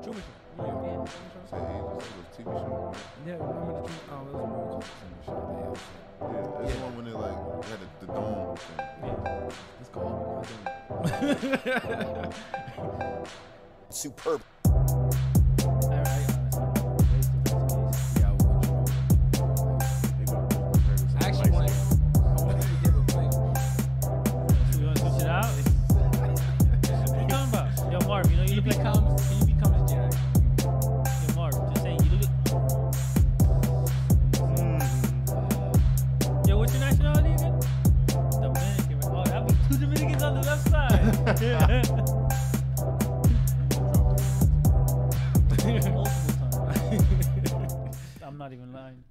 Truman Show. Yeah. Say Angels, it was a TV show. Yeah, remember the Truman? Oh, it was a movie called Truman Show. Yeah, that's the one when they like had the dome thing. Yeah. It's called. Superb. Actually, I want to give a quick. You want to switch it out? What you talking about? Yo, Marv, you know you look like He becomes Jack. Yo, Marv, just saying you look. Yo, what's your nationality again? Dominican. Oh, that'd be 2 Dominicans on the left side. Multiple times. I'm not even lying.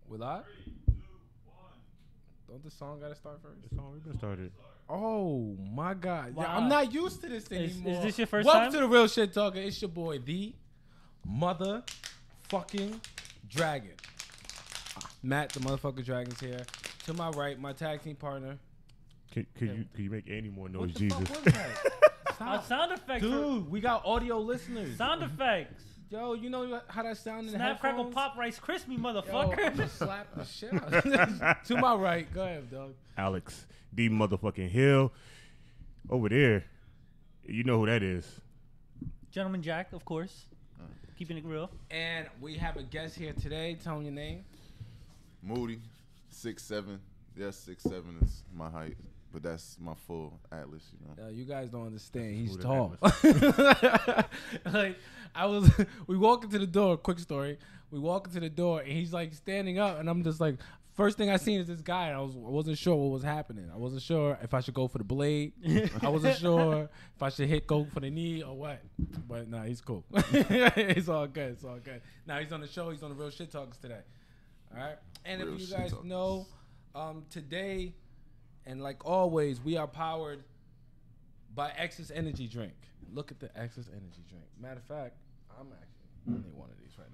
Will I? Don't the song gotta start first? It's already been started. Oh my God! Wow. Yeah, I'm not used to this anymore. Is this your first Welcome time? to the Real Shit Talker. It's your boy, the motherfucking dragon. Matt, the motherfucking dragon's here. To my right, my tag team partner. Could you make any more noise, What the Jesus? fuck was that? Stop. Sound effects. Dude, we got audio listeners. Sound effects. Yo, you know how that sound in the Snap, crackle, headphones? pop, Rice Krispie, Yo, motherfucker. I'm gonna slap the shit out. To my right, go ahead, dog. Alex, D motherfucking Hill. Over there, you know who that is. Gentleman Jack, of course. Keeping it real. And we have a guest here today. Tell him your name. Moody, 6'7". Yes, 6'7" is my height, but that's my full atlas, you know. You guys don't understand. He's Who the tall. Like we walk into the door. Quick story. We walk into the door and he's like standing up, and I'm just like, first thing I seen is this guy. And I wasn't sure what was happening. I wasn't sure if I should go for the blade. I wasn't sure if I should go for the knee or what. But nah, he's cool. It's all good. It's all good. Now he's on the show. He's on the Real Shit Talkers today. All right. And Real if you Shit guys Talkers. know, today, and like always, we are powered by X's Energy Drink. Look at the X's Energy Drink. Matter of fact, I'm actually need one of these right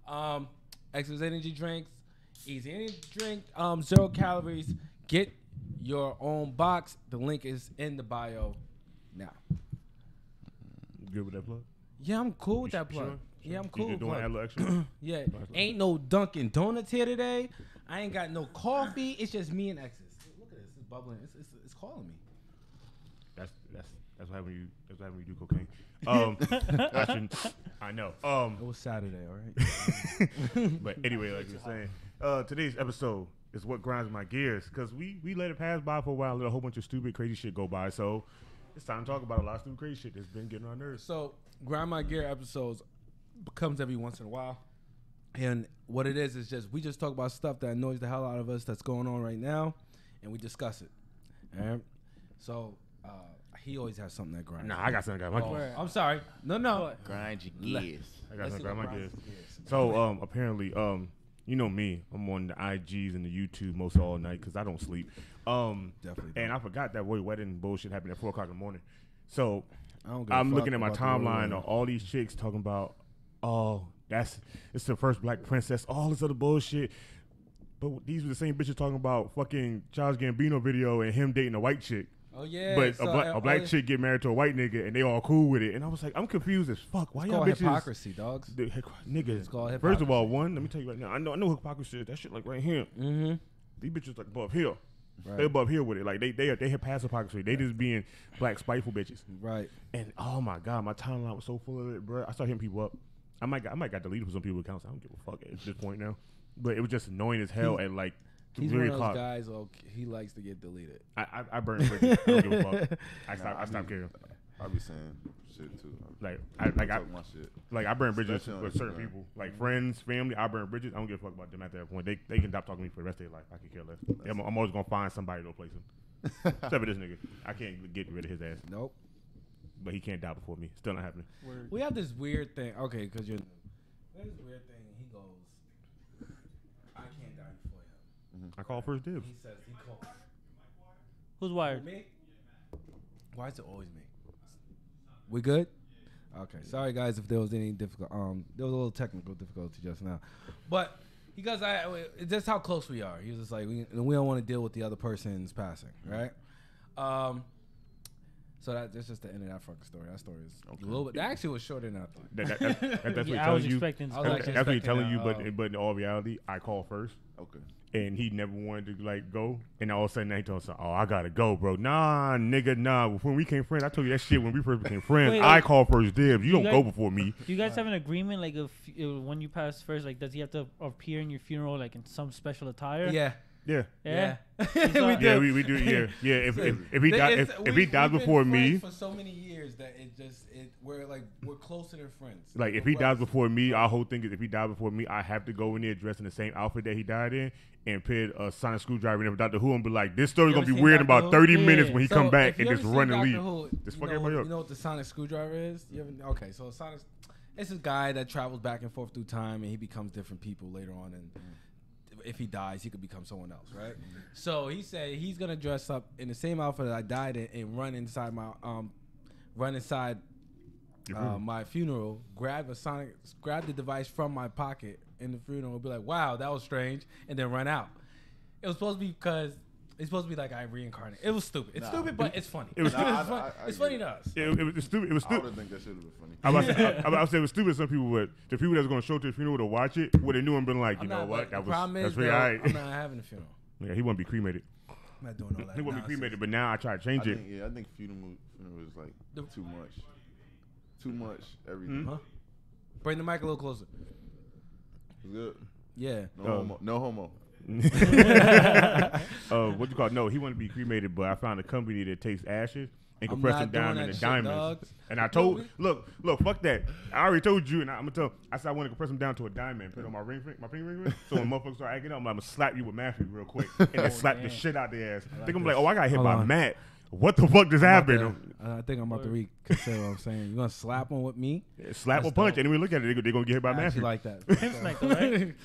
now. X's Energy Drinks, easy energy drink, 0 calories. Get your own box. The link is in the bio now. You good with that plug? Yeah, I'm cool with that Sure? plug. Yeah, I'm cool You with doing plug. a little extra? Yeah, ain't no Dunkin' Donuts here today. I ain't got no coffee. It's just me and X's. Look at this. It's bubbling. It's calling me. That's what happens when you do cocaine. I know. It was Saturday, all right? But anyway, like you're saying, today's episode is what grinds my gears, because we let it pass by for a while, let a whole bunch of stupid, crazy shit go by. So it's time to talk about a lot of stupid, crazy shit that's been getting on our nerves. So, Grind My Gear episodes comes every once in a while. And what it is just, we just talk about stuff that annoys the hell out of us that's going on right now, and we discuss it. All right? So, he always has something that grinds. Nah, I got something. I got my gears. I'm sorry. No. Grind your gears. I got Let's something. see I got what my gears. grinds gears. So apparently, you know me, I'm on the IGs and the YouTube most all night because I don't sleep. Definitely. And I forgot that Roy wedding bullshit happened at 4 o'clock in the morning. So I don't give a I'm fuck looking at my about the Roy timeline wedding. of all these chicks talking about, it's the first black princess, all this other bullshit. But these were the same bitches talking about fucking Charles Gambino video and him dating a white chick. Oh, yeah. But so, a black chick get married to a white nigga and they all cool with it. And I was like, I'm confused as fuck. Why It's y'all called bitches? hypocrisy, dogs. Nigga, It's called first of all, hypocrisy. let me tell you right now, I know hypocrisy is that shit like right here. Mm-hmm. These bitches like above here. Right. They above here with it. Like they have past hypocrisy. They just being black spiteful bitches. Right. And oh my god, my timeline was so full of it, bro. I started hitting people up. I might got deleted from some people's accounts. I don't give a fuck at this point now. But it was just annoying as hell at like He's 3 one of those o'clock. guys, he likes to get deleted. I burn bridges. I don't give a fuck. I stopped caring. I be saying shit too. I talk my shit. Like I burn bridges Especially on with certain Instagram. people, like friends, family. I burn bridges. I don't give a fuck about them at that point. They can stop talking to me for the rest of their life. I can care less. I'm always gonna find somebody to replace him. Except for this nigga, I can't get rid of his ass. Nope. But he can't die before me. Still not happening. We have this weird thing. Okay, because you're. There's this weird thing. He goes, I can't die before him. I call first dibs. He says, he calls. Who's wired? Me? Why is it always me? We good? Okay. Sorry, guys, if there was any difficult. There was a little technical difficulty just now. But he goes, it's just how close we are. He was just like, we don't want to deal with the other person's passing, right? So So that's just the end of that fucking story. That story is a little bit. That actually was shorter than I thought. That's what Yeah, I was telling you. expecting. I was actually That's what he's expecting telling that, you, but in all reality, I called first. Okay. And he never wanted to like go, and all of a sudden he told us, "Oh, I gotta go, bro." Nah, nigga, nah. When we became friends, I told you that shit when we first became friends. Wait, I called first dibs. You don't guys- go before me. Do you guys have an agreement, like, if when you pass first, like, does he have to appear in your funeral, like, in some special attire? Yeah. Yeah, Yeah. yeah, we do. Yeah. If he dies, if he dies before me, for so many years that we're closer than friends. like if he dies before me, our whole thing is if he dies before me, I have to go in there dressed in the same outfit that he died in and put a sonic screwdriver in Dr. Who and be like, this story's You gonna ever be seen weird in Dr. about Who? 30 Yeah. minutes when he So come back if and you just ever run seen and leave. Doctor Who, Just you fuck know- everybody up. You know what the sonic screwdriver is? Okay, so sonic, it's a guy that travels back and forth through time and he becomes different people later on, and if he dies, he could become someone else, right? So he said he's gonna dress up in the same outfit that I died in and run inside my funeral, grab the device from my pocket in the funeral, and be like, "Wow, that was strange," and then run out. It was supposed to be because it's supposed to be like I reincarnate. It was stupid. It's stupid, but it's funny. It was It's funny to us. It was stupid. It was I stupid. would think that should have been funny. I was say it was stupid. Some people would. The people that's gonna show to the funeral to watch it would have knew and been like, you know what, The problem that's is, very though, alright. I'm not having a funeral. Yeah, he wouldn't be cremated. I'm not doing all that. He wouldn't be nonsense. cremated, but now I try to change it. I think funeral is like too much. Too much everything. Huh? Bring the mic a little closer. It's good. Yeah. No homo. What you call it? No, he wanted to be cremated, but I found a company that takes ashes and I'm compress not them down doing into that shit, diamonds. dog. And I told, look, fuck that. I already told you, and I'm gonna tell. I said I want to compress them down to a diamond, put it on my finger ring. So when motherfuckers start acting up, I'm gonna slap you with matthew real quick, and then slap the shit out their ass. Think I'm like, oh, I got hit Hold by on. Matt. What the fuck just happened? I think I'm about to reconsider what I'm saying. You gonna slap him with me? Slap or That's punch, dope. and then we look at it, they're gonna get hit by I actually Matthew. like that. Pimp snipe, though, right?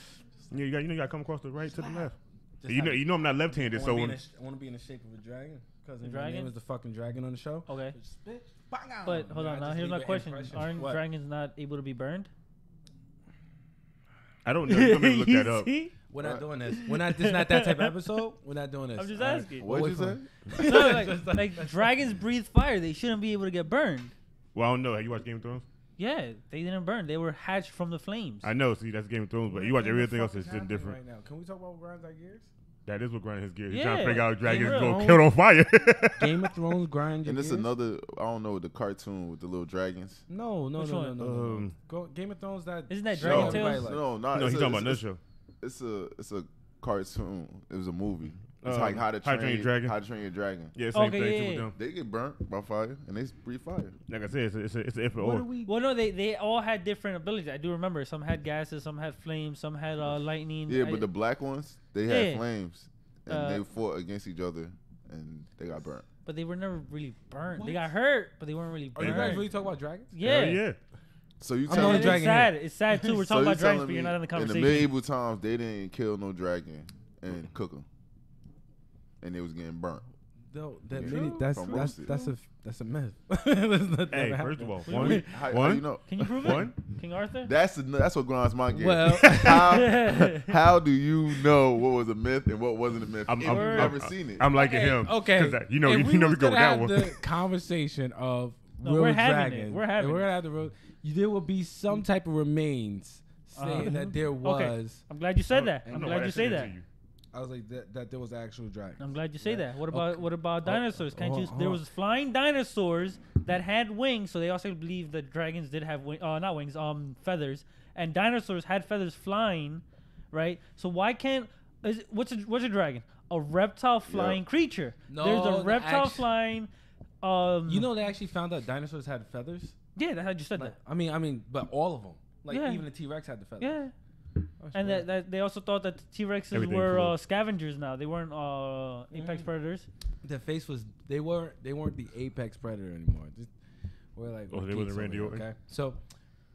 Yeah, you gotta come across the right to the left. Just You know I'm not I left-handed, so want when to be in the shape of a dragon. Because A my dragon? name is the fucking dragon on the show. Okay. Just, bitch, bang out. But hold on, I now just here's my leave an question: impression. aren't What? dragons not able to be burned? I don't know, you want me to look that up. See? We're not doing this. This is not that type of episode. We're not doing this. I'm just All right? asking. What'd you Wait say? for No, like dragons breathe fire. They shouldn't be able to get burned. Well, I don't know. Have you watched Game of Thrones? Yeah, they didn't burn. They were hatched from the flames. I know. See, that's Game of Thrones, but you watch everything else that's different. Right now. Can we talk about what grinds our gears? That is what grinding his gears. He's Yeah, trying to figure out if dragons for real. go killed on fire. Game of Thrones grind your And it's gears? another, I don't know, the cartoon with the little dragons. No. Which one? Game of Thrones. Isn't that No, Dragon everybody Tales? like- no, no, it's he's talking about this show. It's a cartoon. It was a movie. It's Um, like How to Train Your Dragon. How to Train Your Dragon. Yeah, same Okay, thing yeah, too yeah. with them. They get burnt by fire and they breathe fire. Like I said, it's an if or What or. do we? Well, no, they all had different abilities. I do remember. Some had gases, some had flames, some had lightning. Yeah, but the black ones, they had Yeah. flames and they fought against each other and they got burnt. But they were never really burnt. What? They got hurt, but they weren't really Are burnt. you guys really talking about dragons? Yeah. Hell yeah. So you I'm the telling only me, dragon It's sad. It's sad too. We're so talking you about dragons, telling but you're me not in the in conversation. the medieval times, they didn't kill no dragon and cook them. And they was getting burnt. No, Yeah. that's From that's roasted. that's a myth. Hey, first of all, What do one, you mean? How you know? Can you prove one. it? King Arthur? That's what grinds my gears. Well, how do you know what was a myth and what wasn't a myth if you've I'm- never seen it? I'm liking okay, him. Okay, 'Cause that- you know, if you know we was go with gonna that have one. The conversation of No, real we're having it. dragons. We're having We're it. gonna have the real. There will be some type of remains saying that there was. I'm glad you said that. I I'm don't know glad why you that say shit that. into you. I was like that there was actual dragon. I'm glad you say Yeah. that. What Okay. about dinosaurs? Can't you? There was flying dinosaurs that had wings, so they also believe that dragons did have not wings, feathers. And dinosaurs had feathers flying, right? So why can't what's a dragon? A reptile flying creature. No, There's a the reptile act- flying. You know, they actually found out dinosaurs had feathers. Yeah, that's how you said Like, that. I mean, but all of them. Like Yeah. even the T-Rex had the feathers. Yeah. I And swear. that they also thought that the T-Rexes Everything were cool. scavengers now. They weren't apex predators. the face was they weren't the apex predator anymore. We're like Oh, we're they wasn't geeks over Randy here, Orton? okay? So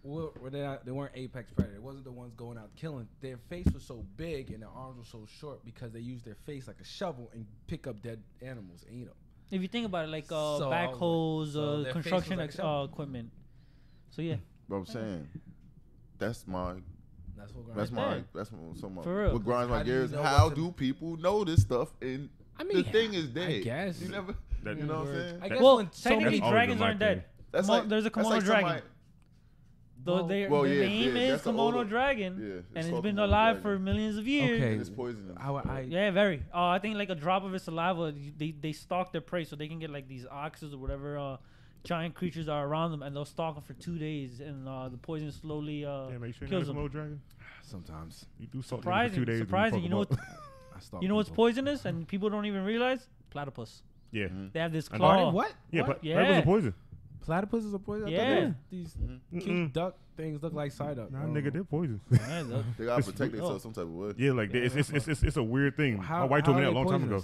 they weren't apex predator. It wasn't the ones going out killing. Their face was so big and their arms were so short because they used their face like a shovel and pick up dead animals and eat them. If you think about it, like So backhoes, so their face construction was like a shovel. equipment. So yeah, But I'm saying, that's my That's what. that's Right my there. that's what, so my For real. what grinds How my do you gears. know How what's in- do people know this stuff in I mean, the thing is dead. I guess. You never. That- You know what I'm saying? I guess Well, when so technically, many always dragons been my aren't dead. That's There's a kimono like dragon. somebody- Their Well, yeah, name yeah, is that's the Kimono older- Dragon, Yeah, it's and it's called been Kimono alive Dragon. for millions of years. Okay. And it's poisonous. Yeah, very. I think like a drop of its saliva, they stalk their prey so they can get like these oxes or whatever giant creatures are around them, and they'll stalk them for 2 days, and the poison slowly Damn, are you sure kills you them. Komodo dragon? Sometimes. You do salt niggas for 2 days. Surprising. You know what? I stalk You know what's people. poisonous, and people don't even realize? Platypus. Yeah. They have this I know. claw. What? Yeah, What? but Yeah. platypus are poison. Platypus is a poison? I thought Yeah. These Mm-mm. cute duck things look like side up. Nah, nigga, they're poison. Yeah, They gotta protect Oh. themselves some type of way. Yeah, like it's a weird thing. My wife told me that a long time ago.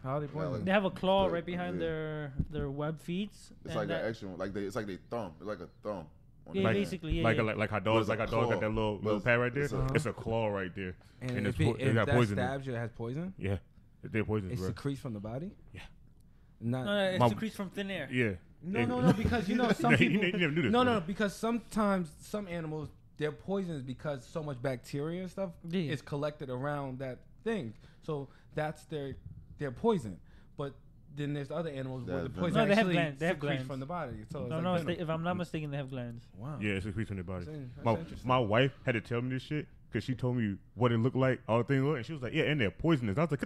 How are they poisonous? They have a claw Yeah, right behind yeah. their web feet. It's like an extra one. It's like they thumb. It's like a thumb. on Yeah, the hand. basically, yeah. Like how dogs, But like it's how a dogs got claw. that little But pad right there. it's a- It's a claw right there. And And if, it's it, they got that poison in it. stabs you, it has poison? Yeah, they're poisonous, It bro. secretes from the body? Yeah. Not, No, it My- secretes from thin air. Yeah. no, because you know some You people. never knew this, No, bro. because sometimes some animals they're poisonous because so much bacteria and stuff Yeah. is collected around that thing. So that's their poison. But then there's other animals where the That poison venom. No, they have actually glands. They have secretes glands. from the body. So it's No, like no, venom. if I'm not mistaken, they have glands. Wow. Yeah, it's secretes in their body. That's interesting. My wife had to tell me this shit because she told me what it looked like, all the things look, and she was like, "Yeah, and they're poisonous." I was like,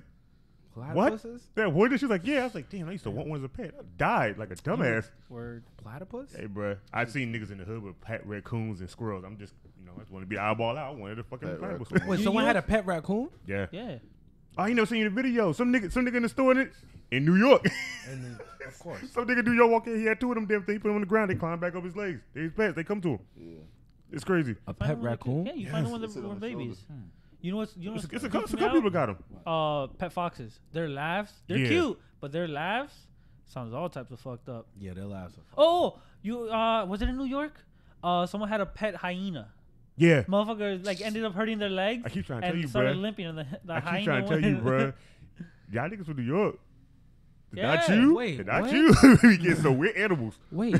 "What? Platypuses? They're poisonous?" She was like, "Yeah." I was like, "Damn, I used to want one as a pet. I died like a dumbass." Word. Platypus? Hey, bro, I seen niggas in the hood with pet raccoons and squirrels. I'm just, I just want to be eyeball out. I wanted a fucking Pet platypus. raccoon. Wait, You- someone you- had a pet raccoon? Yeah. Yeah. I ain't never seen the video. Some nigga in the store in New York. And then, of course. Some nigga in New York walk in. He had two of them damn things. He put them on the ground. They climb back up his legs. They his pets. They come to him. Yeah. It's crazy. A Find pet them when raccoon? Yeah, you find them when Sit they're on the babies. shoulders. You know what's It's a creeps couple me out? people got them. Pet foxes. Their laughs. They're Yeah. cute, but their laughs sounds all types of fucked up. Yeah, they'll laugh. Oh, you was it in New York? Someone had a pet hyena. Yeah. Motherfucker like ended up hurting their legs. I keep trying to and tell you, started bruh. limping, and the I keep hyena trying to tell went- you, bro. Y'all niggas from New York. Not Yeah. you. Wait, Not what? you. We get some weird animals. Wait,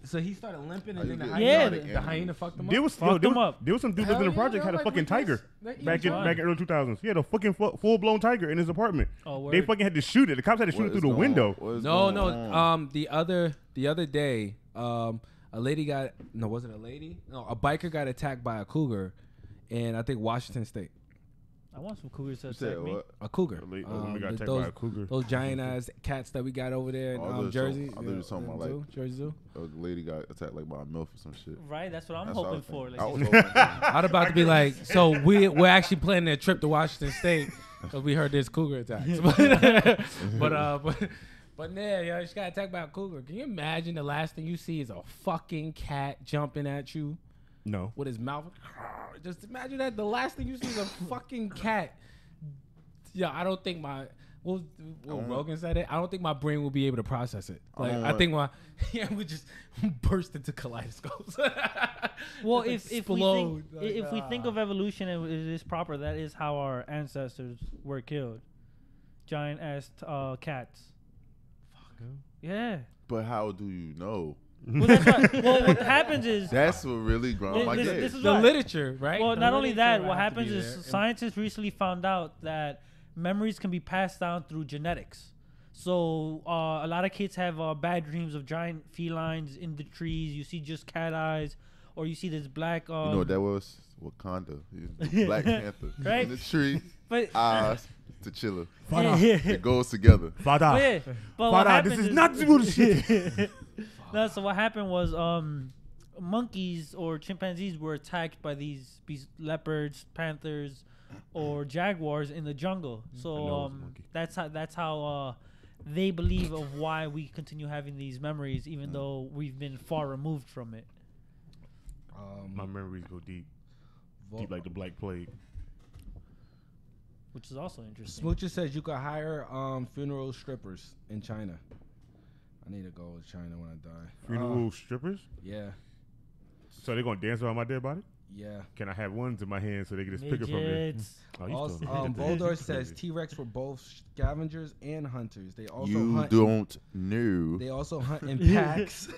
so he started limping and then the you hyena, get Yeah. the hyena fucked him up? There was Fucked them there was- up. there was some dude Hell living in the yeah, project they're had a like fucking weakness. tiger They're eating back in giant. early 2000s. He had a fucking full blown tiger in his apartment. Oh, word. They fucking had to shoot it. The cops had to shoot What it through is the going- window. what is No, going no. on? The other day, a lady got was it a lady? No, a biker got attacked by a cougar, in I think Washington State. I want some cougars to You said attack me. what? A cougar. A woman got attacked those, by a cougar. Those giant ass cats that we got over there in Oh, I thought Jersey. you were talking about, Zoo, like- Jersey Zoo. A lady got attacked like by a MILF or some shit. Right, that's what I'm That's what I hoping was for. thinking. Like, I was hoping for I'm about to be like, so we're actually planning a trip to Washington State because we heard there's cougar attacks. But yeah, yo, she got attacked by a cougar. Can you imagine the last thing you see is a fucking cat jumping at you No. with his mouth? Just imagine that. The last thing you see is a fucking cat. Yeah, I don't think Rogan said it. I don't think my brain will be able to process it. Like I think we just burst into kaleidoscopes. well, Just if we explode. think if we think of evolution and it is proper, that is how our ancestors were killed. Giant ass cats. Yeah. But how do you know? Well, that's right. Well, what happens is That's what really ground my This- gears. this is the why- literature, right? Well, The not only that, literature what have to happens be is there. scientists recently found out that memories can be passed down through genetics. So a lot of kids have bad dreams of giant felines in the trees. You see just cat eyes, or you see this black. You know what that was? Wakanda. Black Panther. Right? In the tree, But eyes, T'Chilla. yeah. It goes together. Father. But yeah, but what Father, this happened is not bullshit. No, so what happened was monkeys or chimpanzees were attacked by these leopards, panthers, or jaguars in the jungle. I know So it was a monkey. that's how they believe of why we continue having these memories, even though we've been far removed from it. My memories go deep. Deep like the Black Plague. Which is also interesting. Smoocher says you could hire funeral strippers in China. I need to go to China when I die. Funeral strippers? Yeah, So they're going to dance around my dead body? yeah. Can I have ones in my hand so they can just pick it from me? Midgets. Oh, you Also, still- Voldor says T-Rex were both scavengers and hunters. They also You hunt. don't know. They also hunt in packs,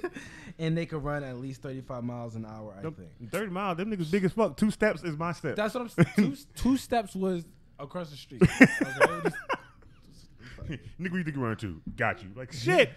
and they could run at least 35 miles an hour. I think. 30 miles, them niggas big as fuck. 2 steps is my step. That's what I'm saying. Two steps was across the street. Okay? Nigga, what you think you running to? Got you. Like, shit.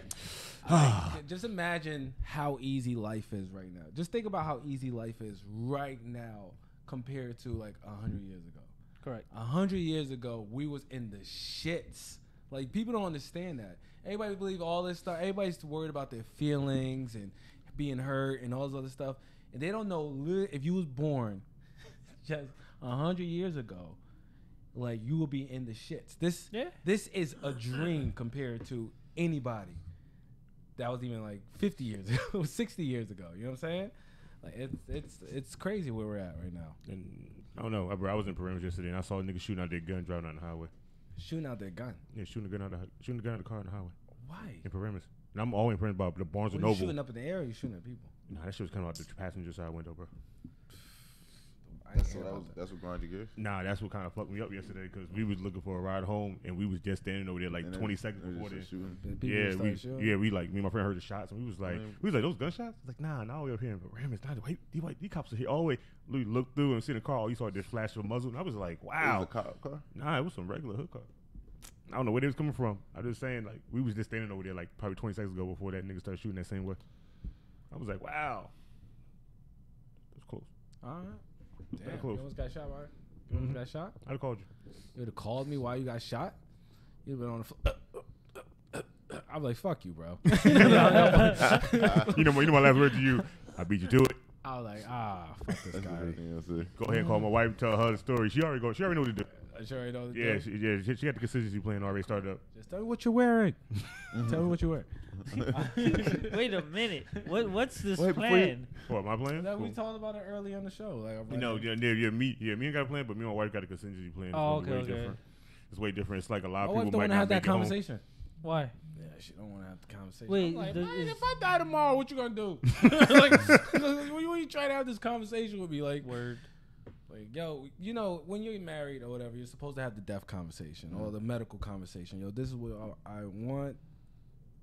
Just imagine how easy life is right now. Just think about how easy life is right now compared to like 100 years ago. Correct. 100 years ago, we was in the shits. Like, people don't understand that. Everybody believe all this stuff. Everybody's worried about their feelings and being hurt and all this other stuff. And they don't know if you was born just 100 years ago, like, you will be in the shits. This is a dream compared to anybody that was even like 50 years ago, 60 years ago. You know what I'm saying? Like, it's crazy where we're at right now. And I don't know, bro. I was in perimeter yesterday and I saw a nigga shooting out their gun driving down the highway. Shooting out their gun? Yeah, shooting a gun out the car on the highway. Why? In perimeter. And I'm always impressed about the Barnes and You Noble. shooting up in the air or you shooting at people? Nah, that shit was coming out the passenger side window, bro. That's what grind your gears? Nah, that's what kind of fucked me up yesterday because we was looking for a ride home and we was just standing over there like 20 seconds before this. We like me and my friend heard the shots and we was like those gunshots? Like nah, all the way up here. But Ram, it's not these cops are here all the way. We looked through and see the car. All you saw this flash of a muzzle and I was like, wow. It was a cop car? Nah, it was some regular hood car. I don't know where they was coming from. I'm just saying like we was just standing over there like probably 20 seconds ago before that nigga started shooting that same way. I was like, wow. It was close. All right. Damn, close. You almost got shot, right? You almost got shot? I'd have called you. You would have called me while you got shot? You'd have been on the floor. I'm like, fuck you, bro. you know my last word to you. I beat you to it. I was like, fuck this guy. Go ahead and call my wife, tell her the story. She already know what to do. She already knows. Yeah, she got the consistency plan already started up. Just tell me what you're wearing. Tell me what you're wearing. Wait a minute. What's this plan? What, my plan? That we talked about it early on the show. Like, me ain't got a plan, but me and my wife got a contingency plan. Different. It's way different. It's like a lot of my people wife might don't not have that make it home. conversation. Why? Yeah, she don't want to have the conversation. Wait, I'm like, man, if I die tomorrow, what you gonna do? Like, when you try to have this conversation with me, like, word. Like, yo, you know, when you're married or whatever, you're supposed to have the death conversation or the medical conversation. Yo, this is what I want.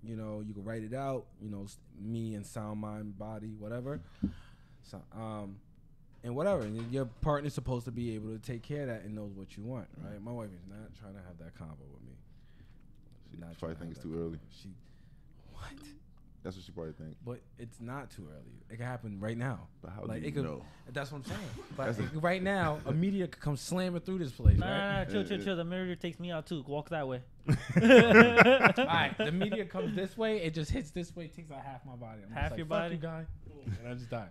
You know, you can write it out. You know, me and sound mind, body, whatever. So, and whatever. And your partner's supposed to be able to take care of that and knows what you want, right? My wife is not trying to have that convo with me. She probably think it's too early. What? That's what she probably think. But it's not too early. It can happen right now. But how like, do you know? That's what I'm saying. But right now, a media could come slamming through this place, Nah, chill. The mirror takes me out too. Walk that way. All right, the media comes this way. It just hits this way. Takes out half my body. I'm Half just your like, body? fuck you, guy. And I just die.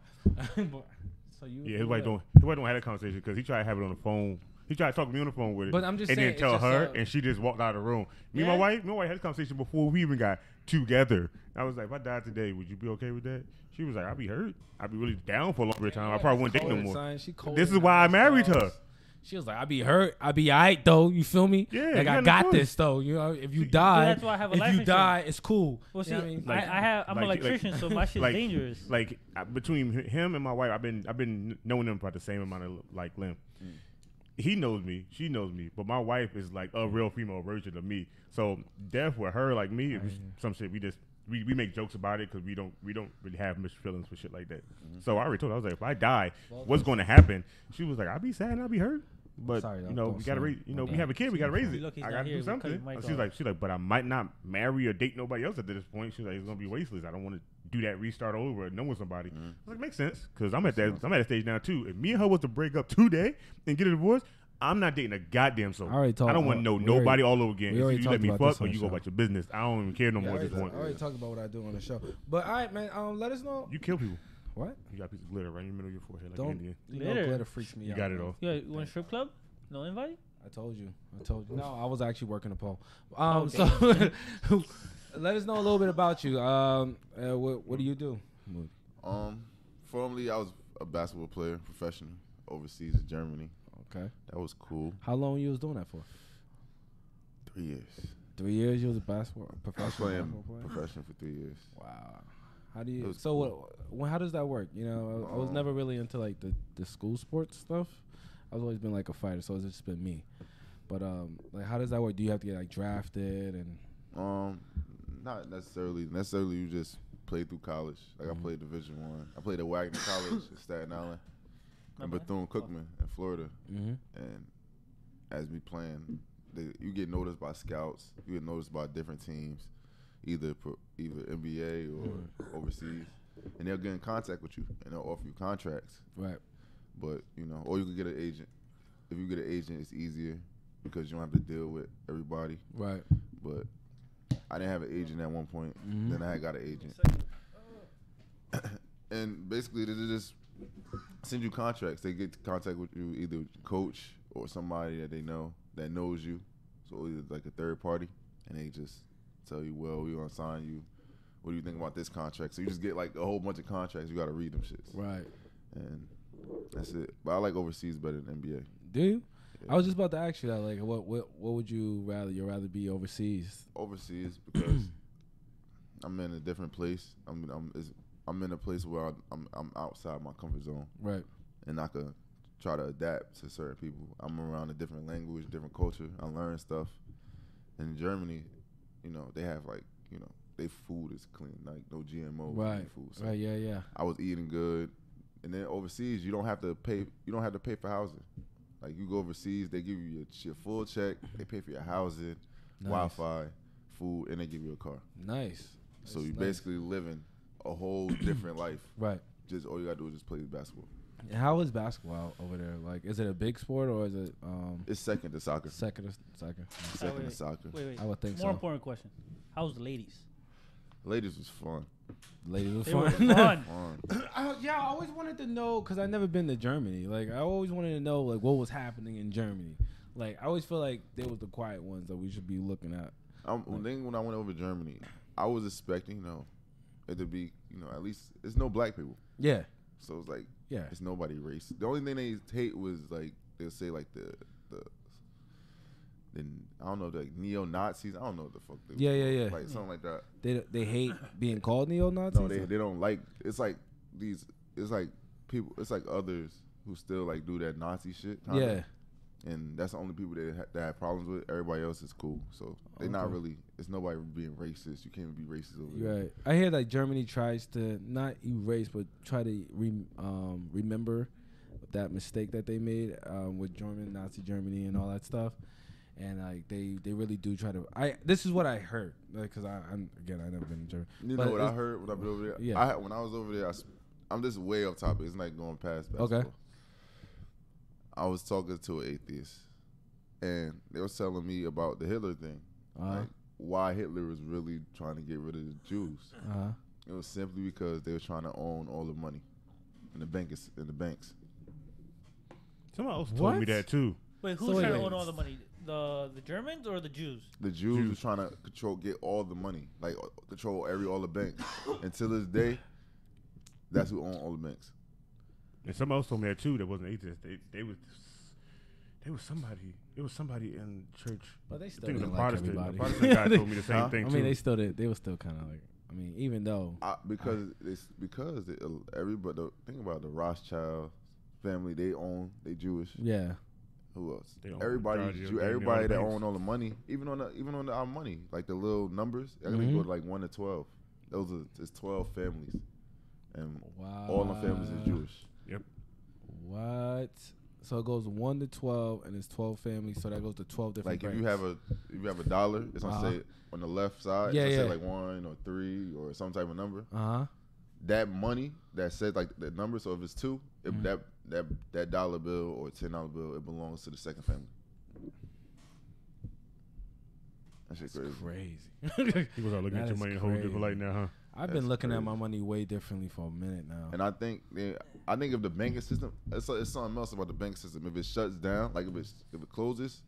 So you? Yeah, his wife don't have that conversation because he tried to have it on the phone. He tried to talk to me on the phone with it. But I'm just and saying, then tell it's her, just, and she just walked out of the room. Me and Yeah? my wife had this conversation before we even got together. I was like, if I died today, would you be okay with that? She was like, I'd be hurt. I'd be really down for a longer time. I probably wouldn't date no more. This is why I married her. She was like, I'd be hurt. I'd be all right, though. You feel me? Yeah. Like, I got this, though. You know, if you die, that's why I have a life if you insurance. die, it's cool. Well, see, you know what I mean? I'm an electrician, so my shit's dangerous. Like between him and my wife, I've been knowing them about the same amount of like length. He knows me, she knows me, but my wife is like a real female version of me. So death with her, like me, it was some shit. We make jokes about it because we don't really have much feelings for shit like that. So I already told her, I was like, if I die, what's going to happen? She was like, I'll be sad and I'll be hurt. But you know, we gotta raise. You know, we have a kid. We gotta raise it. I gotta do something. She's like, but I might not marry or date nobody else at this point. She's like, it's gonna be wasteless. I don't want to do that restart all over and knowing somebody. I was like, makes sense because I'm at a stage now too. If me and her was to break up today and get a divorce, I'm not dating a goddamn soul. I don't want to know nobody all over again. If you let me fuck or you go about your business, I don't even care no more at this point. I already talked about what I do on the show. But all right, man. Let us know. You kill people. What? You got a piece of glitter right in the middle of your forehead like Don't, an Indian. glitter freaks me out. You got it all. Yeah, you want a strip club? No invite? I told you. No, I was actually working a pole. Okay. So let us know a little bit about you. What do you do? Formerly I was a basketball player, professional, overseas in Germany. Okay. That was cool. How long you was doing that for? 3 years. 3 years you was a professional basketball player? Professional for 3 years. Wow. How do you? So how does that work? You know, I was never really into like the school sports stuff. I've always been like a fighter, so it's just been me. But like, how does that work? Do you have to get like drafted and? Not necessarily. Necessarily, you just play through college. Like I played Division I. I played at Wagner College in Staten Island, and Bethune-Cookman in Florida. And as me playing you get noticed by scouts. You get noticed by different teams, either NBA or overseas, and they'll get in contact with you and they'll offer you contracts. Right. But or you can get an agent. If you get an agent, it's easier because you don't have to deal with everybody. Right. But I didn't have an agent at one point. Then I had got an agent. And basically, they just send you contracts. They get in contact with you, either coach or somebody that they know that knows you. So either like a third party, and they just tell you, well, we're going to sign you. What do you think about this contract? So you just get like a whole bunch of contracts. You got to read them shits. Right. And that's it. But I like overseas better than NBA. Do you? Yeah. I was just about to ask you that. Like, what would you rather? You'd rather be overseas? Overseas because I'm in a different place. I'm in a place where I'm outside my comfort zone. Right. And I could try to adapt to certain people. I'm around a different language, different culture. I learn stuff. In Germany, they have their food is clean, like no GMO right. food. So right. Yeah. I was eating good. And then overseas, you don't have to pay. You don't have to pay for housing. Like you go overseas, they give you your full check. They pay for your housing, Wi-Fi, food, and they give you a car. Nice. So you basically living a whole different life. Right. Just all you gotta do is just play basketball. And how is basketball over there? Like, is it a big sport or is it? It's second to soccer. Second to soccer. Second to soccer. Wait. I would think More important question. How's the ladies? Ladies was fun. Ladies was They fun. were fun. I always wanted to know because I never been to Germany. Like, I always wanted to know like what was happening in Germany. Like, I always feel like they was the quiet ones that we should be looking at. When I went over Germany, I was expecting it to be at least it's no black people. Yeah. So it's like yeah, it's nobody race. The only thing they hate was like they'll say like the I don't know, like neo-Nazis. I don't know what the fuck they yeah. Like something like that. They hate being called neo-Nazis? No, they don't like it's like people, it's like others who still like do that Nazi shit. Yeah. And that's the only people that have problems with. Everybody else is cool. So they're not really, it's nobody being racist. You can't be racist over there. Right. I hear that Germany tries to not erase, but try to remember that mistake that they made with Nazi Germany and all that stuff. And like they really do try to. This is what I heard, because I'm I never been in Germany. You know what I heard when I've been over there? Yeah. When I was over there, I'm just way off topic. It's not going past basketball. Okay. I was talking to an atheist, and they were telling me about the Hitler thing, like why Hitler was really trying to get rid of the Jews. It was simply because they were trying to own all the money in the banks. Someone else told me that too. Wait, who's trying to own all the money? The Germans or the Jews? The Jews was trying to get all the money, like control all the banks. Until this day, that's who own all the banks. And someone else told me that too. That wasn't atheist. They was somebody. It was somebody in church. But they still I think didn't the like Protestant. everybody. The Protestant guy told me the same thing I too. mean, they still did. They were still kind of like. I mean, even though everybody. Think about the Rothschild family. They Jewish. Yeah. Who else? Everybody that own all the money, even on our money, like the little numbers. I think they go to like 1 to 12. It's 12 families, and all the families is Jewish. Yep. What? So it goes 1 to 12, and it's 12 families. So that goes to 12 different. Like banks. if you have a dollar, it's gonna say on the left side. Yeah, it's gonna say like 1 or 3 or some type of number. That money that says like the number. So if it's 2, that dollar bill or $10 bill, it belongs to the second family. That shit crazy. People are looking at your money in a whole different light now, huh? I've been looking at my money way differently for a minute now. And I think if the banking system, it's something else about the banking system. If it shuts down, like if it closes,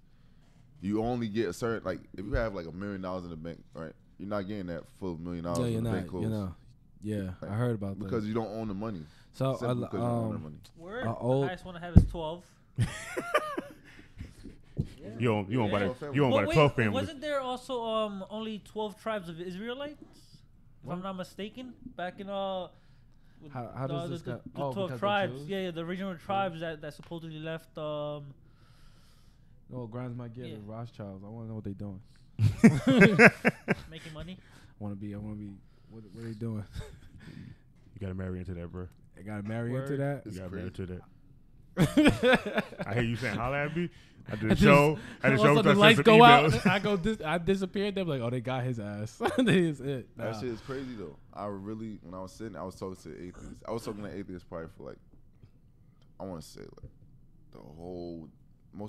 you only get a certain, like if you have like $1 million in the bank, right? You're not getting that full $1 million when the bank closes. Yeah, like, I heard about that. Because you don't own the money. So because you don't own the money. Word. The highest one I have is 12. You own by the 12 family. Wasn't there also only 12 tribes of Israelites? If I'm not mistaken, back in how does this the 12 tribes? Yeah, the original tribes that supposedly left. No, grinds my gear. The Rothschilds. I want to know what they're doing. Making money. I want to be. What are they doing? You gotta marry into that, bro. I gotta marry into that. You gotta marry into that. I hear you saying holla at me. I did a show. I did a show. Also, the lights go out. I disappeared. They're like, oh, they got his ass. That is it. That shit is crazy though. When I was sitting, I was talking to atheists. I was talking to atheists probably for like, I want to say like the whole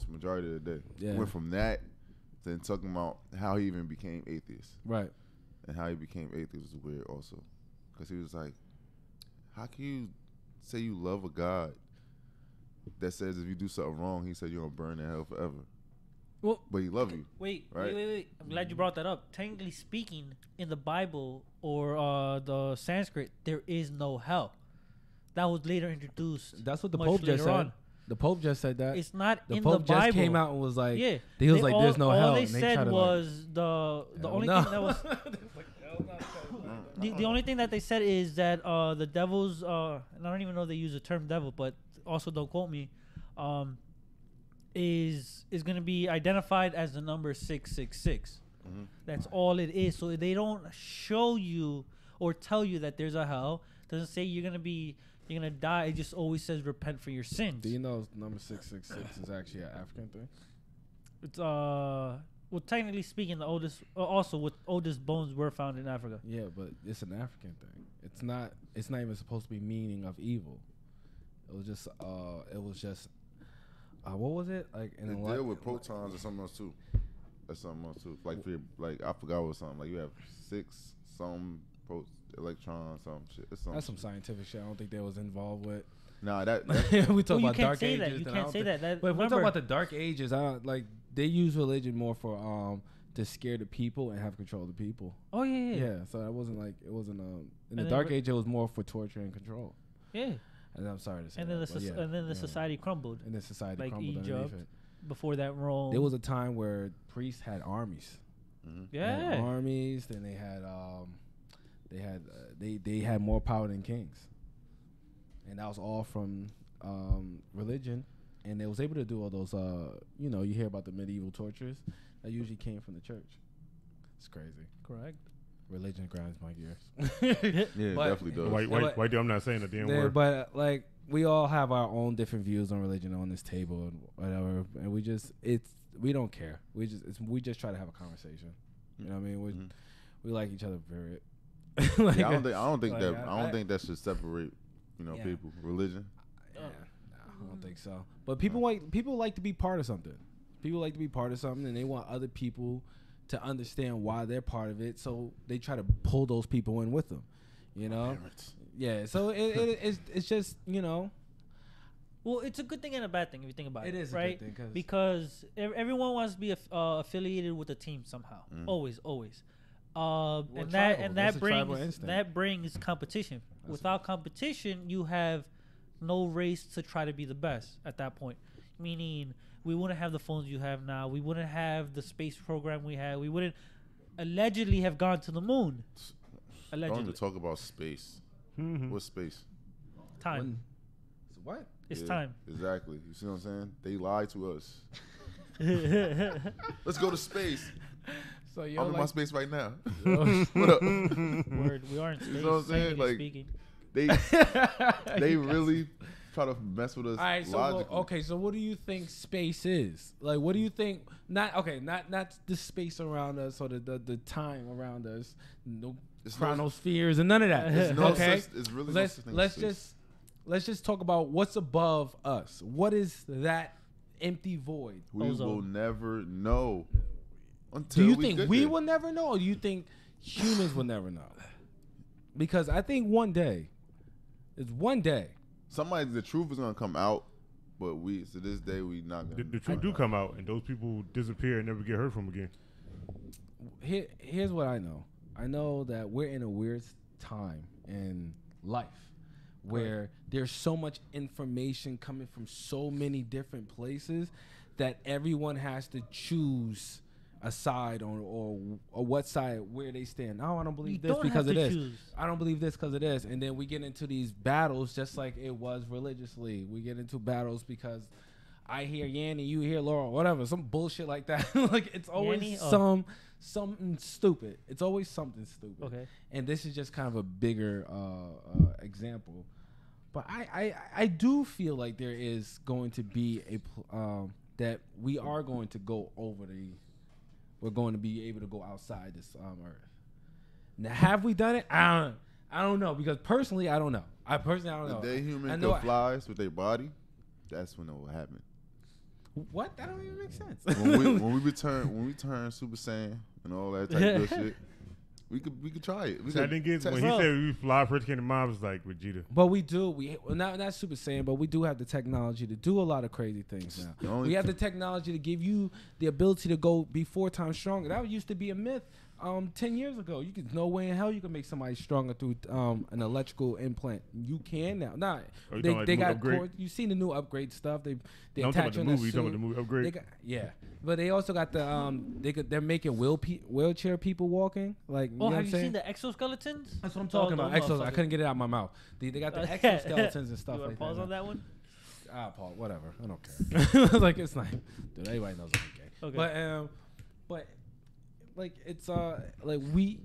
majority of the day. Yeah. Went from that to then talking about how he even became atheist. Right. And how he became atheist was weird also, because he was like, how can you say you love a God that says if you do something wrong, he said you're gonna burn in hell forever? Well, but he love you. Wait. Right? I'm glad you brought that up. Technically speaking, in the Bible or the Sanskrit, there is no hell. That was later introduced. That's what the Pope just said. On. The Pope just said that. It's not the in Pope the Bible. just came out and was like, yeah, he was like, there's no hell. All they and said was the only thing that was the only thing that they said is that the devils and I don't even know if they use the term devil, but also don't quote me, is going to be identified as the number 666. Mm-hmm. That's all it is. So they don't show you or tell you that there's a hell. It doesn't say you're gonna die. It just always says repent for your sins. Do you know number 666 is actually an African thing? It's well, technically speaking, the oldest oldest bones were found in Africa. Yeah, but it's an African thing. It's not even supposed to be meaning of evil. It was just what was it like? They deal with protons or something else too. That's something else too. Like I forgot what something. Like you have 6 some electrons, some shit. That's some scientific shit. I don't think they was involved with. Nah, that we talk about dark say ages. You can't say that. But if we talk about the dark ages, they use religion more for to scare the people and have control of the people. Oh yeah. Yeah, so it wasn't in the dark age it was more for torture and control. Yeah. And I'm sorry to say. And then the society crumbled. And then society like crumbled Egypt, underneath it. Before that, Rome. There was a time where priests had armies. Mm-hmm. Yeah. They had armies. Then they had more power than kings. And that was all from religion. And they was able to do all those, you hear about the medieval tortures. That usually came from the church. It's crazy. Correct. Religion grinds my gears. Yeah, but definitely does. Why do I'm not saying a damn word? But we all have our own different views on religion on this table and whatever. And we don't care. We just try to have a conversation. You know what I mean? We like each other, period. I don't think that should separate, people. Religion. Yeah, I don't think so. But people like to be part of something. People like to be part of something, and they want other people to understand why they're part of it. So they try to pull those people in with them. Yeah. So it's just Well, it's a good thing and a bad thing if you think about it. It is right? a good thing because everyone wants to be affiliated with a team somehow. Always. And that brings competition. Without competition, you have no race to try to be the best at that point. Meaning, we wouldn't have the phones you have now. We wouldn't have the space program we had. We wouldn't allegedly have gone to the moon. Allegedly. Don't talk about space. What's space? Time. What? It's time. Exactly. You see what I'm saying? They lied to us. Let's go to space. So I'm in my space right now. What up? Word. We are in space. You know what I'm saying? Like, speaking. They really try to mess with us. All right. So what do you think space is? Like, what do you think? Not the space around us or the time around us. No chronospheres and none of that. It's really let's just talk about what's above us. What is that empty void? We will never know. Do you think we will never know, or do you think humans will never know? Because I think one day, the truth is gonna come out, but to this day we not gonna. The truth do come out, and those people disappear and never get heard from again. Here's what I know. I know that we're in a weird time in life where there's so much information coming from so many different places that everyone has to choose a side or what side where they stand. No, I don't believe this because of this. I don't believe this because of this. And then we get into these battles just like it was religiously. We get into battles because I hear Yanni, you hear Laurel, whatever, some bullshit like that. Like it's always something stupid. It's always something stupid. Okay. And this is just kind of a bigger example. But I do feel like there is going to be that we are going to go over we're going to be able to go outside this Earth. Now, have we done it? I don't know, because personally, I don't know. I don't know. The day humans go flies with their body, that's when it will happen. What? That don't even make sense. when we turn Super Saiyan and all that type of shit, we could try it. I didn't get when he said we fly. First came to mind was like Vegeta. But we do. Not Super Saiyan, but we do have the technology to do a lot of crazy things now. We have the technology to give you the ability to be 4 times stronger. That used to be a myth. 10 years ago, no way in hell you can make somebody stronger through an electrical implant. You can now. Nah, they got you've seen the new upgrade stuff. They attach on the suit. Talking about the movie upgrade. But they also got they're making wheelchair people walking. Like, have you seen the exoskeletons? That's what I'm talking about. Exos. I couldn't get it out of my mouth. They got the exoskeletons and stuff you like pause that. on that one? Pause. Whatever. I don't care. Like, it's not. Dude, everybody knows I'm okay. But like, it's like we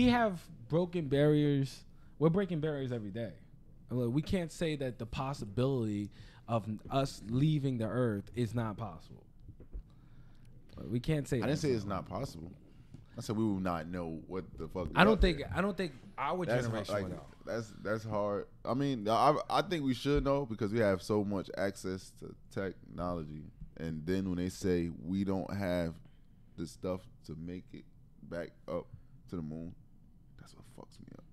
have broken barriers. We're breaking barriers every day. Like, we can't say that the possibility of us leaving the Earth is not possible. We can't say. I didn't say it's not possible. I said we will not know what the fuck. I don't think our generation will know. That's hard. I mean, I think we should know, because we have so much access to technology. And then when they say we don't have the stuff to make it back up to the moon, that's what fucks me up.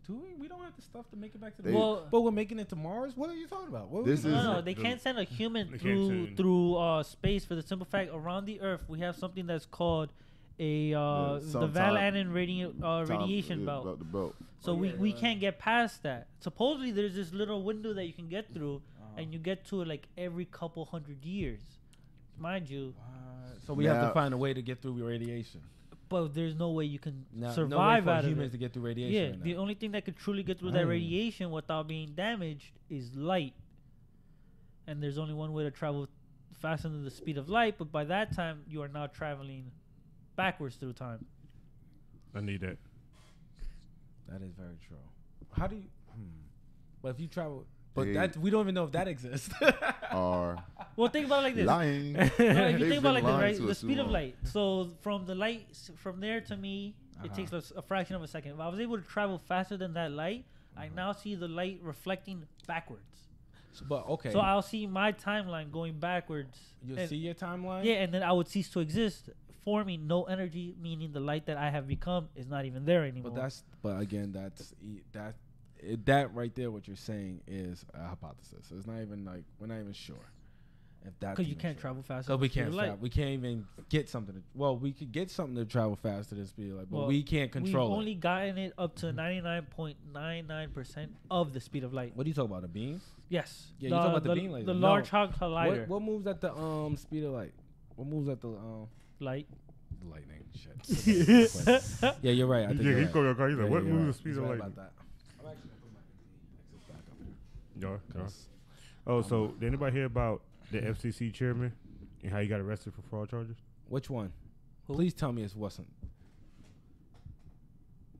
Do we? We don't have the stuff to make it back to the moon. But we're making it to Mars? What are you talking about? No, they can't send a human through space, for the simple fact around the Earth we have something that's called the Van Allen radiation belt. The belt. So we can't get past that. Supposedly there's this little window that you can get through, and you get to it like every couple 100 years, mind you. So we have to find a way to get through radiation. But there's no way you can survive out of humans to get through radiation. Yeah, right the now. only thing that could truly get through that radiation without being damaged is light. And there's only one way to travel faster than the speed of light, but by that time you are now traveling backwards through time. I need that. That is very true. How do you? But if you travel, but we don't even know if that exists. Well, think about it like this. Lying. No, if you think about it like this, right? The speed of light. So from the light, from there to me, it takes a fraction of a second. If I was able to travel faster than that light, I now see the light reflecting backwards. So I'll see my timeline going backwards. You'll see your timeline? Yeah, and then I would cease to exist, forming no energy, meaning the light that I have become is not even there anymore. But again, that right there, what you're saying is a hypothesis. It's not even like, we're not even sure if that's because you can't travel faster. Because we can't even get something. We could get something to travel faster than speed of light, but we can't control it. We've only gotten it up to 99.99% of the speed of light. What are you talking about? The beam? Yes. Yeah, you're talking about the beam laser. The Large Hadron Collider. What moves at the speed of light? What moves at the light? Lightning. Shit. Yeah, you're right. I think he's going to he's like, what moves the speed of light? About that. I'm actually gonna put my exit back up here. Oh, so did anybody hear about the FCC chairman and how he got arrested for fraud charges? Which one? Please tell me it wasn't.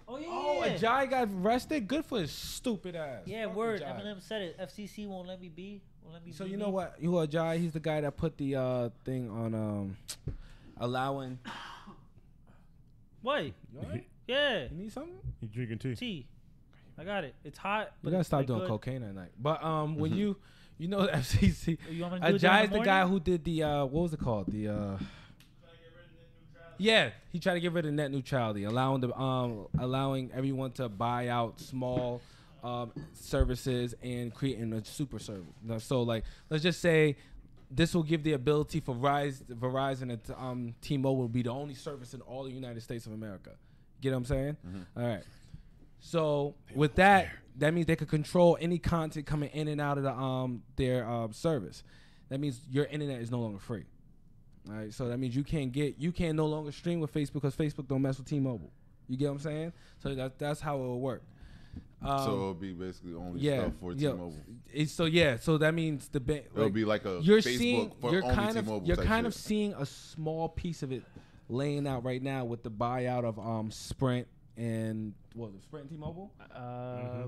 Oh, yeah. Oh, Ajay got arrested? Good for his stupid ass. Yeah, Fuck word. Ajay. Eminem said it. FCC won't let me be. So you know what? Ajay, he's the guy that put the thing on allowing. What? You all right? Yeah. You need something? He drinking tea. Tea. I got it. It's hot. You gotta stop doing cocaine at night. But when you know the FCC, you want me to do it Ajay is the the guy who did the what was it called? Yeah, he tried to get rid of net neutrality, allowing everyone to buy out small services and creating a super service. So like, let's just say this will give the ability for Verizon and T-Mobile to be the only service in all the United States of America. Get what I'm saying? Mm-hmm. All right. So with that means they could control any content coming in and out of their service. That means your internet is no longer free. All right, so that means you can't no longer stream with Facebook because Facebook don't mess with T-Mobile. You get what I'm saying? So that's how it will work. So it'll be basically only stuff for T-Mobile. So that means it'll be like a you're Facebook seeing, for you're only kind T-Mobile. Of, you're kind of seeing a small piece of it laying out right now with the buyout of Sprint and what was it, Sprint and T-Mobile?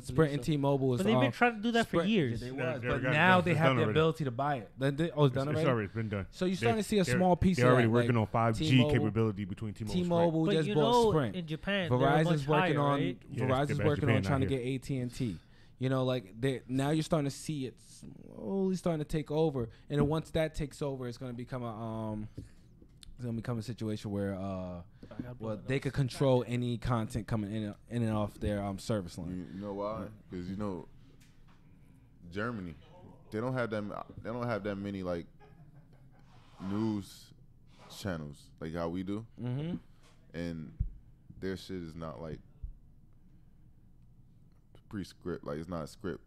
Sprint And T-Mobile was. But they've been trying to do that for years. They Yeah, was, they but got it now done. they It's have done the already. ability to buy it. It's done already. It's already been done. So you're starting to see a They're- small piece of They're that. already working like on 5G T-Mobile- capability between T-Mobile. and Sprint. T-Mobile But just you bought know, Sprint. in Japan, they're much Verizon's working higher, on right? Yeah, Verizon's it's working on Japan trying to out get AT&T. You know, like now you're starting to see it slowly starting to take over, and then once that takes over, it's going to become a situation where they could control any content coming in and off their service line. You know why? Because Germany, they don't have that many like news channels like how we do, and their shit is not like pre-script. Like it's not a script.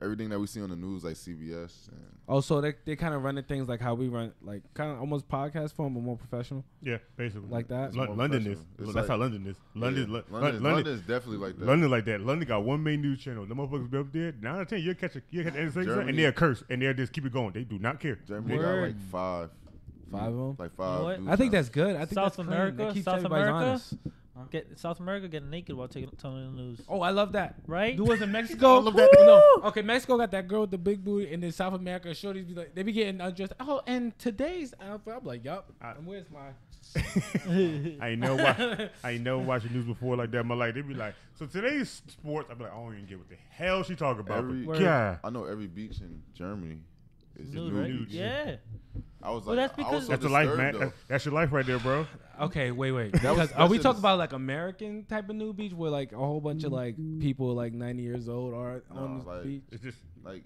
Everything that we see on the news, like CBS. And also, they kind of running things like how we run, like kind of almost podcast form, but more professional. Yeah, basically. Like that. London is. It's That's how like- London is. London London's definitely like that. London like that. London got one main news channel. The motherfuckers be up there. 9 out of 10, you'll catch the end of Germany- and they'll curse and they'll just keep it going. They do not care. Germany got Word. like five. Five of them? Like five. You know what? news I think channels. that's good. I think South that's clean. America, That keeps South everybody America? honest. South America getting naked while telling the news. Oh, I love that. Right? Who was in Mexico? I love that. No. Okay, Mexico got that girl with the big booty, and then South America, shorties be like, they be getting undressed. Oh, and today's outfit, I'm like, yup. And where's my? I ain't never watched the news before like that in my life. They be like, so today's sports. I be like, I don't even get what the hell she talking about. Every- But yeah. I know every beach in Germany is a Nude, nude right? beach. Yeah. I was Well, like, that's because- I was so That's your life, disturbed, man. though. That's your life right there, bro. Okay, wait. was- Because that are we shit talking is- about like American type of new beach where like a whole bunch of like people like 90 years old are No, on this like- beach? It's just Like,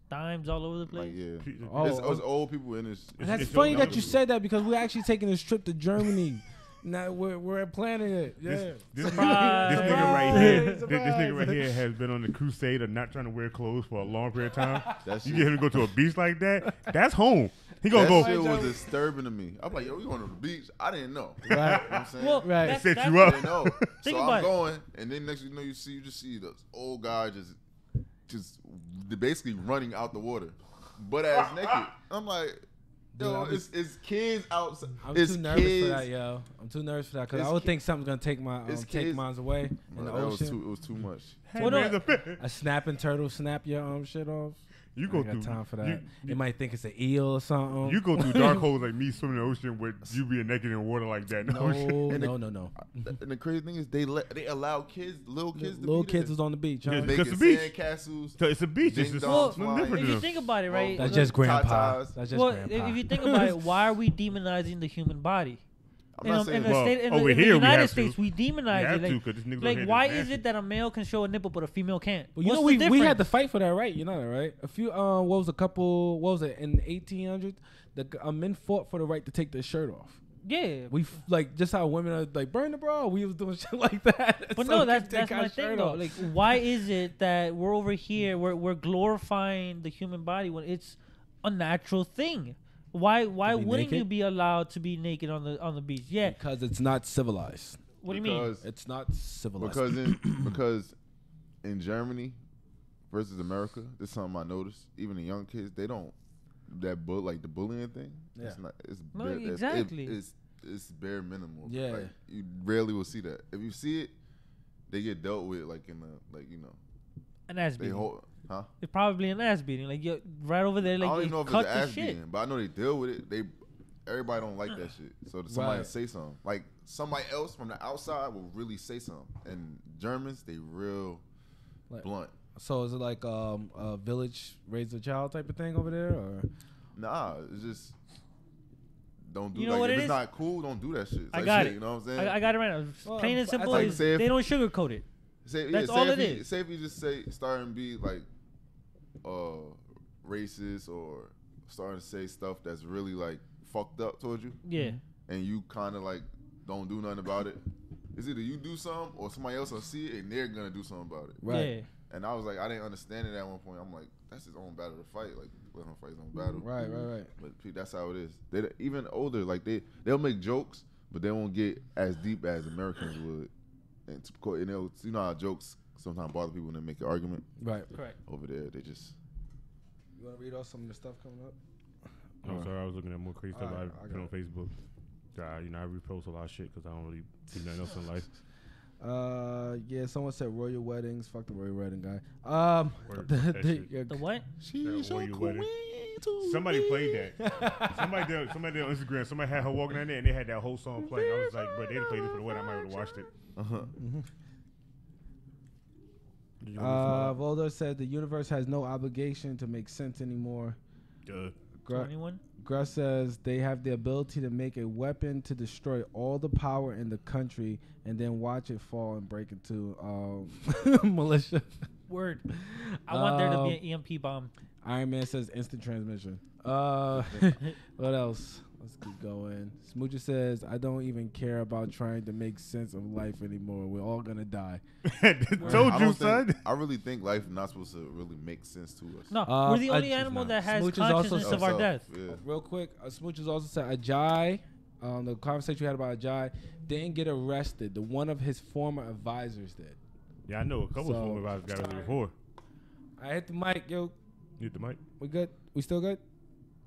Dimes all over the place. like yeah. Oh, It's old people in this. That's it's funny so that you dumb. said that because we're actually taking this trip to Germany. Now we're planning it. Yeah. this Surprise. nigga right here. This Surprise. nigga right here has been on the crusade of not trying to wear clothes for a long period of time. That You shit- get him to go to a beach like that? That's home. He gonna That go. shit was disturbing to me. I'm like, yo, we going to the beach? I didn't know. Right. You know what I'm saying? Well, Right. that's- Set that's- you I up. didn't know. Think So about I'm it. going, and then next thing you know, you just see this old guy just basically running out the water, butt ass naked. I'm like, yo, Dude, it's kids outside. I'm It's too nervous kids. for that, yo. I'm too nervous for that because It's I would ki- think something's gonna take my it's take kids. mine away in the That was ocean. it was too much. Hey, Well, man, no, the- A snapping turtle snap your shit off. you I go ain't got through time for that. You, They might think it's an eel or something. you go through dark holes like me swimming in the ocean with you being naked in water like that. in the ocean. no, And no. And the crazy thing is they allow kids, little kids, Little to be kids there. was on the beach. Huh? Yeah, making Because the beach. sand castles. So it's a beach. It's Ding just dong, nothing flying. different If to you them. think about it, right? That's Look, just grandpa. tatas. That's just well, grandpa. if you think about it, why are we demonizing the human body? I'm not saying in the, Well, state, in over the, in the here we United have to. States, we You demonize have it. to, Like, 'cause this nigga like over here why just is it that a male can show a nipple but a female can't? But you What's know, the we difference? had to fight for that, right? You know that, right? A few, what was it, in 1800s? Men fought for the right to take their shirt off. Yeah, We like just how women are like burn the bra. We was doing shit like that. but So no, we that's could take our my thing shirt though. off. Like, why is it that we're over here, we're glorifying the human body when it's a natural thing? Why be wouldn't you naked? be allowed to be naked on the beach? Yeah. Because it's not civilized. What do you mean? Because- It's not civilized. because in Germany versus America, this is something I noticed. Even the young kids, they don't like the bullying thing. Yeah. It's not. It's No, bare, it's- exactly. It's bare minimal. Yeah. Like, you rarely will see that. If you see it, they get dealt with like in the An ass they beating. hold. Huh? It's probably an ass beating. Like, you're right over there. Like, I don't you even know if it's cut an the ass shit. beating, but I know they deal with it. Everybody don't like that shit. So somebody Right. say something. Like somebody else from the outside will really say something. And Germans, they real Like- blunt. So is it like a village raise a child type of thing over there, or Nah, it's just don't do You know like what if it it's is? not cool, don't do that shit. It's I like got shit, it. You know what I'm saying? I got it right now. Well, Plain and it's simple like is say if- they don't sugarcoat it. Say, That's say all if it you, is. Say if you just say start and be like racist or starting to say stuff that's really like fucked up towards you, Yeah. and you kind of like don't do nothing about it. It's either you do something or somebody else will see it and they're gonna do something about it. right? Yeah. And I was like, I didn't understand it at one point. I'm like, that's his own battle to fight. Like, let him fight his own battle. Right. But that's how it is. They even older, like they'll make jokes, but they won't get as deep as Americans would. And they'll, you know how jokes sometimes bother people when they make an argument. Right. Correct. Over there, they just. You want to read off some of the stuff coming up? I'm sorry, I was looking at more crazy stuff Alright, I I put got on Facebook. You know, I repost a lot of shit because I don't really do nothing else in life. Yeah, someone said royal weddings. Fuck the royal wedding guy. Word, that shit. The what? She's That a royal wedding. queen. Somebody played that. Somebody did on Instagram. Somebody had her walking down there and they had that whole song playing. I was like, bro, they played it for the wedding. I might have watched it. Volder said the universe has no obligation to make sense anymore. Duh. 21? Gruss says they have the ability to make a weapon to destroy all the power in the country and then watch it fall and break into militia. Word. I want there to be an EMP bomb. Iron Man says instant transmission. What else? Let's keep going. Smoocher says, I don't even care about trying to make sense of life anymore. We're all going to die. Told you, son. I really think life is not supposed to really make sense to us. No, we're the only animal that has Smooch is also consciousness of our death. Yeah. Real quick, Smoocher's also said Ajay, the conversation we had about Ajay, didn't get arrested. The one of his former advisors did. Yeah, I know a couple of former advisors got arrested before. I hit the mic, yo. You hit the mic? We good? We still good?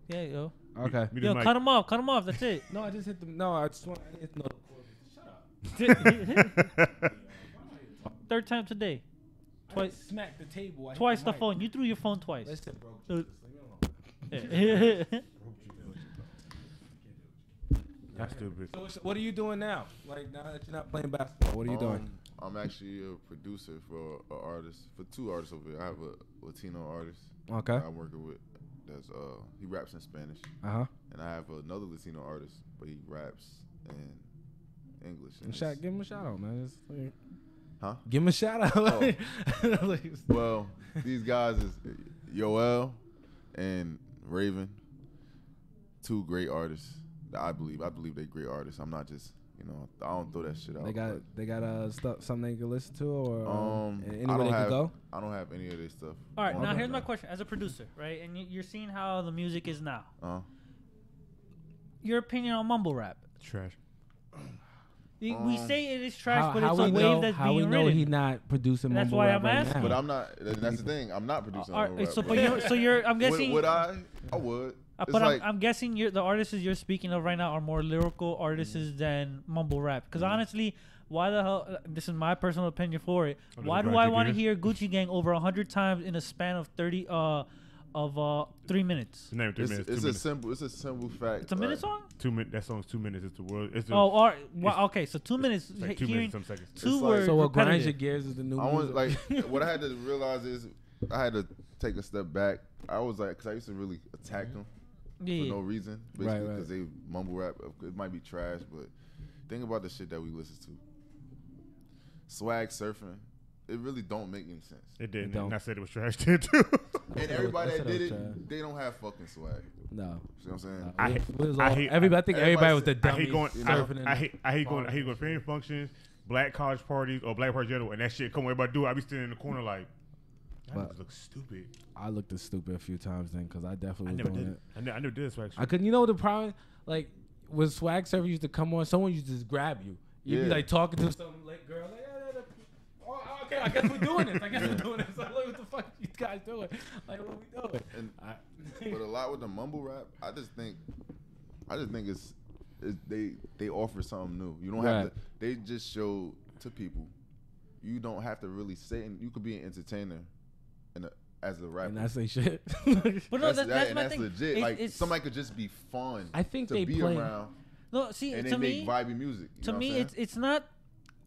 Yeah, yo. Okay. Yo, cut him off. That's it. No, I just hit the. No, I just want. I hit the. Shut up. Third time today. Twice. Smack the table. Twice the phone. You threw your phone twice. Listen, bro. That's stupid. So what are you doing now? Like now that you're not playing basketball, what are you doing? I'm actually a producer for an artist, for two artists over here. I have a Latino artist Okay. that I'm working with. That's he raps in Spanish. Uh-huh. And I have another Latino artist, but he raps in English. And Give him a shout out, man. Huh? Give him a shout out. Oh. Well, these guys is Yoel and Raven, two great artists. I believe they're great artists. I'm not just, I don't throw that shit out. They got something they can listen to or anywhere they can go. I don't have any of this stuff. All right, now here's my question: as a producer, right, and you're seeing how the music is now. Your opinion on mumble rap? Trash. We say it is trash, but it's a wave that's being ridden. How we know he's not producing That's mumble why rap I'm right asking. now. But I'm not. That's the thing. I'm not producing mumble rap. So you're. I'm guessing. Would I? I would. But I'm guessing the artists you're speaking of right now are more lyrical artists than mumble rap. Because honestly, why the hell? This is my personal opinion for it. Why do I want to hear Gucci Gang over 100 times in a span of 3 minutes? Name 3 minutes. It's a simple fact. It's a minute song. 2 minutes. That song's 2 minutes. It's the world. It's the, all right. Well, okay, so 2 minutes. Like 2 minutes, some seconds. Two words. So what grinds repetitive. your gears is the new I music. want what I had to realize is I had to take a step back. I was like, because I used to really attack them for no reason, basically because they mumble rap. It might be trash, but think about the shit that we listen to. Swag surfing, it really don't make any sense. It didn't. Don't. And I said it was trash too. And everybody that did trash. it, they don't have fucking swag. No. See what I'm saying? I hate everybody was the I dummies. hate going. surfing I hate going. I hate going to family functions, black college parties, or black party general, and that shit come. Everybody do it. I be standing in the corner like, that looks stupid. I looked as stupid a few times then because I definitely was doing it. I never did swag. I couldn't. You know the problem? Like when swag surfer used to come on, someone used to just grab you. You'd be like talking to some like girl, like, oh, okay, I guess we're doing this. Like, what the fuck you guys doing? Like, what we doing? And but a lot with the mumble rap, I just think it's they offer something new. You don't have to. They just show to people. You don't have to really say. And you could be an entertainer, as a rapper. And that's they shit. But no, that's my that's thing. legit. Like somebody could just be fun. I think to they be play. around. No, see, And to they me, make vibey music. to me, it's not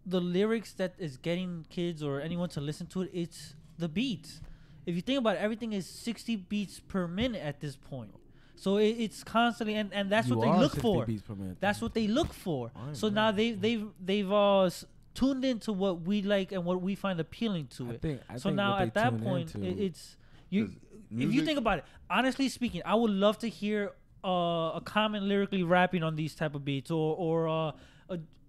the lyrics that is getting kids or anyone to listen to it. It's the beats. If you think about it, everything is 60 beats per minute at this point. So it's constantly, and that's what they look for. That's what they look for. So now they've tuned into what we like and what we find appealing to it. So now at that point, it's you. If you think about it, honestly speaking, I would love to hear a Common lyrically rapping on these type of beats, or a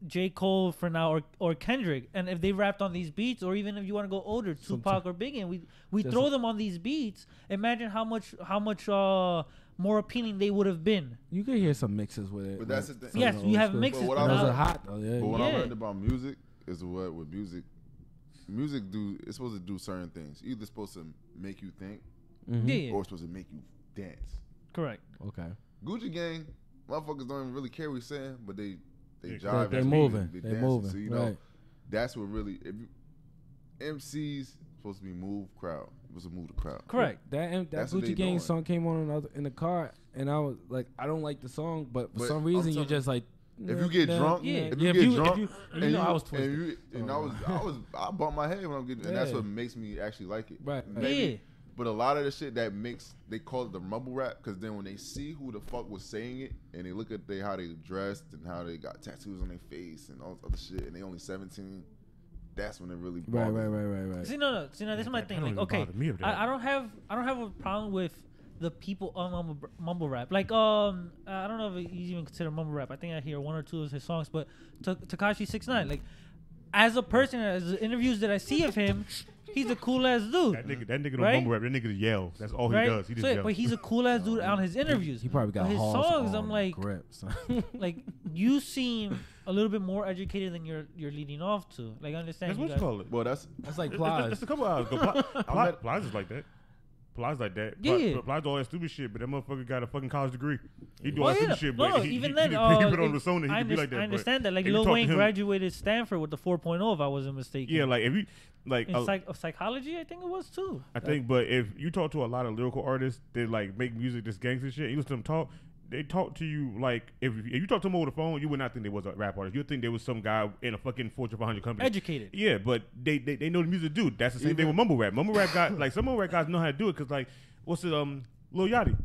J. Cole for now, or Kendrick, and if they rapped on these beats, or even if you want to go older, Tupac or Biggie, and we throw them on these beats. Imagine how much more appealing they would have been. You could hear some mixes with it. But that's the thing. Yes, you have mixes. But those are hot. Though, But what I learned about music is with music it's supposed to do certain things. Either supposed to make you think, or it's supposed to make you dance. Correct. Okay. Gucci Gang motherfuckers don't even really care what he's saying, but they jive. They're moving. They're dancing. moving. So you know, that's what really. If you, MCs supposed to be move crowd. Supposed to move the crowd. Correct. That Gucci Gang song came on in the car, and I was like, I don't like the song, but for some reason you're just like. If you get drunk, if you get drunk, you know I was twisted. I bumped my head when I'm getting, and that's what makes me actually like it. Right. Maybe, but a lot of the shit that they call it the mumble rap, because then when they see who the fuck was saying it, and they look at how they dressed and how they got tattoos on their face and all this other shit, and they only 17, that's when it really right. See, no. See, now this is my thing. Like, okay, I don't have a problem with the people on mumble rap. Like, I don't know if he's even considered mumble rap. I think I hear one or two of his songs, but Tekashi 6ix9ine, like, as a person, as the interviews that I see of him, he's a cool ass dude. That nigga don't mumble rap. That nigga yell. That's all he does. He just yells. But he's a cool ass dude on his interviews. He probably got his songs. I'm like, grip, like you seem a little bit more educated than you're leading off to. Like, I understand. That's what you call it. Well, that's like Plies. That's a couple hours ago. Plies is like that. Plies like that. Yeah. Plies do all that stupid shit, but that motherfucker got a fucking college degree. He do all that stupid shit, but no, he even then, put on the Sony, he I could be like that. I understand that. Like, if you Lil talk to Wayne him- graduated Stanford with the 4.0, if I wasn't mistaken. Yeah, like if you like in psychology, I think it was too. I think, but if you talk to a lot of lyrical artists that like make music this gangster shit, you listen to them talk, they talk to you like if you talk to them over the phone, you would not think they was a rap artist. You'd think there was some guy in a fucking Fortune 500 company. Educated. Yeah, but they know the music, dude. That's the same thing with mumble rap. Mumble rap got like some mumble rap guys know how to do it because like what's it Lil Yachty.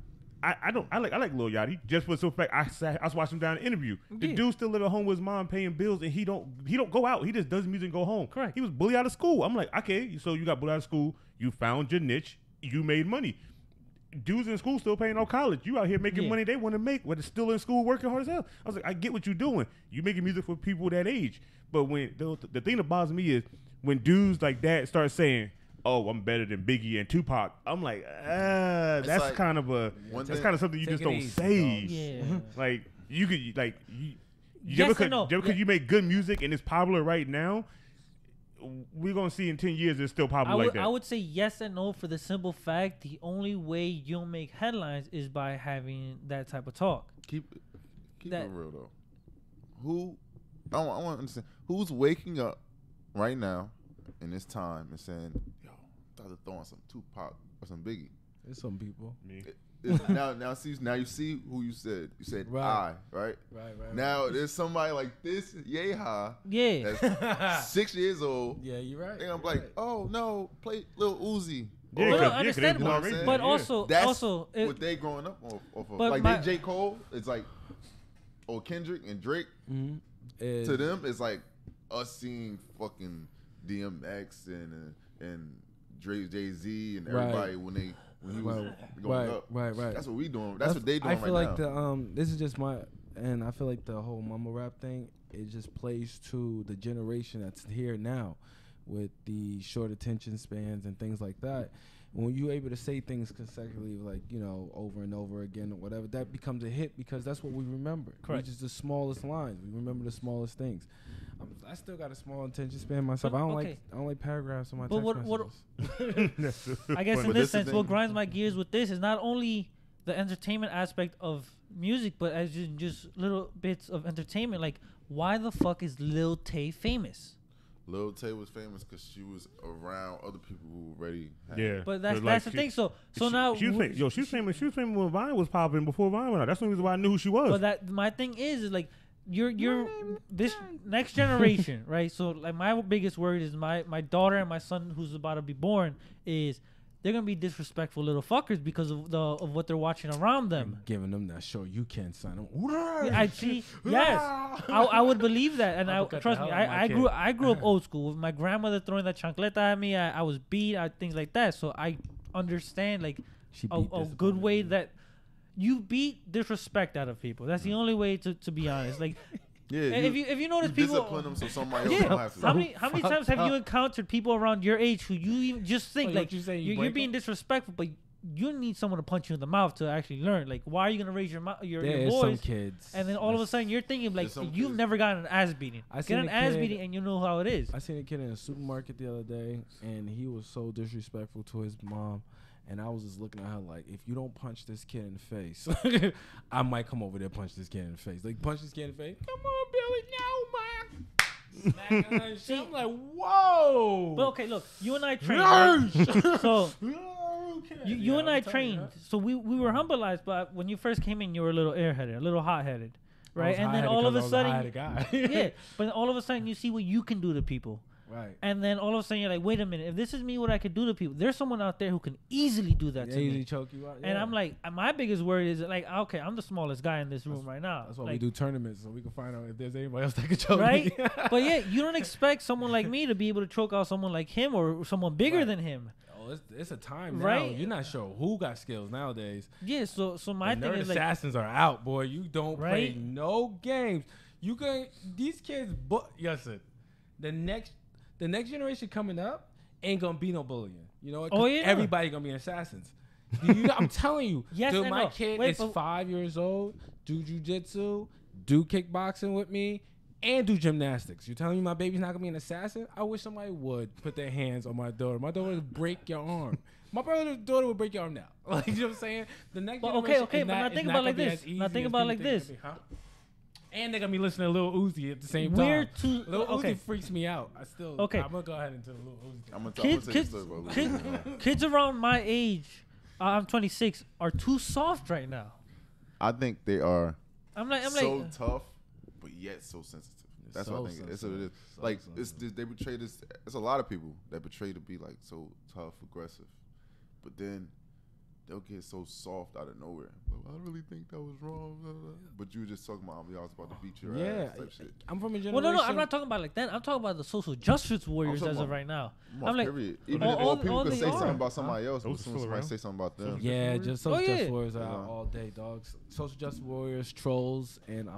I like Lil Yachty just for the fact I was watching him down an interview. The dude still live at home with his mom paying bills and he don't go out. He just does music and go home. Correct. He was bullied out of school. I'm like, okay, so you got bullied out of school. You found your niche. You made money. Dudes in school still paying off college. You out here making money they want to make, but it's still in school working hard as hell. I was like, I get what you're doing. You making music for people that age. But when the thing that bothers me is when dudes like that start saying, "Oh, I'm better than Biggie and Tupac," I'm like, that's like, kind of something you just don't say. Yeah. Like you could like you Yes just and no. because you make good music and it's popular right now, we're gonna see in 10 years it's still popular like that. I would say yes and no for the simple fact the only way you'll make headlines is by having that type of talk. Keep it real though. I want to understand who's waking up right now in this time and saying, "Yo, I thought of throwing some Tupac or some Biggie." There's some people. Me. Now you see who you said. You said Right. right? Right. Now there's somebody like this, Yeha, Yeah. that's 6 years old. Yeah, you're right. And I'm like, oh no, play Lil Uzi. Yeah, Well, 'cause- understandable. You know what I'm saying? But Yeah. also, That's what they growing up off of. But Like my- they J. Cole, it's like, or Kendrick and Drake. Mm-hmm. To them, it's like us seeing fucking DMX and Dre, Jay-Z and everybody when he was going up. Right. That's what we doing. That's what they doing I feel right like now. this is just and I feel like the whole mumble rap thing, it just plays to the generation that's here now with the short attention spans and things like that. When you're able to say things consecutively, like, you know, over and over again or whatever, that becomes a hit because that's what we remember. Correct. Which is the smallest lines. We remember the smallest things. I still got a small attention span myself. I don't like paragraphs on my text messages. I guess in But this this sense, is what the- grinds my gears with this is not only the entertainment aspect of music, but as in just little bits of entertainment. Like, why the fuck is Lil Tay famous? Lil Tay was famous because she was around other people who already had Yeah, But that's like the she- thing. So she, now she was famous. She was famous when Vine was popping before Vine went out. That's the reason why I knew who she was. But that my thing is like you're this next generation, right? So like my biggest worry is my daughter and my son who's about to be born is they're gonna be disrespectful little fuckers because of what they're watching around them. Giving them that show, you can't sign them. I see. Yes, I would believe that, and I Uppercut trust the me. hell out of my I kid. grew up old school with my grandmother throwing that chancleta at me. I was beat, things like that. So I understand like She a beat good disappointed. way that you beat disrespect out of people. That's the only way to be honest. Like Yeah, if you notice people. discipline them so somebody else Yeah, don't have to. how many times have you encountered people around your age who you even just think Like, like what you say, you you're break being 'em? disrespectful, but you need someone to punch you in the mouth to actually learn. Like, why are you gonna raise your There your is some voice? kids. And then all of a sudden you're thinking like There's some you've kids- never gotten an ass beating. I Get seen an a ass kid- beating and you know how it is. I seen a kid in a supermarket the other day, and he was so disrespectful to his mom, And I was just looking at her like, if you don't punch this kid in the face, I might come over there and punch this kid in the face. Like, punch this kid in the face. Come on, Billy, no, man. Smacking her and shit. I'm like, whoa. But okay, look, you and I trained. Right? So you and I trained. So we were humbleized, but when you first came in, you were a little airheaded, a little hot-headed, right? And then all of a sudden, yeah. But all of a sudden, you see what you can do to people. Right. And then all of a sudden you're like, wait a minute, if this is me, what I could do to people, there's someone out there who can easily do that to me. Easily choke you out. Yeah. And I'm like, my biggest worry is like, okay, I'm the smallest guy in this room right now. That's why like, we do tournaments so we can find out if there's anybody else that can choke right? me. But yeah, you don't expect someone like me to be able to choke out someone like him or someone bigger than him. Oh, it's a time now. Right? You're not sure who got skills nowadays. Yeah, so my The thing nerd is like, assassins are out, boy. You don't play Right? no games. You can these kids. Yes, sir. The next generation coming up ain't gonna be no bullying. You know what? Oh, yeah. Everybody gonna be assassins. I'm telling you. Yes dude, and my no. kid Wait, is but- 5 years old. Do jujitsu, do kickboxing with me, and do gymnastics. You telling me my baby's not gonna be an assassin? I wish somebody would put their hands on my daughter. My daughter would break your arm. My brother's daughter would break your arm now. Like, you know what I'm saying? The next But generation okay, is but not, now is think not about gonna like be this. as easy Now think as about people like think it's this. gonna be, huh? And they're gonna be listening to Lil Uzi at the same We're time. too Lil okay. Uzi freaks me out. I'm gonna go ahead into the Lil Uzi thing. I'm gonna Kids, tell you a story about Lil. kids around my age, I'm 26, are too soft right now. I think they are I'm so like, tough, but yet so sensitive. That's So what I think. It's what it is. sensitive. Like So it's they portray this. It's a lot of people that portray to be like so tough, aggressive, but then they'll get so soft out of nowhere. Well, I really think that was wrong. Blah, blah. But you were just talking about y'all was about to beat your ass type shit. I'm from a generation. well, no, I'm not talking about like that. I'm talking about the social justice warriors talking as of about- right now. I'm like, period. Even all- if people all can they say something are. about somebody else, but Those as soon as still somebody around? say something about them, Yeah, just social justice yeah. warriors are Yeah. out all day, dogs. Social justice warriors, trolls, and I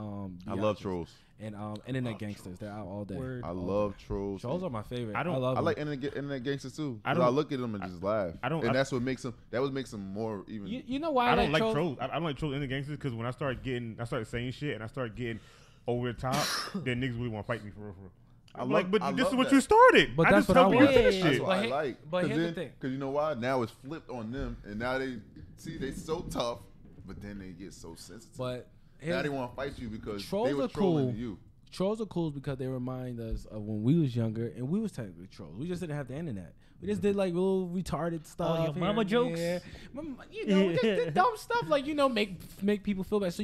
love biatches. trolls. And internet gangsters. They're out all day. Word. I love trolls. Trolls are my favorite. I don't- love I like them. internet gangsters too. I 'Cause don't- I look at them and just laugh. And that's what makes them. That what makes them more even. You know why I don't like trolls? trolls. I don't like trolls in the gangsters because when I started saying shit and I started getting over the top, then niggas really want to fight me for real. I'm I like, love- but I this is love what that. you started. But I that's just what I helped you want. finish That's shit. what But I he- like. but here's the thing. Because you know why? Now it's flipped on them, and now they so tough, but then they get so sensitive. But now here's- they want to fight you because Trolls they were are trolling cool. you. Trolls are cool because they remind us of when we was younger and we was technically trolls. We just didn't have the internet. We just did like little retarded stuff. your here mama and jokes? there. You know, just did dumb stuff like, you know, make people feel bad. So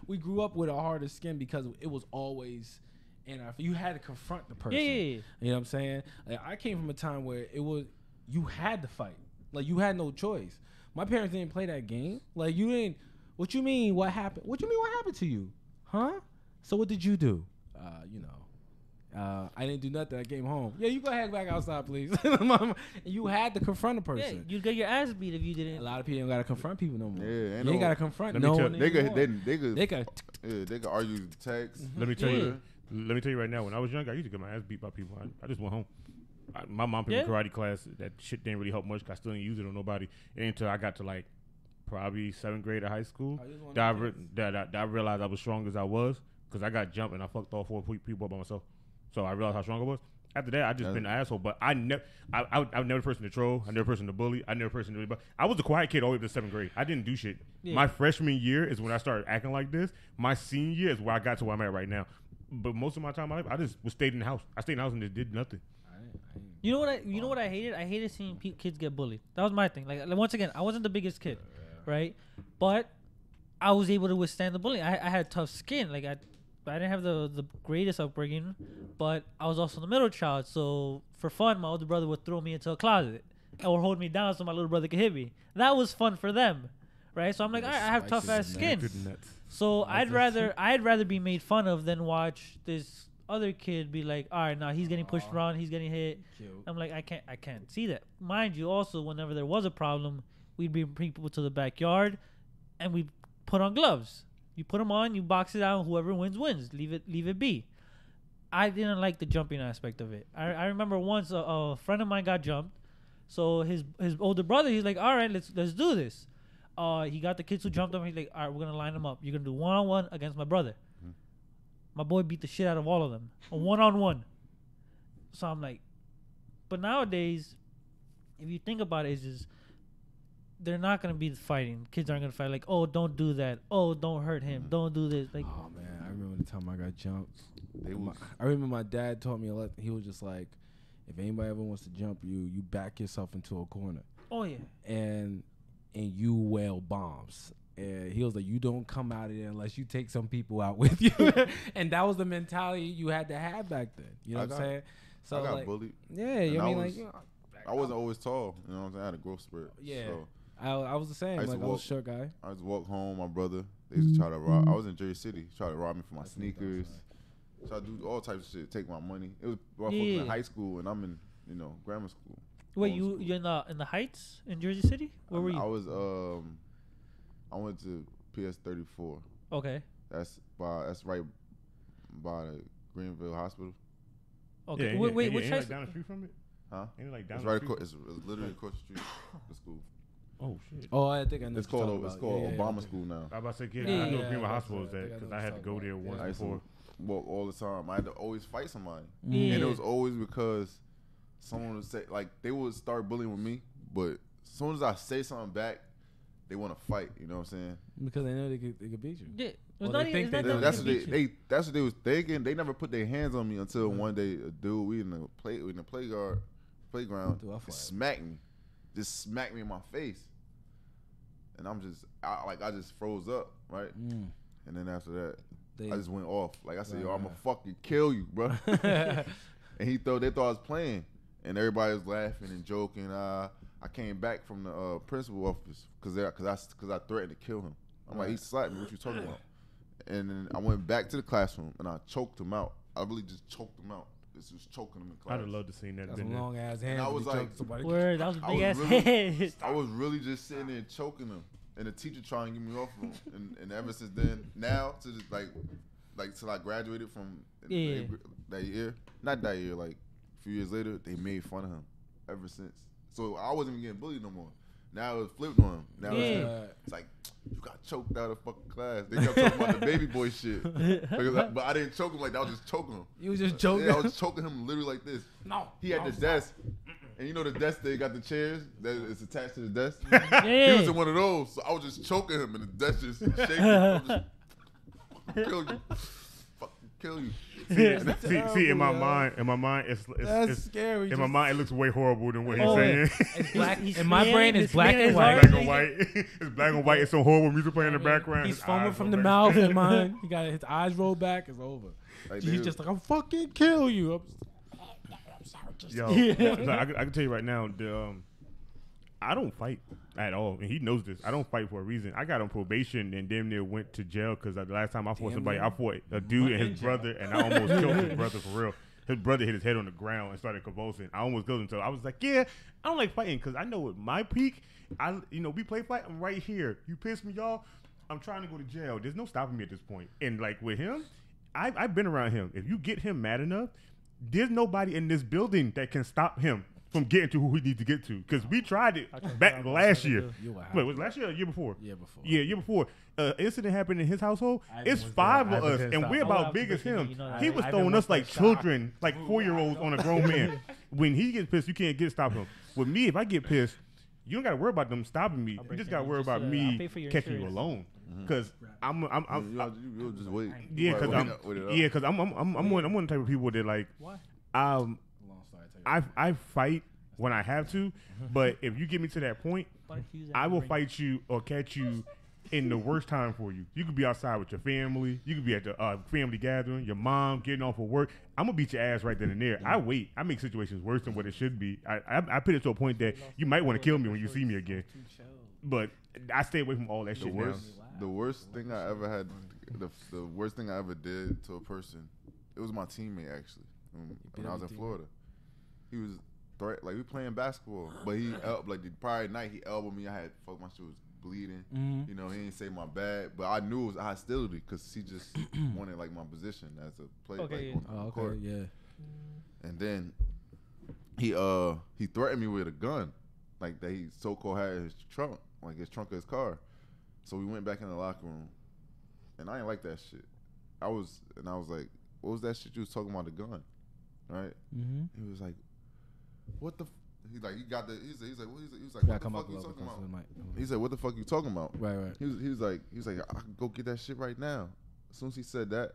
we grew up with a harder skin because it was always in our. You had to confront the person. Yeah. You know what I'm saying? Like, I came from a time where you had to fight. Like, you had no choice. My parents didn't play that game. Like, you didn't. What you mean? What happened? What you mean? What happened to you? Huh? So what did you do? I didn't do nothing. I came home. Yeah, you go ahead back outside, please. You had to confront a Yeah, person. you'd get your ass beat if you A didn't. lot of people don't gotta confront people no more. Yeah, you ain't ain't no- gotta confront Let me no tell- one They could, anymore. they They could argue the text. Let me tell Yeah. you. Let me tell you right now. When I was young, I used to get my ass beat by people. I just went home. My mom put me in Yeah. karate class. That shit didn't really help much. 'Cause I still didn't use it on nobody. And until I got to like probably 7th grade of high school, Oh, you was one of that them I realized I was strong as I was because I got jumped and I fucked all 4 people up by myself. So I realized how strong I was. After that, I just been an asshole. But I was never the person to troll. I never the person to bully. I never the person to really. I was a quiet kid all the way up to 7th grade. I didn't do shit. Yeah. My freshman year is when I started acting like this. My senior year is where I got to where I'm at right now. But most of my time in my life, I just stayed in the house. I stayed in the house and just did nothing. You know what I hated? I hated seeing kids get bullied. That was my thing. Like once again, I wasn't the biggest kid, right? But I was able to withstand the bullying. I had tough skin. Like I didn't have the greatest upbringing, but I was also the middle child. So for fun, my older brother would throw me into a closet or hold me down so my little brother could hit me. That was fun for them, right? So I'm like, all right, I have tough ass skin. So I'd rather be made fun of than watch this other kid be like, all right, now he's getting pushed around, he's getting hit. Cute. I'm like, I can't see that. Mind you, also whenever there was a problem, we'd bring people to the backyard, and we put on gloves. You put them on, you box it out, whoever wins wins. Leave it be. I didn't like the jumping aspect of it. I remember once a friend of mine got jumped, so his older brother, he's like, all right, let's do this. He got the kids who jumped him. He's like, all right, we're gonna line them up. You're gonna do 1-on-1 against my brother. My boy beat the shit out of all of them, a 1-on-1. So I'm like, but nowadays, if you think about it, is they're not gonna be fighting. Kids aren't gonna fight like, oh, don't do that. Oh, don't hurt him. Don't do this. Like, oh man, I remember the time I got jumped. was, I remember my dad taught me a lot. He was just like, if anybody ever wants to jump you, you back yourself into a corner. oh yeah. And you wail bombs. And he was like, you don't come out of there unless you take some people out with you. And that was the mentality you had to have back then. You know what I'm saying? So I got like, bullied. yeah, you And mean like, you know, I wasn't always tall. You know what I'm saying? I had a growth spurt. Yeah. So I was the same. Like, I was a short guy. I just walk home. My brother, they used to try to rob. I was in Jersey City. Try to rob me for my sneakers. Try to do all types of shit. Take my money. It was motherfuckers in high school, and I'm in grammar school. Wait, you're in the Heights in Jersey City? Where were you? I was I went to PS 34. Okay. That's right by the Greenville Hospital. Okay. Yeah, wait, which ain't high like down the street from it? Huh? Ain't it like down It's the right street? across. It's literally across the street. The school. Oh shit. Oh, I think I know. It's called Obama School now. I was about to say, Yeah, I know yeah, Greenville yeah, Hospital is I think that I because know I had to what go you're there talking once I used before. to walk all the time. I had to always fight somebody. Yeah. And it was always because someone would say, like, they would start bullying with me, but as soon as I say something back, they want to fight. You know what I'm saying? Because they know they could beat you. Yeah. Well, It's not they even, think it's they not do. That's that what they beat you. that's what they was thinking. They never put their hands on me until one day a dude we in the playground Dude, I fought. smacked me in my face, and I'm just I just froze up, right? Mm. And then after that, They, I just went off. Like I said, yo, Right, I'ma right. fucking kill you, bro. And they thought I was playing, and everybody was laughing and joking. I came back from the principal office because I threatened to kill him. I'm like, he slapped me. What you talking about? And then I went back to the classroom and I choked him out. I really just choked him out. Just was choking him in class. I'd have loved to see that. That's been some there. long ass hands. I when was you like, choke somebody. Word, that was a I big was ass really- head. I was really just sitting there choking him, and the teacher trying to get me off him. And ever since then, now to just like till I graduated from Yeah. that year, not that year, like a few years later, they made fun of him ever since. So I wasn't even getting bullied no more. Now it was flipped on him. Now it's like, you got choked out of fucking class. They kept talking about the baby boy shit. But I didn't choke him like that. I was just choking him. You was just choking. Yeah, I was choking him literally like this. No. He had the desk. And you know the desk, they got the chairs that is attached to the desk? Yeah. He was in one of those. So I was just choking him and the desk just shaking. I was just, kill you. Fucking kill you. See, in my mind, it's That's scary. in my mind, it looks way horrible than what he's Oh, saying. It's black. He's In my fleeing, brain, it's his black fleeing and is white. Black and white. It's black and white. It's some horrible music playing in the background. He's His foaming eyes from roll the back. mouth and mine. He got his eyes rolled back. It's over. Like, He's just like, I'm fucking kill you. I'm sorry. Just Yo, so I can tell you right now, I don't fight at all, and he knows this. I don't fight for a reason. I got on probation and damn near went to jail because the last time I fought somebody, I fought a dude and his brother, and I almost killed his brother for real. His brother hit his head on the ground and started convulsing. I almost killed him. So I was like, yeah, I don't like fighting because I know at my peak, we play fight. I'm right here. You piss me off, I'm trying to go to jail. There's no stopping me at this point. And like with him, I've been around him. If you get him mad enough, there's nobody in this building that can stop him from getting to who he needs to get to. Because we tried it back last year. Wait, was it last year or the year before? Yeah, before. Yeah, year before. Incident happened in his household. Ivan It's was 5 there. of Ivan us, didn't and stop. we're Oh, about Ivan big as was there. him. You know that. He was Ivan throwing was us like like children, like 4-year-olds on a grown man. When he gets pissed, you can't stop him. With me, if I get pissed, you don't got to worry about them stopping me. You just got to worry about I'll me pay for your catching you insurance. alone. Because you'll just wait. yeah, Wait it up. because I'm one of the type of people that like Why? I fight when I have to, but if you get me to that point, I will fight you or catch you in the worst time for you. You could be outside with your family. You could be at the family gathering, your mom getting off of work. I'm going to beat your ass right then and there. I wait. I make situations worse than what it should be. I put it to a point that you might want to kill me when you see me again. But I stay away from all that shit now. The worst thing I ever had, the worst thing I ever did to a person, it was my teammate actually. When I was in Florida, he was like we playing basketball, but he like the prior night he elbowed me. I had my shit was bleeding. You know, he didn't say my bad, but I knew it was hostility because he just wanted like my position as a player. Okay, like, on the court. Yeah. And then he threatened me with a gun, like that he so-called had in his trunk, like his trunk of his car. So we went back in the locker room, and I ain't like that shit. I was like, what was that shit you was talking about, the gun, right? Mm-hmm. He was like, what the He's like, he got the. He's like, what? He was like, You what gotta the come fuck up you a little talking bit closer to about? the mic. He said, what the fuck you talking about? Right. He was like, I can go get that shit right now. As soon as he said that,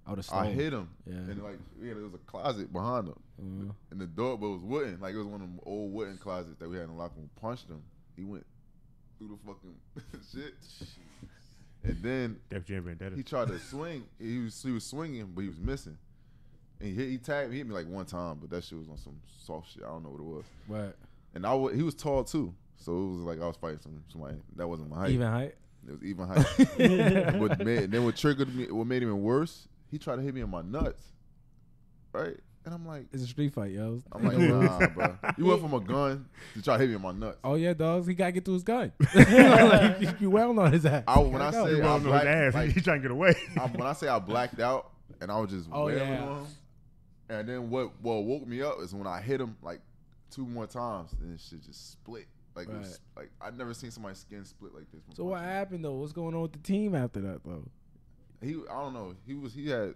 I would have I hit him. Yeah. And like, there was a closet behind him. Mm-hmm. And the door, but it was wooden. Like, it was one of them old wooden closets that we had in the locker room. Punched him. He went through the fucking shit. And then Def Jam Vendetta. he tried to swing. He was swinging, but he was missing. And he tagged me. He hit me like one time, but that shit was on some soft shit. I don't know what it was. Right. And he was tall too. So it was like I was fighting somebody that wasn't my height. Even height. It was even height. What triggered me, what made it even worse, he tried to hit me in my nuts. Right? And I'm like, It's a street fight, yo. I'm like, nah, bro. You went from a gun to try to hit me in my nuts. Oh yeah, dogs. He gotta get to his gun. Like, you well on his ass. When I say I on his ass, like, he trying to get away. when I say I blacked out and I was just wailing on him, and then what woke me up is when I hit him like 2 more times and shit just split. Like it was, like I'd never seen somebody's skin split like this. So what happened though? What's going on with the team after that though? I don't know. He had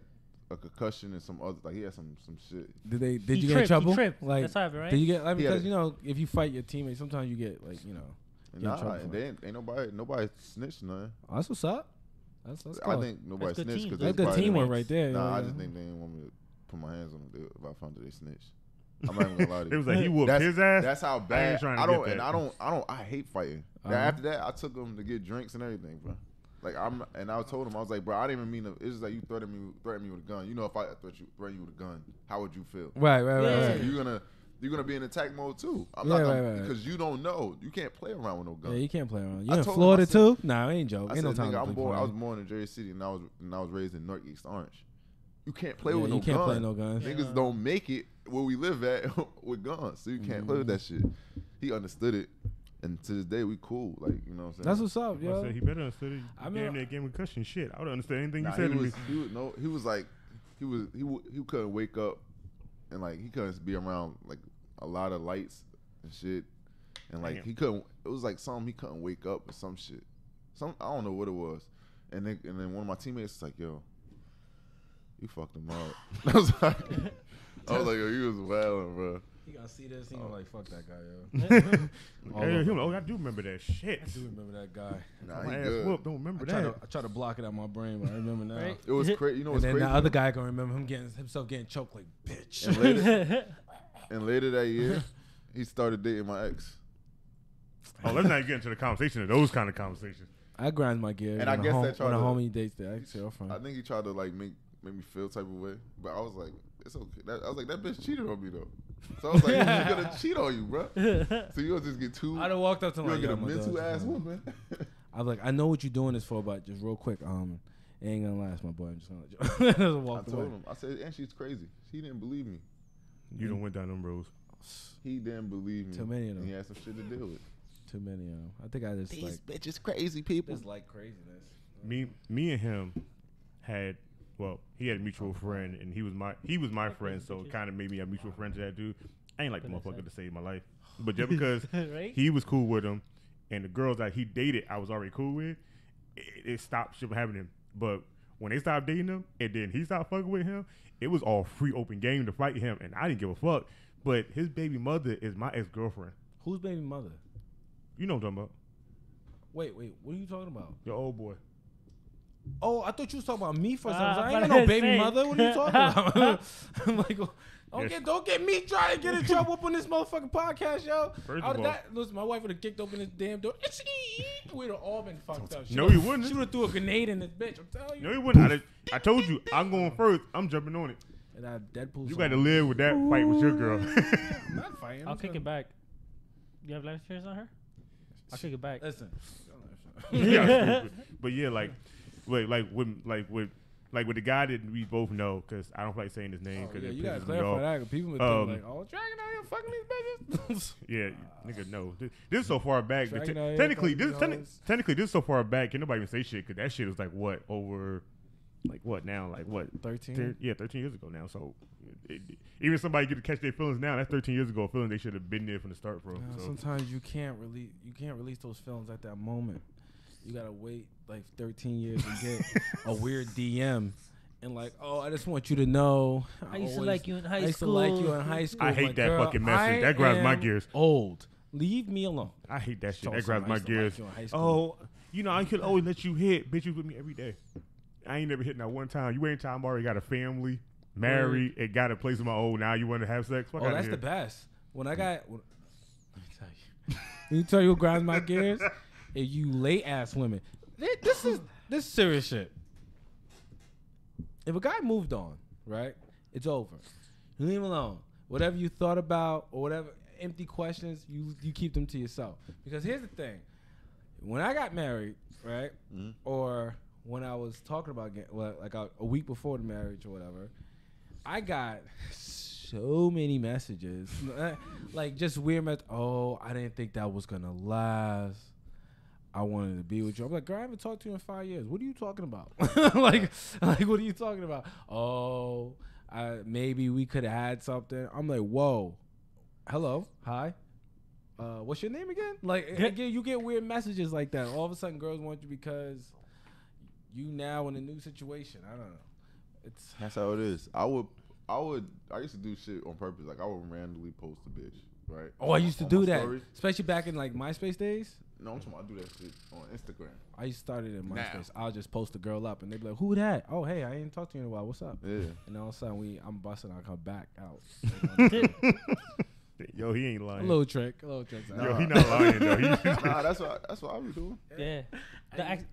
a concussion and some other, like he had some shit. Did you get in trouble? He tripped. Like, that's what happened, right? did you get like, because you know if you fight your teammates, sometimes you get like And they ain't nobody snitched nothing. Oh, that's what's up. That's I think nobody That's good snitched team. because that's good teamwork right there. Nah, I yeah. just think they didn't want me to put my hands on them if I found that they snitched. I'm not even gonna lie to you. It was like he whooped his ass. That's how bad. I hate fighting. Uh-huh. After that, I took him to get drinks and everything, bro. Like I told him, I was like, bro, I didn't even mean to. It's just like you threatened me with a gun. You know, if I threaten you with a gun, how would you feel? Right. So you're gonna be in attack mode too. I'm not right. because you don't know. You can't play around with no gun. Yeah, you can't play around. I You in told him, Florida I said- too? Nah, I ain't joking. I Ain't said, no time nigga, to play I was Florida. born in Jersey City and I was raised in Northeast Orange. You can't play Yeah, with no you can't gun. play no guns. Niggas don't make it where we live at with guns, so you can't play with that shit. He understood it, and to this day we cool. Like, you know what I'm saying? That's what's up, I yo. said he better understood it. I mean, Damn near game of cushion shit. I would understand anything Nah, you said to me. he was like, he couldn't wake up, and like he couldn't be around like a lot of lights and shit, and like Damn. he couldn't. It was like something he couldn't wake up or some shit. I don't know what it was, and then one of my teammates was like, yo, you fucked him up. I was like, yo, he was wilding, bro. He gonna see this. He gonna like, fuck that guy, yo. I do remember that shit. I do remember that guy. Nah, My he ass good. whooped. Don't remember I that. try to block it out my brain, but I remember now. Right? It was crazy. You know And what's then crazy? the other guy gonna remember himself getting choked like bitch. And later that year, he started dating my ex. Oh, let's not get into the conversation of those kind of conversations. I grind my gears. And I guess that tried when a to- homie dates the ex-girlfriend. I think he tried to like make me feel type of way, but I was like, it's okay. I was like, that bitch cheated on me though. So I was like, she's gonna cheat on you, bro. So you gonna just get too. I'd have walked up to him You like, gonna get yo, a my mental dog, ass woman. I was like, I know what you're doing this for, but just real quick, it ain't gonna last, my boy. I'm just gonna let you. I walk told away. him. I said, and she's crazy. She didn't believe me. You done went down them roads. He didn't believe me. Too many of them. And he had some shit to deal with. Too many of them. I think I just like bitches crazy people. just like craziness. Me and him had, well, he had a mutual friend, and he was my friend, so it kind of made me a mutual friend to that dude. I ain't like the motherfucker to save my life, but just because Right? he was cool with him, and the girls that he dated, I was already cool with, it stopped shit from happening. But when they stopped dating him, and then he stopped fucking with him, it was all free open game to fight him, and I didn't give a fuck. But his baby mother is my ex-girlfriend. Who's baby mother? You know what I'm talking about? Wait, what are you talking about? Your old boy. Oh, I thought you was talking about me first. Ah, I ain't I'm got no about to baby say. mother. What are you talking about? I'm like, Yes. don't get me trying to get in trouble up on this motherfucking podcast, yo. First I of would all- listen, my wife would have kicked open this damn door. We'd have all been fucked up. No, you wouldn't. She would have threw a grenade in this bitch. I'm telling you. No, he wouldn't. I told you, I'm going first. I'm jumping on it. And I Deadpool. You got to live with that fight with your girl. I'm not fighting. I'll kick it back. You have life insurance on her? I'll kick it back. Listen. Yeah, stupid. But yeah, like with the guy that we both know, because I don't like saying his name Oh, because yeah, it you gotta pisses me clarify off. that. 'Cause people would think like, oh, Dragon out here fucking these bitches. Yeah, nigga, no. This is so far back. That Dragging out here technically, fucking hoes. technically, this is so far back. Can nobody even say shit? Because that shit was like what over, like what now? Like what? 13. 13 years ago now. So even somebody get to catch their feelings now. That's 13 years ago. A feeling they should have been there from the start, bro. Yeah, So. sometimes you can't release those films at that moment. You gotta wait like 13 years to get a weird DM, and and like, oh, I just want you to know. I used to like you in high school. I used to like you in high school. I hate Like, that girl, fucking message. I That grabs my am gears. Old. Leave me alone. I hate that shit. Show That somebody grabs my I used gears. to like you in high school. Oh, you know, I could always let you hit. Bitch, you with me every day. I ain't never hit that one time. You ain't time already got a family, married, and got a place of my own. Now you want to have sex? Fuck Oh, outta that's here. the best. When I got, let me tell you. Let me tell you what grinds my gears. If you late ass women, this is serious shit. If a guy moved on, right, it's over. You leave him alone. Whatever you thought about or whatever empty questions, you keep them to yourself. Because here's the thing: when I got married, right, or when I was talking about like a week before the marriage or whatever, I got so many messages, like just weird oh, I didn't think that was gonna last. I wanted to be with you. I'm like, girl, I haven't talked to you in 5 years. What are you talking about? like, what are you talking about? Oh, maybe we could have had something. I'm like, whoa, hello, hi. What's your name again? Like, again, you get weird messages like that. All of a sudden, girls want you because you now in a new situation. I don't know. That's how it is. I used to do shit on purpose. Like I would randomly post a bitch, right? Oh, I used to do that, story. especially back in like MySpace days. No, I'm talking about I do that shit on Instagram. I used to start it in MySpace. Now. I'll just post a girl up, and they be like, "Who that? Oh, hey, I ain't talked to you in a while. What's up?" Yeah. And all of a sudden, I'm busting out her back out. Yo, he ain't lying. A little trick. Yo, he not lying though. Nah, that's what I be doing. Yeah.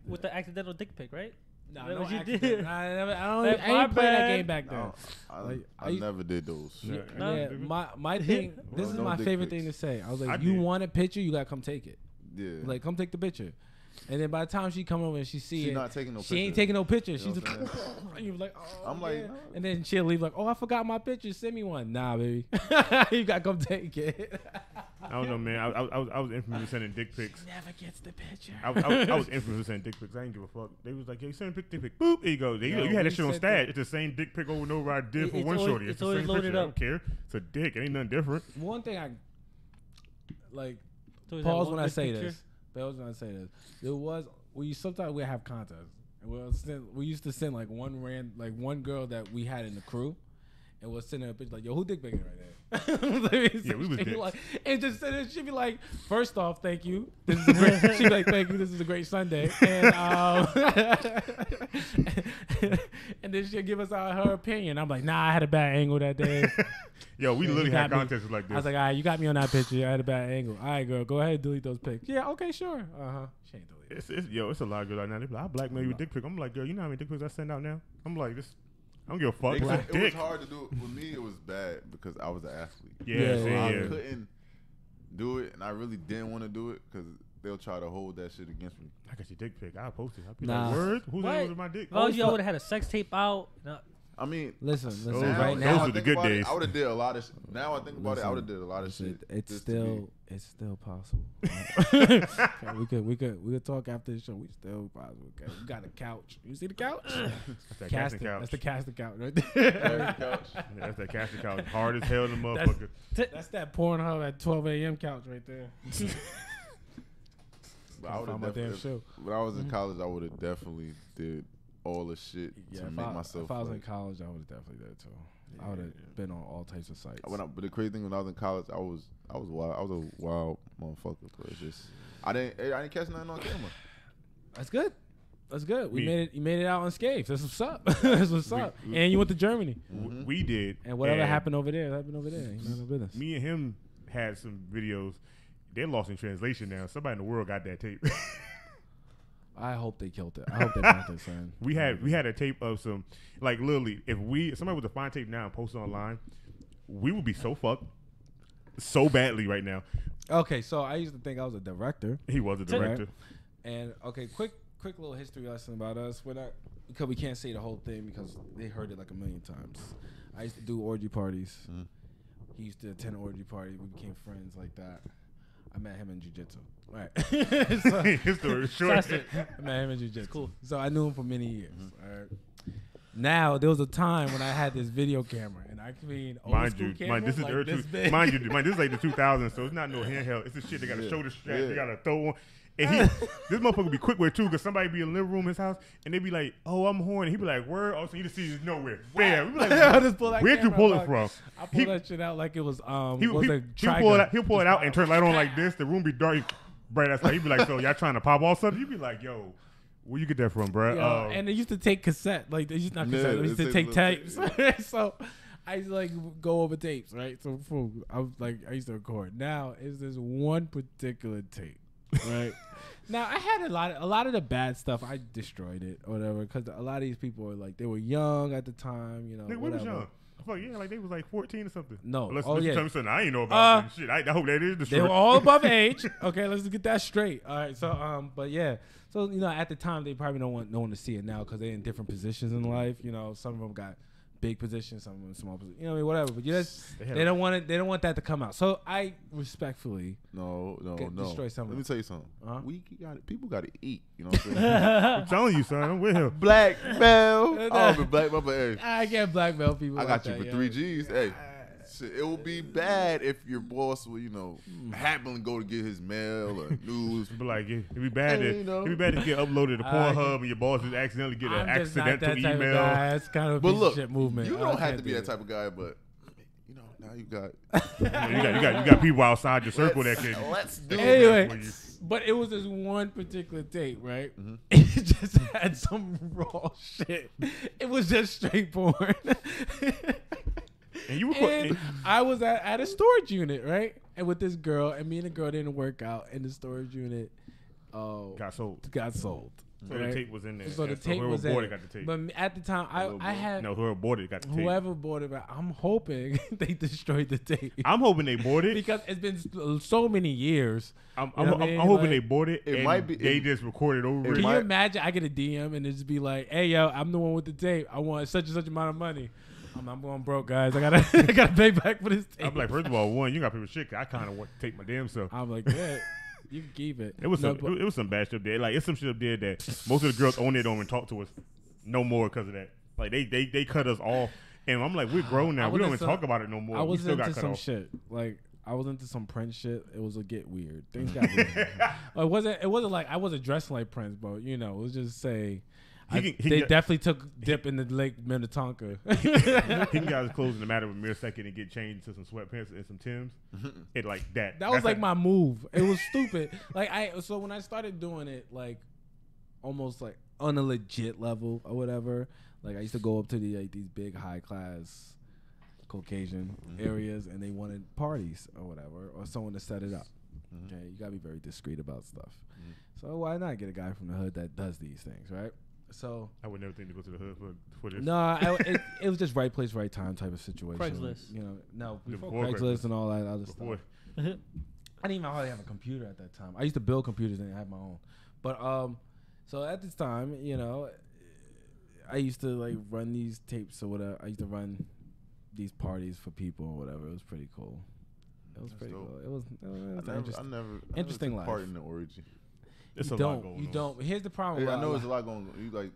With the accidental dick pic, right? Nah, That no what you accident. did? I That ain't play that bad. game back then. No, I Like, never did those. Yeah. Yeah, my thing. This is No my dick favorite pics. thing to say. I was like, I you did. want a picture, you gotta come take it. Yeah. Like, come take the picture. And then by the time she come over and she see She it, not taking no she ain't picture. taking no picture. You She's know what I'm like, and you're like, oh, I'm like, yeah. no. And then she'll leave like, oh, I forgot my picture. Send me one. Nah, baby, you gotta come take it. I don't know, man. I was infamous for sending dick pics. Never gets the picture. I was infamous for sending dick pics. I didn't give a fuck. They was like, "Hey, send a dick pic." Boop. Here you go. You Yo, had that we shit on sent stat. It's the same dick pic over and over I did for It's one always- shorty. it's the always same loaded picture. I up. don't care. It's a dick. It ain't nothing different. One thing I like. So is that Pause one when I good say picture? this. Pause when I say this. There was sometimes we have contests. And we used to send like one girl that we had in the crew, and we'll send her a picture like, yo, who dick banging right there? Yeah, we was dicks. like, and just send it. She'd be like, first off, thank you. This is a great. She'd be like, thank you. This is a great Sunday. And and then she'll give us her opinion. I'm like, nah, I had a bad angle that day. Yo, we Yeah, literally you had got me. contests like this. I was like, all right, you got me on that picture. I had a bad angle. All right, girl, go ahead and delete those pics. Yeah, okay, sure. She ain't delete. It's a lot of girls out now. They be like, I blackmail you with dick pic. I'm like, girl, you know how many dick pics I send out now? I'm like, this. I don't give a fuck. It's a It was dick. hard to do. With me, it was bad because I was an athlete. Yeah, Yeah, see, I yeah. couldn't do it, and I really didn't want to do it because they'll try to hold that shit against me. I got your dick pic. I'll post it. I'll be Nah. like, word? Who's What? that with my dick? Oh, y'all would have had a sex tape out. No. I mean, Listen, Those right are now. the think good about it, days. I would have did a lot of. Now I think about it, I would have did a lot of Listen, shit. it's just to still possible. we could talk after the show. We still possible. Okay? We got a couch. You see the couch? That's that casting Casting. couch. That's the casting couch right be- there. Couch. Yeah, that's that casting couch. Hard as hell, the motherfucker. That's that Pornhub at 12 a.m. couch right there. But I would Found have my damn definitely. show. When I was in college, I would have definitely did all the shit to make myself. If I was in like- college, I would have definitely did it too. I would have been on all types of sites. But the crazy thing when I was in college, I was wild. I was a wild motherfucker. But it's just I didn't catch nothing on camera. That's good. That's good. We Me. made it. You made it out unscathed. That's what's up. That's what's up. And you went to Germany. We did. And whatever happened over there, happened over there. You know, no business. Me and him had some videos. They're lost in translation now. Somebody in the world got that tape. I hope they killed it. I hope they burnt it, son. we had a tape of some, like literally, if somebody was to find tape now and post it online, we would be so fucked so badly right now. Okay, so I used to think I was a director. He was a director. And okay, quick little history lesson about us. Because we can't say the whole thing because they heard it like a million times. I used to do orgy parties. He used to attend an orgy party. We became friends like that. I met him in jiu-jitsu. Right. So, His story is short. I met him in jiu-jitsu. Cool. So I knew him for many years. All right. Now there was a time when I had this video camera, and I mean, Mind you, this is like this big. mind you, this is like the 2000s, so it's not no handheld. It's the shit they got a shoulder strap. Yeah. They got to throw on. And this motherfucker be quick with it too, because somebody be in the living room in his house and they be like, "Oh, I'm horny." He be like, "Word." Also, you just see this nowhere. Bam. We be like, where'd you pull it from? I pull that shit out like it was He'll pull it out and turn the light on like this. The room be dark, bright outside. He be like, "So y'all trying to pop off something?" You be like, "Yo, where you get that from, bro?" And they used to take cassette, like they used not cassette. They used to take tapes. So I used to like go over tapes, right? So I used to record. Now it's this one particular tape. Right. Now I had a lot of the bad stuff. I destroyed it or whatever because a lot of these people were like they were young at the time. You know, nigga, what was young? Fuck yeah, like they was like 14 or something. No, unless yeah. you tell me something I ain't know about shit. I hope that is the They were all above age. Okay, let's get that straight. All right, so but yeah, so you know at the time they probably don't want no one to see it now because they're in different positions in life. You know, some of them got big positions, some of them small positions. You know, I mean, whatever. But they don't want it. They don't want that to come out. So I respectfully destroy some. Let me tell you something. People got to eat. You know what I'm saying? I'm telling you, son. I'm with him. Blackmail. I've been blackmail, but hey, I can't blackmail people. I got you for 3 G's. Hey. It will be bad if your boss will, happen to go to get his mail or news. But like, it'd be bad to get uploaded to Pornhub and your boss just accidentally get an accidental email. That's kind of a piece of shit movement. You don't have to be that type of guy, but now you got you got people outside your circle that can. Let's do it. Anyway, but it was this one particular tape, right? Mm-hmm. It just had some raw shit. It was just straight porn. And I was at a storage unit, right? And with this girl, and me and the girl didn't work out, and the storage unit got sold. So right? the tape was in there. So the tape was in there. Got the tape. But at the time, I had whoever bought it got the tape. Whoever bought it, I'm hoping they destroyed the tape. I'm hoping they bought it because it's been so many years. I'm hoping they bought it. It might be they just recorded over it. Can you imagine? I get a DM and it just be like, "Hey, yo, I'm the one with the tape. I want such and such amount of money." I'm going broke, guys. I gotta pay back for this tape. I'm like, first of all, you got people shit. I kind of want to take my damn self. I'm like, yeah, you can keep it. It was some bad shit up there. Like it's some shit up there that most of the girls on it don't even talk to us no more because of that. Like they cut us off, and I'm like, we're grown now. We don't even talk about it no more. I was still into got cut some off. shit. Like I was into some Prince shit. It was get weird. Things got weird. It wasn't like I wasn't dressed like Prince, but it was just say. They definitely took dip in the Lake Minnetonka. He can get his clothes in a matter of a mere second and get changed to some sweatpants and some Timbs. It like that. That was like my move. It was stupid. So when I started doing it, like almost like on a legit level or whatever, like I used to go up to these big high class Caucasian areas and they wanted parties or whatever or someone to set it up. Okay, you gotta be very discreet about stuff. So why not get a guy from the hood that does these things, right? So I would never think to go to the hood for this. No, it was just right place, right time type of situation. Craigslist. Before Craigslist and all that other stuff. I didn't even hardly have a computer at that time. I used to build computers and I had my own. But so at this time, I used to like run these tapes or whatever. I used to run these parties for people or whatever. It was pretty cool. It was pretty cool. It was interesting life. Part in the origin. It's a lot going on. You don't. Here's the problem. I know there's a lot going on.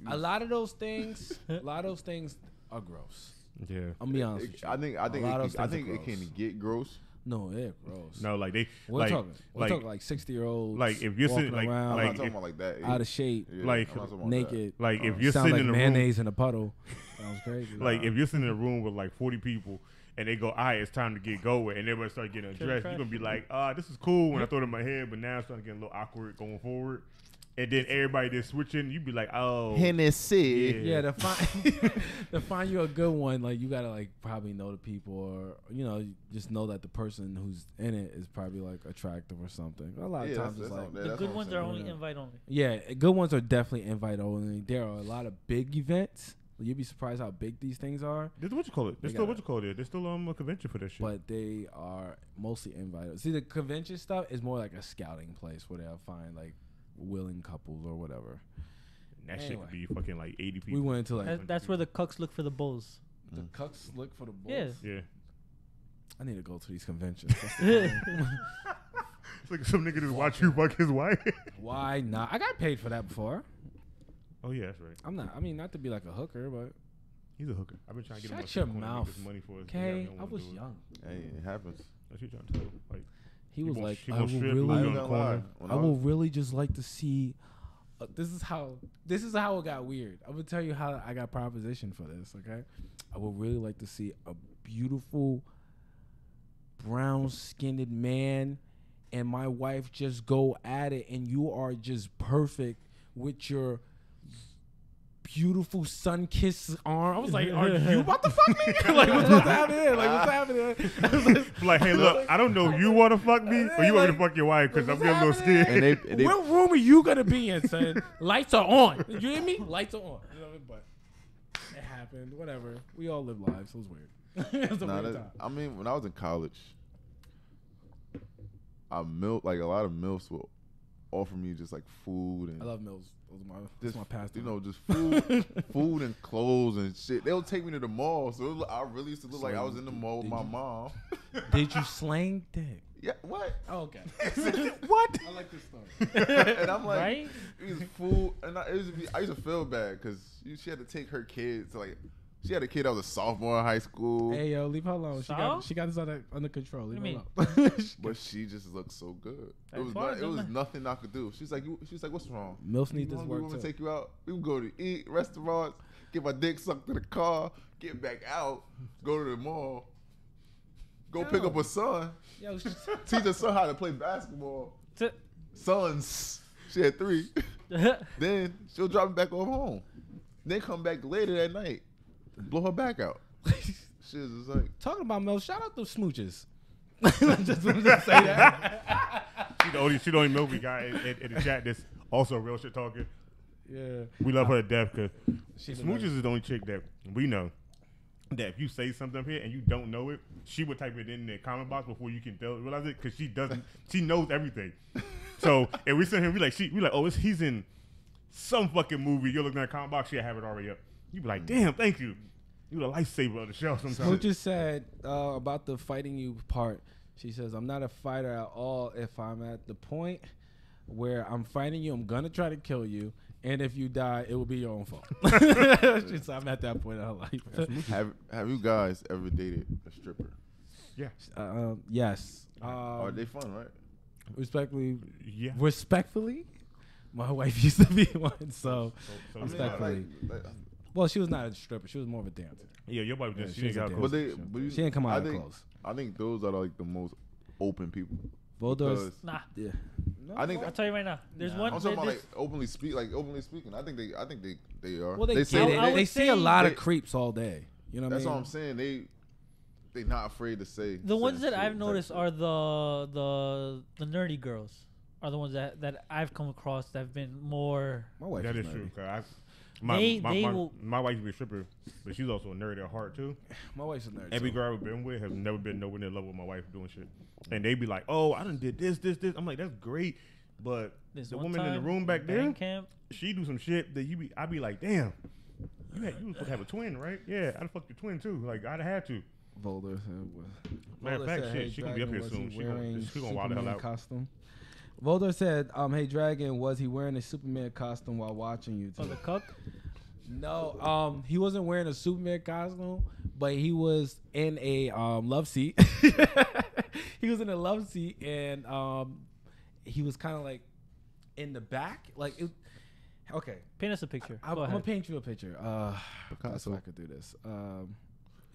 A lot of those things are gross. Yeah. I'll be honest with you. I think it can get gross. No, they're gross. No, like they. We're talking like 60-year-olds. Like if you're sitting I'm not talking about like that. Out of shape. Yeah, like naked. Like if you're sound sitting like in a mayonnaise room, in a puddle. Sounds crazy. Like if you're sitting in a room with like 40 people. And they go, all right, it's time to get going. And everybody start getting undressed. You're going to be like, this is cool when I throw it in my head, but now it's starting to get a little awkward going forward. And then everybody just switching. You'd be like, oh. Hennessy. Yeah, to find you a good one, like you got to like probably know the people or, just know that the person who's in it is probably like attractive or something. A lot of times it's like. The good ones are only invite only. Yeah, good ones are definitely invite only. There are a lot of big events. You'd be surprised how big these things are. There's what you call it. There's still There's still a convention for that shit. But they are mostly invited. See, the convention stuff is more like a scouting place where they'll find like willing couples or whatever. And that shit could be fucking like 80 people. We went into like that's where the cucks look for the bulls. The cucks look for the bulls. Yeah. I need to go to these conventions. It's like some nigga just watch you fuck his wife. Why not? I got paid for that before. Oh yeah, that's right. I'm not. I mean, not to be like a hooker, but he's a hooker. I've been trying to get him. Shut your mouth. Money for okay, I was young. Hey, it happens. That's what you trying to tell. Like, He was like, she I gonna will strip really, Louis on the corner. I will really just like to see. This is how it got weird. I'm gonna tell you how I got propositioned for this. Okay, I would really like to see a beautiful brown-skinned man and my wife just go at it, and you are just perfect with your beautiful sun-kissed arm. I was like, are you about to fuck me? Like, what's about to happen here? Like, what's happening? Like, hey, look, I don't know if you want to fuck me or you want me to fuck your wife because I'm getting a little scared. And they What room are you gonna be in, son? Lights are on. You hear me? Lights are on. You know what I mean? But it happened. Whatever. We all live lives. So it was weird. It was a weird time. I mean, when I was in college, a lot of MILFs will offer me just like food and I love Mills. That's my pastime. You know, just food and clothes and shit. They'll take me to the mall, so I really used to look like I was in the mall with my mom. Did you slang dick? Yeah, what? Oh, okay. What? I like this story. And I'm like, Right? it was food, and I used to feel bad because she had to take her kids to like. She had a kid that was a sophomore in high school. Hey, yo, leave her alone. So? She got this under control. Leave her What alone. But she just looked so good. That's It fine, was doesn't nothing I could do. She's like, what's wrong? Mills need You this hungry? work We want too. to take you out. We can go to eat, restaurants, get my dick sucked to the car, get back out, go to the mall, go pick up a son, Yo, teach her son how to play basketball. Sons. She had 3. Then she'll drop me back off home. Then come back later that night, blow her back out. She was just like, talking about Mills, shout out to Smooches. Just wanted to say that. She the only milk we got in the chat that's also a real shit talker. Yeah. We love her to death because She's Smooches is the only chick that we know that if you say something up here and you don't know it, she would type it in the comment box before you can realize it because she knows everything. So if we send him, we like, oh, he's in some fucking movie. You're looking at the comment box, she'll have it already up. You be like, damn, thank you. You the lifesaver of the show sometimes. Smooches said about the fighting you part. She says, I'm not a fighter at all. If I'm at the point where I'm fighting you, I'm going to try to kill you. And if you die, it will be your own fault. She said, I'm at that point in her life. have you guys ever dated a stripper? Yeah. Yes. Are they fun, right? Respectfully, my wife used to be one. So respectfully. Well, she was not a stripper. She was more of a dancer. Yeah, your wife just she she ain't was a got dancer. close. She didn't come out of clothes. I think those are like the most open people. Voldor's, Nah. yeah. No, I think I'll tell you right now. There's one. I'm talking about there's- like openly speaking. I think they are. Well, they say I would they see say a lot they- of creeps all day. You know what I that's mean? what I'm saying. They not afraid to say the ones that certain I've shit, noticed type are shit. the nerdy girls are the ones that I've come across that have been more. My wife That is is nerdy. true. 'Cause They my wife used to be a stripper, but she's also a nerd at heart too. My wife's a nerd. Every too. girl I've been with has never been nowhere near level with my wife doing shit. And they be like, "Oh, I done did this." I'm like, "That's great," but This the one woman in the time, room back there, band camp. she do some shit that I be like, "Damn, you was supposed to have a twin, right?" Yeah, I'd fuck your twin too. Like I'd have to. Volder Matter of fact, shit, she gonna be up here soon. She gonna wild the hell out. Costume. Volder said, "Hey Dragon, was he wearing a Superman costume while watching you?" Oh, the cuck. No, he wasn't wearing a Superman costume, but he was in a love seat. He was in a love seat, and he was kind of like in the back, like it. Okay, Paint us a picture. I'm Go gonna ahead. paint you a picture. So I could do this.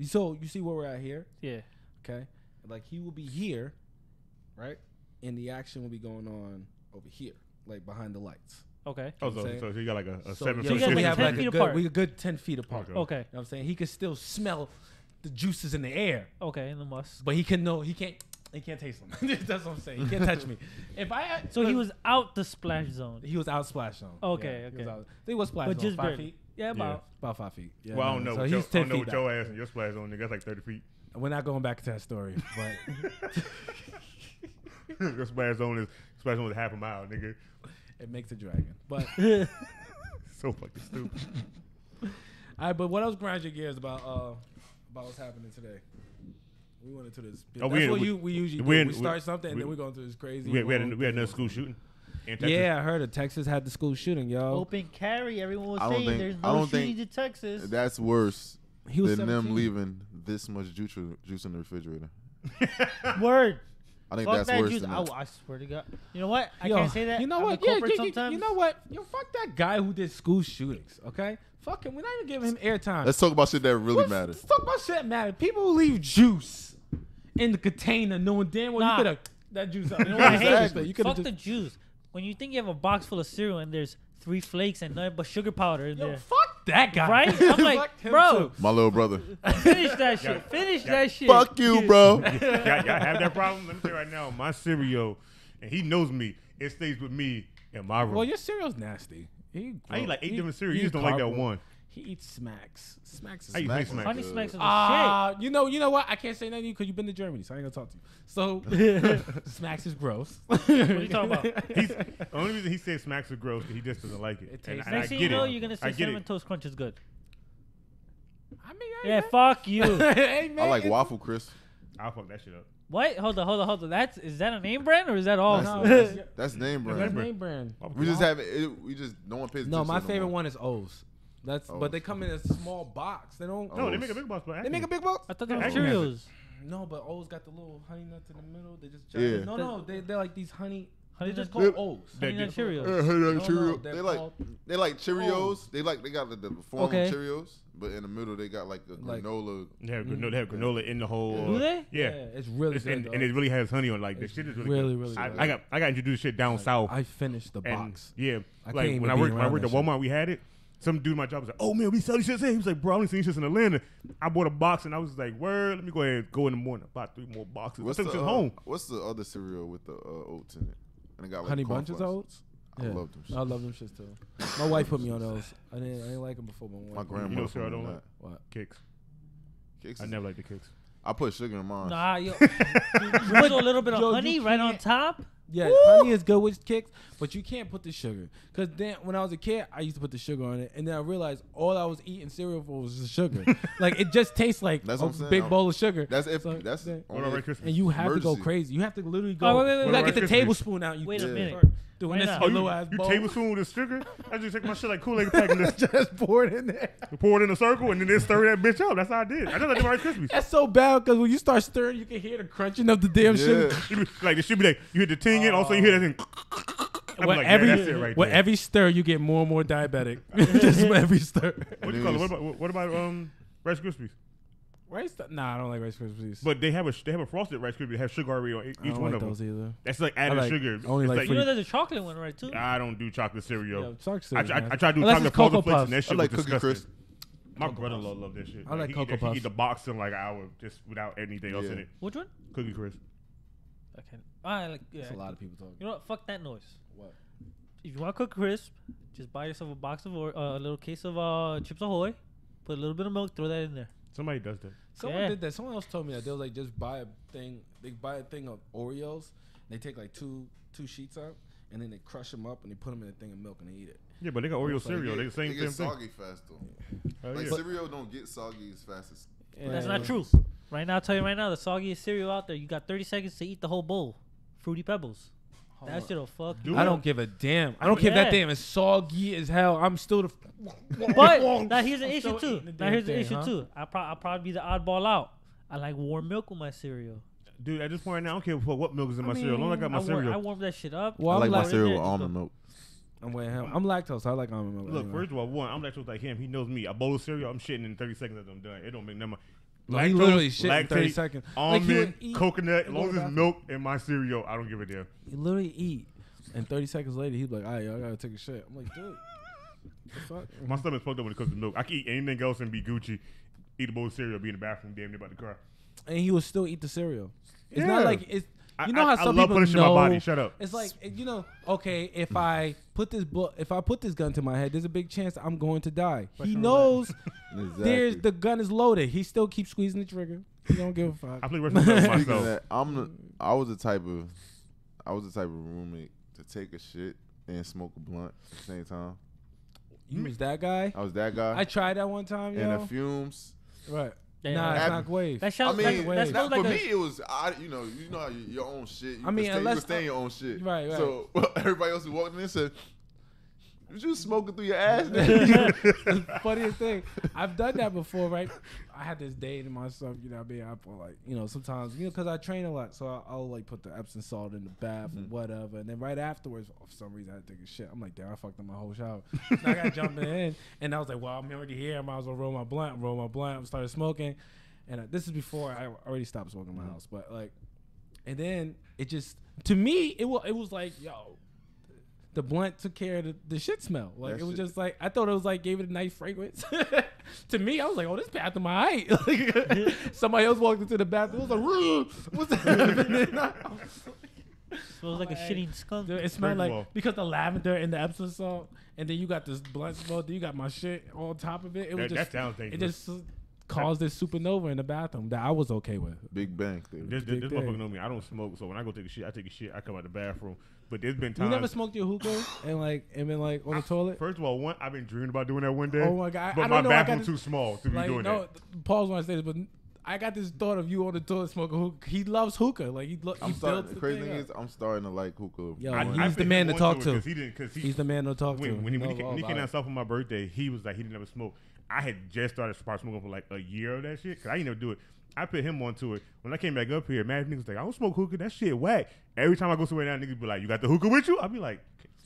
So you see where we're at here? Yeah. Okay, like he will be here, right? And the action will be going on over here, like behind the lights. Okay. Oh, know what I'm so you got like a So, 7 yeah, foot you guys we like have 10 like feet a apart. good, we a good 10 feet apart. Okay. Okay. You know what I'm saying? He can still smell the juices in the air, Okay. In the must. but he can't taste them. That's what I'm saying. He can't touch me. So he was out the splash zone. He was out splash zone. Okay, He was okay. out. He was splash But zone. just 5 barely. feet. Yeah, about. About 5 feet. Yeah, Well, I don't know. So what he's your, 10 I don't know feet what your out. ass and your splash on, nigga. That's like 30 feet. We're not going back to that story, but Your splash zone is half a mile, nigga. it makes a dragon. But So fucking stupid. all right, but what else grinds your gears about what's happening today? We went into this. Oh, That's we what in- we usually we do. in- We start something and we- then we go into this crazy. We had long another thing. school shooting. In Texas. Yeah, I heard it. Texas had the school shooting, yo. Open carry. Everyone was I don't saying think- there's I no don't think- shooting to Texas. That's worse He was than them 17. leaving this much juice in the refrigerator. Word. I think Fuck that's that worse juice. than I, that. I swear to God. You know what? I Yo, can't say that. You know I'm what? a corporate sometimes. You know what? Yo, fuck that guy who did school shootings. Okay, fuck him. We're not even giving him airtime. Let's talk about shit that really matters. Let's talk about shit that matters. People who leave juice in the container, knowing damn well Nah. you could have that juice out. You know I what hate I'm it. saying? You could Fuck have the just. juice. When you think you have a box full of cereal and there's 3 flakes and nothing but sugar powder in Yo, there. fuck that guy. Right? I'm like, Fuck him bro. too. My little brother. Finish that shit. Finish that shit. Fuck you, bro. y'all have that problem? Let me tell you right now, my cereal, and he knows me, it stays with me in my room. Well, your cereal's nasty. I eat like 8 different cereals. You just don't like that one. He eats Smacks. Smacks is I eat Smacks. Smacks. Honey Smacks are the You know what? I can't say nothing to you because you've been to Germany, so I ain't gonna talk to you. So Smacks is gross. What are you talking about? The only reason he says Smacks are gross is he just doesn't like it. It tastes- And I Next thing get you know, it. you're gonna I say get Cinnamon it. Toast Crunch is good. I mean, Yeah, fuck you. hey, man, I like it's- waffle crisp. I'll fuck that shit up. What? Hold on. Is that a name brand or is that all? No, That's name that's brand. name brand. We just have it. We just no one pays attention. No, my to favorite more. one is O's. That's O's. but they come in a small box. They don't. No, they O's. make a big box, but They make a big box. I thought they were Yeah, Acme has it. Cheerios. No, but O's got the little honey nuts in the middle. They just Yeah. no, they're like these honey. Honey They just nut- call O's. They Honey Nut do. Cheerios. No, They they're like called- they like Cheerios. They got the form Okay. of Cheerios, but in the middle they got like a Like- granola. They have granola in the whole. Do they? Yeah. it's really good. And though. it really has honey on. Like the It's shit is really, really, good. really good. I got introduced to shit down south. I finished the And box. yeah, I like can't when I even be worked around at that Walmart, we had it. Some dude in my job was like, "Oh man, we sell these shits here." He was like, "Bro, I only seen these shits in Atlanta." I bought a box and I was like, "Word, let me go ahead and go in the morning. Buy 3 more boxes." What's I took the shit home. What's the other cereal with the oats in it? And it got like Honey corn Bunches flakes. Oats. I love them. I love them shits too. My wife put me on those. I didn't like them before. But My grandma. You know, put sir, I me don't on like- that. What? Kicks. Kicks I is- never liked the kicks. I put sugar in mine. Nah, yo. You put a little bit of Yo, you honey right on can't- top. Yeah, honey is good with kicks, but you can't put the sugar. Cause then when I was a kid, I used to put the sugar on it, and then I realized all I was eating cereal for was the sugar. Like it just tastes like That's a what I'm saying. big bowl of sugar. That's if So, that's yeah. What about only Rice Krispies? And you have to go Emergency. crazy. You have to literally go. Oh, wait, you gotta Rice get the Krispies? tablespoon out. You Wait a Yeah. minute. start doing Wait this now. in Oh, a little ass you bowl. tablespoon with the sugar? I just take my shit like Kool-Aid pack and just Just pour it in there. pour it in a circle and then just stir that bitch up. That's how I did. I just like the Rice Krispies. That's so bad because when you start stirring, you can hear the crunching of the damn sugar. Yeah. You be- like, it should be like, you hit the ting in, also you hear that thing. I'm With like, every yeah, that's it right with there. every stir, you get more and more diabetic. Just with every stir. What do you call it? What about Rice Krispies? Rice? Nah, I don't like Rice Krispies. But they have a frosted Rice Krispie that has sugar already on I each don't one like of those them. either. That's like added like- sugar. only It's like You know fruit. there's a chocolate one, right, too? I don't do chocolate cereal. Yeah, chocolate I cereal, try to do Unless chocolate it's Cocoa Cocoa Flakes Puffs. and that I shit like was Cookie disgusting. Crisp. My brother-in-law loved that shit. I like Cocoa He Puffs. eat the box in like an hour just without anything else in Yeah. it. Which one? Cookie Crisp. Okay. I like. Yeah. That's a lot of people talking. You know what? Fuck that noise. What? If you want to cook crisp, just buy yourself a box of a little case of Chips Ahoy, put a little bit of milk, throw that in there. Somebody does that. Someone Yeah. did that. Someone else told me that they was like just buy a thing. They buy a thing of Oreos. They take like two sheets out, and then they crush them up and they put them in a thing of milk and they eat it. Yeah, but they got Oreo Like, cereal. They the It same gets thing. soggy fast though. Oh, Like yeah. cereal don't get soggy as fast as. That's not true. Right now, I'll tell you right now, the soggiest cereal out there, you got 30 seconds to eat the whole bowl. Fruity Pebbles. That shit'll fuck you. Do I it. don't give a damn. I don't care if that Yeah. damn is soggy as hell. I'm still the. But now here's an I'm issue still too. eating the Now damn here's the thing, issue huh? too. I'll probably be the oddball out. I like warm milk with my cereal. Dude, at this point now, I don't care what milk is in my cereal. As long as I got my I cereal. warm that shit up. Well, I like my like- cereal Yeah, with just almond go. milk. I'm with him. I'm lactose. So I like almond milk. Look, anyway. first of all, one, I'm lactose like him. He knows me. A bowl of cereal, I'm shitting in 30 seconds after I'm done. It don't make no. Like, he literally shit in 30 seconds. Like, he would Almond, eat- coconut, as he long go as to it's the milk in my cereal, I don't give a damn. He literally eat, and 30 seconds later, he'd be like, "All right, yo, I gotta take a shit." I'm like, dude, the fuck? My stomach's fucked up when it comes to milk. I can eat anything else and be Gucci. Eat a bowl of cereal, be in the bathroom, damn near about to cry. And he would still eat the cereal. It's Yeah. not like it's. I- You know how I some love people punishing know. my body. Shut up. It's like okay, if I put this gun to my head, there's a big chance I'm going to die. He knows there's the gun is loaded. He still keeps squeezing the trigger. He don't give a fuck. I play Russian roulette Speaking of myself. that, I was the type of roommate to take a shit and smoke a blunt at the same time. You was that guy? I was that guy. I tried that one time, and yo. the fumes. Right. Yeah, Nah, it's Ab- not wave. That I sounds mean, like that not smells for like me, it was you know how your own shit. You I mean, could stay, you unless- could stay in your own shit. Right. So everybody else who walked in said, You smoking through your ass, The funniest thing, I've done that before, right? I had this day to myself, you know what I mean? I put like, you know, sometimes, you know, because I train a lot, so I'll like put the Epsom salt in the bath or whatever. And then right afterwards, for some reason, I had to take a shit. I'm like, damn, I fucked up my whole shower. So I got jumping in. And I was like, well, I'm already here. I might as well roll my blunt. Started smoking. And this is before I already stopped smoking in my house. But like, and then it just, to me, it was like, yo, the blunt took care of the shit smell. Like, it was just like, I thought it was like, gave it a nice fragrance. To me, I was like, oh, this bathroom my height. Like, somebody else walked into the bathroom. It was like, what's happening? Smells like a shitting skunk. Dude, it smelled like, because the lavender and the Epsom salt, and then you got this blunt smell, then you got my shit on top of it. It was just, that sounds dangerous. it just caused this supernova in the bathroom that I was okay with. Big Bang Theory. This motherfucker know me. I don't smoke, so when I go take a shit, I come out the bathroom. But there's been times. You never smoked your hookah and been like on the toilet? First of all, I've been dreaming about doing that one day. Oh my God. But my bathroom's too small to be doing that. Pause when I say this, but I got this thought of you on the toilet smoking hookah. He loves hookah. Like The crazy thing is, I'm starting to like hookah. Yo, he's the man to talk to. He's the man to talk to. When he came down south for my birthday, he was like, he didn't ever smoke. I had just started smoking for like a year of that shit, because I didn't never do it. I put him onto it. When I came back up here, man, niggas like, I don't smoke hookah. That shit whack. Every time I go somewhere now, niggas be like, you got the hookah with you? I be like,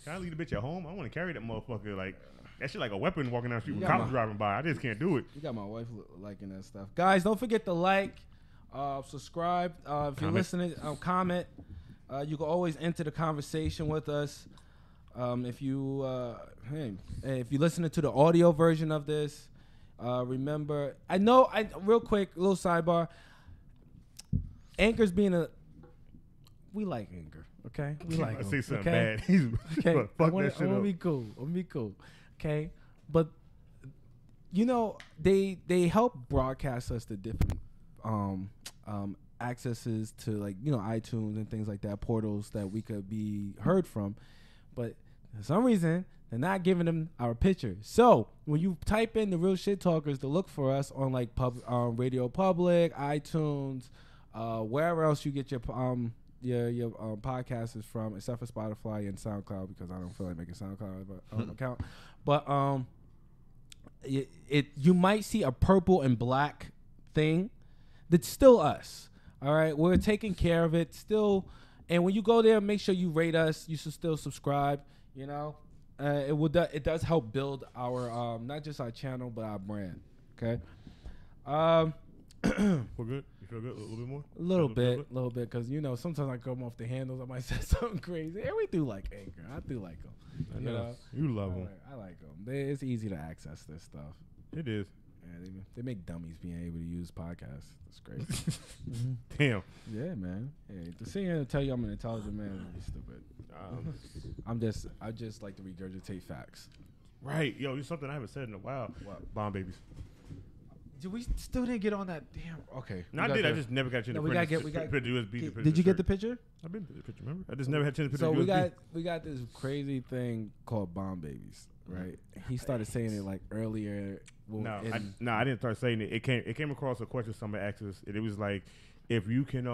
can I leave the bitch at home? I want to carry that motherfucker. Like, that shit like a weapon walking down the street with cops driving by. I just can't do it. You got my wife liking that stuff. Guys, don't forget to like, subscribe. If you're listening, comment. You can always enter the conversation with us. If you're listening to the audio version of this, remember, real quick, little sidebar. Anchor's being we like Anchor, okay? We like I say something okay? bad. Okay, fuck that shit I'm up. be cool. I'm be cool, okay? But you know, they help broadcast us to different accesses to, like, you know, iTunes and things like that, portals that we could be heard from. But for some reason, they're not giving them our picture. So when you type in the Real Shit Talkers to look for us on like Radio Public, iTunes, wherever else you get your podcasts is from, except for Spotify and SoundCloud, because I don't feel like making SoundCloud account. But you might see a purple and black thing. That's still us. All right, we're taking care of it still. And when you go there, make sure you rate us. You should still subscribe. You know. It does help build our not just our channel but our brand. Okay. We're good. You feel good? A little bit more. A little bit, because you know sometimes I come off the handles. I might say something crazy. And we do like Anchor. I do like them. I know. You love them. I like them. It's easy to access this stuff. It is. Yeah, they make dummies being able to use podcasts. That's great. Damn. Yeah, man. Hey, to sit here and tell you I'm an intelligent man is really stupid. I just like to regurgitate facts. Right. Yo, it's something I haven't said in a while. What? Bomb babies. We still didn't get on that. Damn. Okay. No, I did. I just never got a chance to print USB. Did you get the picture? I've been to the picture, remember? I just never had a chance to print so the USB. we got this crazy thing called bomb babies, right? He started saying it like earlier. I didn't start saying it. It came across a question somebody asked us. It was like, if you can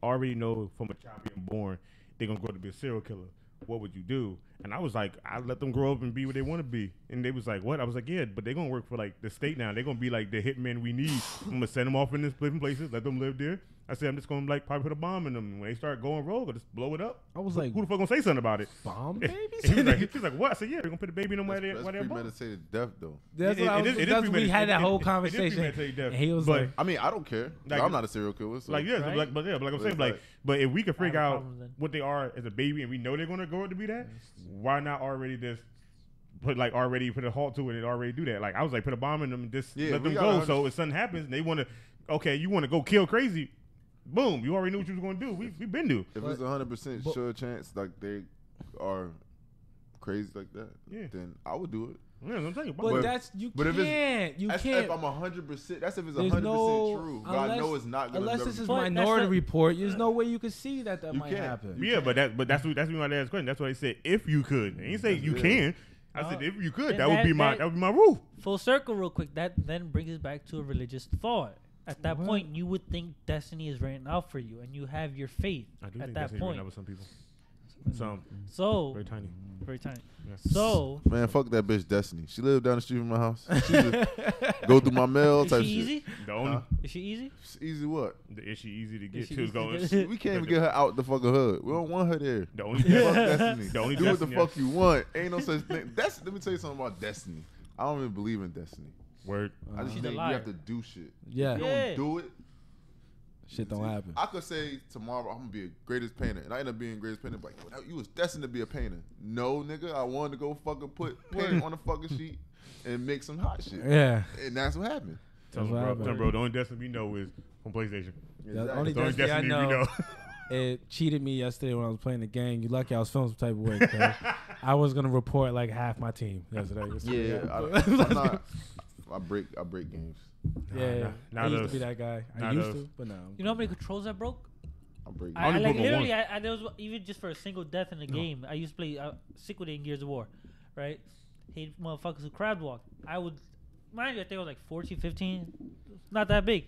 already know from a child being born they're gonna grow up to be a serial killer, what would you do? And I was like, I let them grow up and be what they want to be. And they was like, what? I was like, yeah, but they're gonna work for like the state now. They're gonna be like the hitmen we need. I'm gonna send them off in different places, let them live there. I said, I'm just gonna like probably put a bomb in them. And when they start going rogue, I'll just blow it up. I was like, who the fuck gonna say something about it? Bomb babies? He's like, what? I said, yeah, they're gonna put a baby in them while they're That's premeditated death, though. That's we had that whole conversation. And he was like, I mean, I don't care. Like, I'm not a serial killer. So. Like, yeah, right? but like I'm saying, like, but if we can figure out what they are as a baby and we know they're gonna grow up to be that, why not already just put a halt to it and already do that? Like, I was like, put a bomb in them and just let them go. So if something happens and they want to, you want to go kill crazy, boom, you already knew what you was going to do. We've been to. If it's 100% sure chance like they are crazy like that, then I would do it. Yeah, I'm telling you. But that's you can't. You can't. If I'm 100%, that's if it's 100% true. But I know it's not gonna. Unless this is Minority Report, there's no way you can see that might happen. Yeah, but that's what my dad's question. That's why he said if you could. And he said you can. I said if you could, that would be my rule. Full circle, real quick. That then brings us back to a religious thought. At that point, you would think destiny is written out for you, and you have your faith. I do at think that destiny point. written out with some people. Some So very tiny. very tiny. Yeah. So Man, fuck that bitch Destiny. She lived down the street from my house. She just go through my mail is type she shit. easy? The only Is she easy? It's easy what? is she easy to Is get she to? easy to Going. get- We can't even get her out the fucking hood. We don't want her there. The only Fuck Destiny. The only Do what the Destiny- fuck you want. Ain't no such thing. Let me tell you something about Destiny. I don't even believe in Destiny. word. I just She's a think you liar. have to do shit. Yeah. If you Yeah. don't do it, Shit don't happen. I could say tomorrow I'm gonna be a greatest painter, and I end up being greatest painter. Like, yo, you was destined to be a painter. No, nigga, I wanted to go fucking put paint on the fucking sheet and make some hot shit. Yeah. And that's what happened. Tell That's him, what bro. happened. Tell him, bro. The only Destiny we know is from PlayStation. The only The only Destiny I Destiny we know, know. it cheated me yesterday when I was playing the game. You lucky I was feeling some type of way. 'Cause I was gonna report like half my team yesterday. I break games. Yeah, Not I used us. to be that guy. I Not used us. to, but no. You know how many controls I broke? I break. I only like broke literally, one. there was even just for a single death in the game. I used to play Sick-Witted in Gears of War, right? Hate motherfuckers who crab walk. I would, mind you, I think I was like 14, 15, not that big.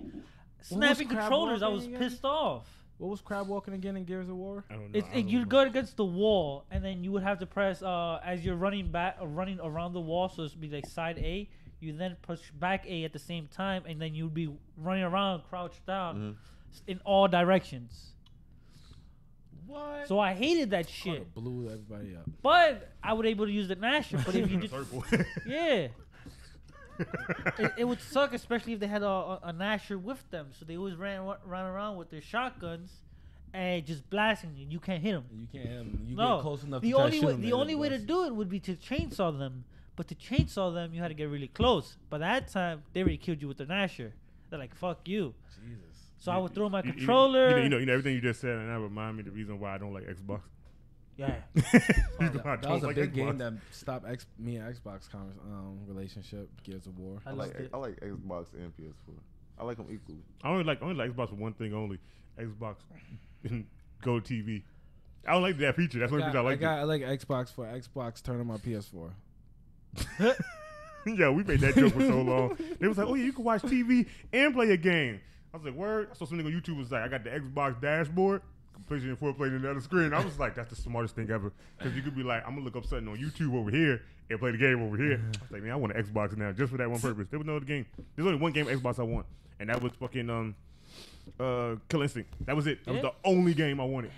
Snapping crab controllers, I walking was again? pissed off. What was crab walking again in Gears of War? I don't know. You'd go against the wall, and then you would have to press as you're running around the wall. So it'd be like side A. You then push back A at the same time, and then you'd be running around, crouched down, in all directions. What? So I hated that shit. Blew everybody up. But I would able to use the Nasher. But if you just Circle. yeah, it would suck, especially if they had a Nasher with them. So they always ran around with their shotguns and just blasting you. You can't hit them. You can't. You No, get close enough. the to try only to shoot way them, the they only way to bust. do it would be to chainsaw them. But to chainsaw them, you had to get really close. By that time, they already killed you with the Nasher. They're like, "Fuck you." Jesus. So I would throw my You- controller. You know everything you just said, and that remind me the reason why I don't like Xbox. Yeah. Reason why I That don't was a like big Xbox. game that stopped me and Xbox relationship. Gears of War. I I loved like it. Xbox and PS4. I like them equally. I only like Xbox for one thing only. Xbox Go TV. I don't like that feature. That's one reason I like I like Xbox for Xbox. Turn on my PS4. it. Yeah, we made that joke for so long. They was like, "Oh yeah, you can watch TV and play a game." I was like, "Word." I saw something on YouTube was like, "I got the Xbox dashboard, PlayStation 4 playing on the other screen." I was like, "That's the smartest thing ever," because you could be like, "I'm gonna look up something on YouTube over here and play the game over here." I was like, "Man, I want an Xbox now just for that one purpose." There was no other game. There's only one game Xbox I want, and that was fucking Kill Instinct. That was it. That was Yeah? the only game I wanted.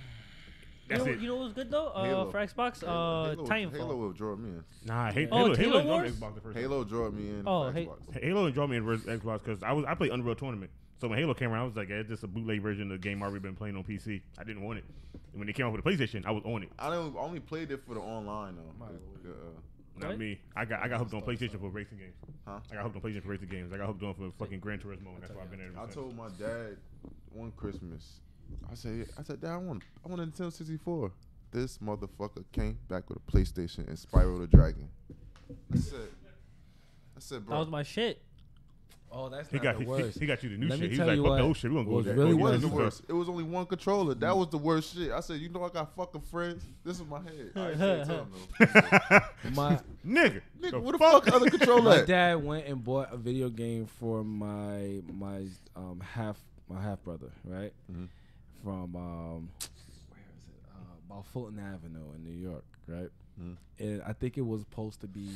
That's you it. know what was good though? Halo. For Xbox, Halo Titanfall. will draw me in. Nah, Oh, Halo Halo enjoyed Wars? Xbox the first time. Halo drew me in. Oh, for hey- Xbox. Halo enjoyed me in versus Xbox because I played Unreal Tournament. So when Halo came around, I was like, yeah, it's just a bootleg version of the game I've already been playing on PC. I didn't want it. And when it came out with the PlayStation, I was on it. I only played it for the online though. Not What? me. I got hooked on PlayStation for racing games. Huh? I got hooked on PlayStation for racing games. I got hooked on for fucking Gran Turismo, and that's why I've been there ever I since. told my dad one Christmas. I said, Dad, I want a Nintendo 64. This motherfucker came back with a PlayStation and Spyro the Dragon. I said, bro. That was my shit. Oh, that's He not got the worst. he got you the new Let me shit. He's tell like, you fuck what the old shit. We gonna go was there. really It Oh, wasn't worse. the worst. It was only one controller. That was the worst shit. I said, you know I got fucking friends. This is my head. I ain't say it to him though. My Nigga, Nigga, where the fuck other controller my at? dad went and bought a video game for my half brother, right? Mhm. From where is it? About Fulton Avenue in New York, right? Mhm. And I think it was supposed to be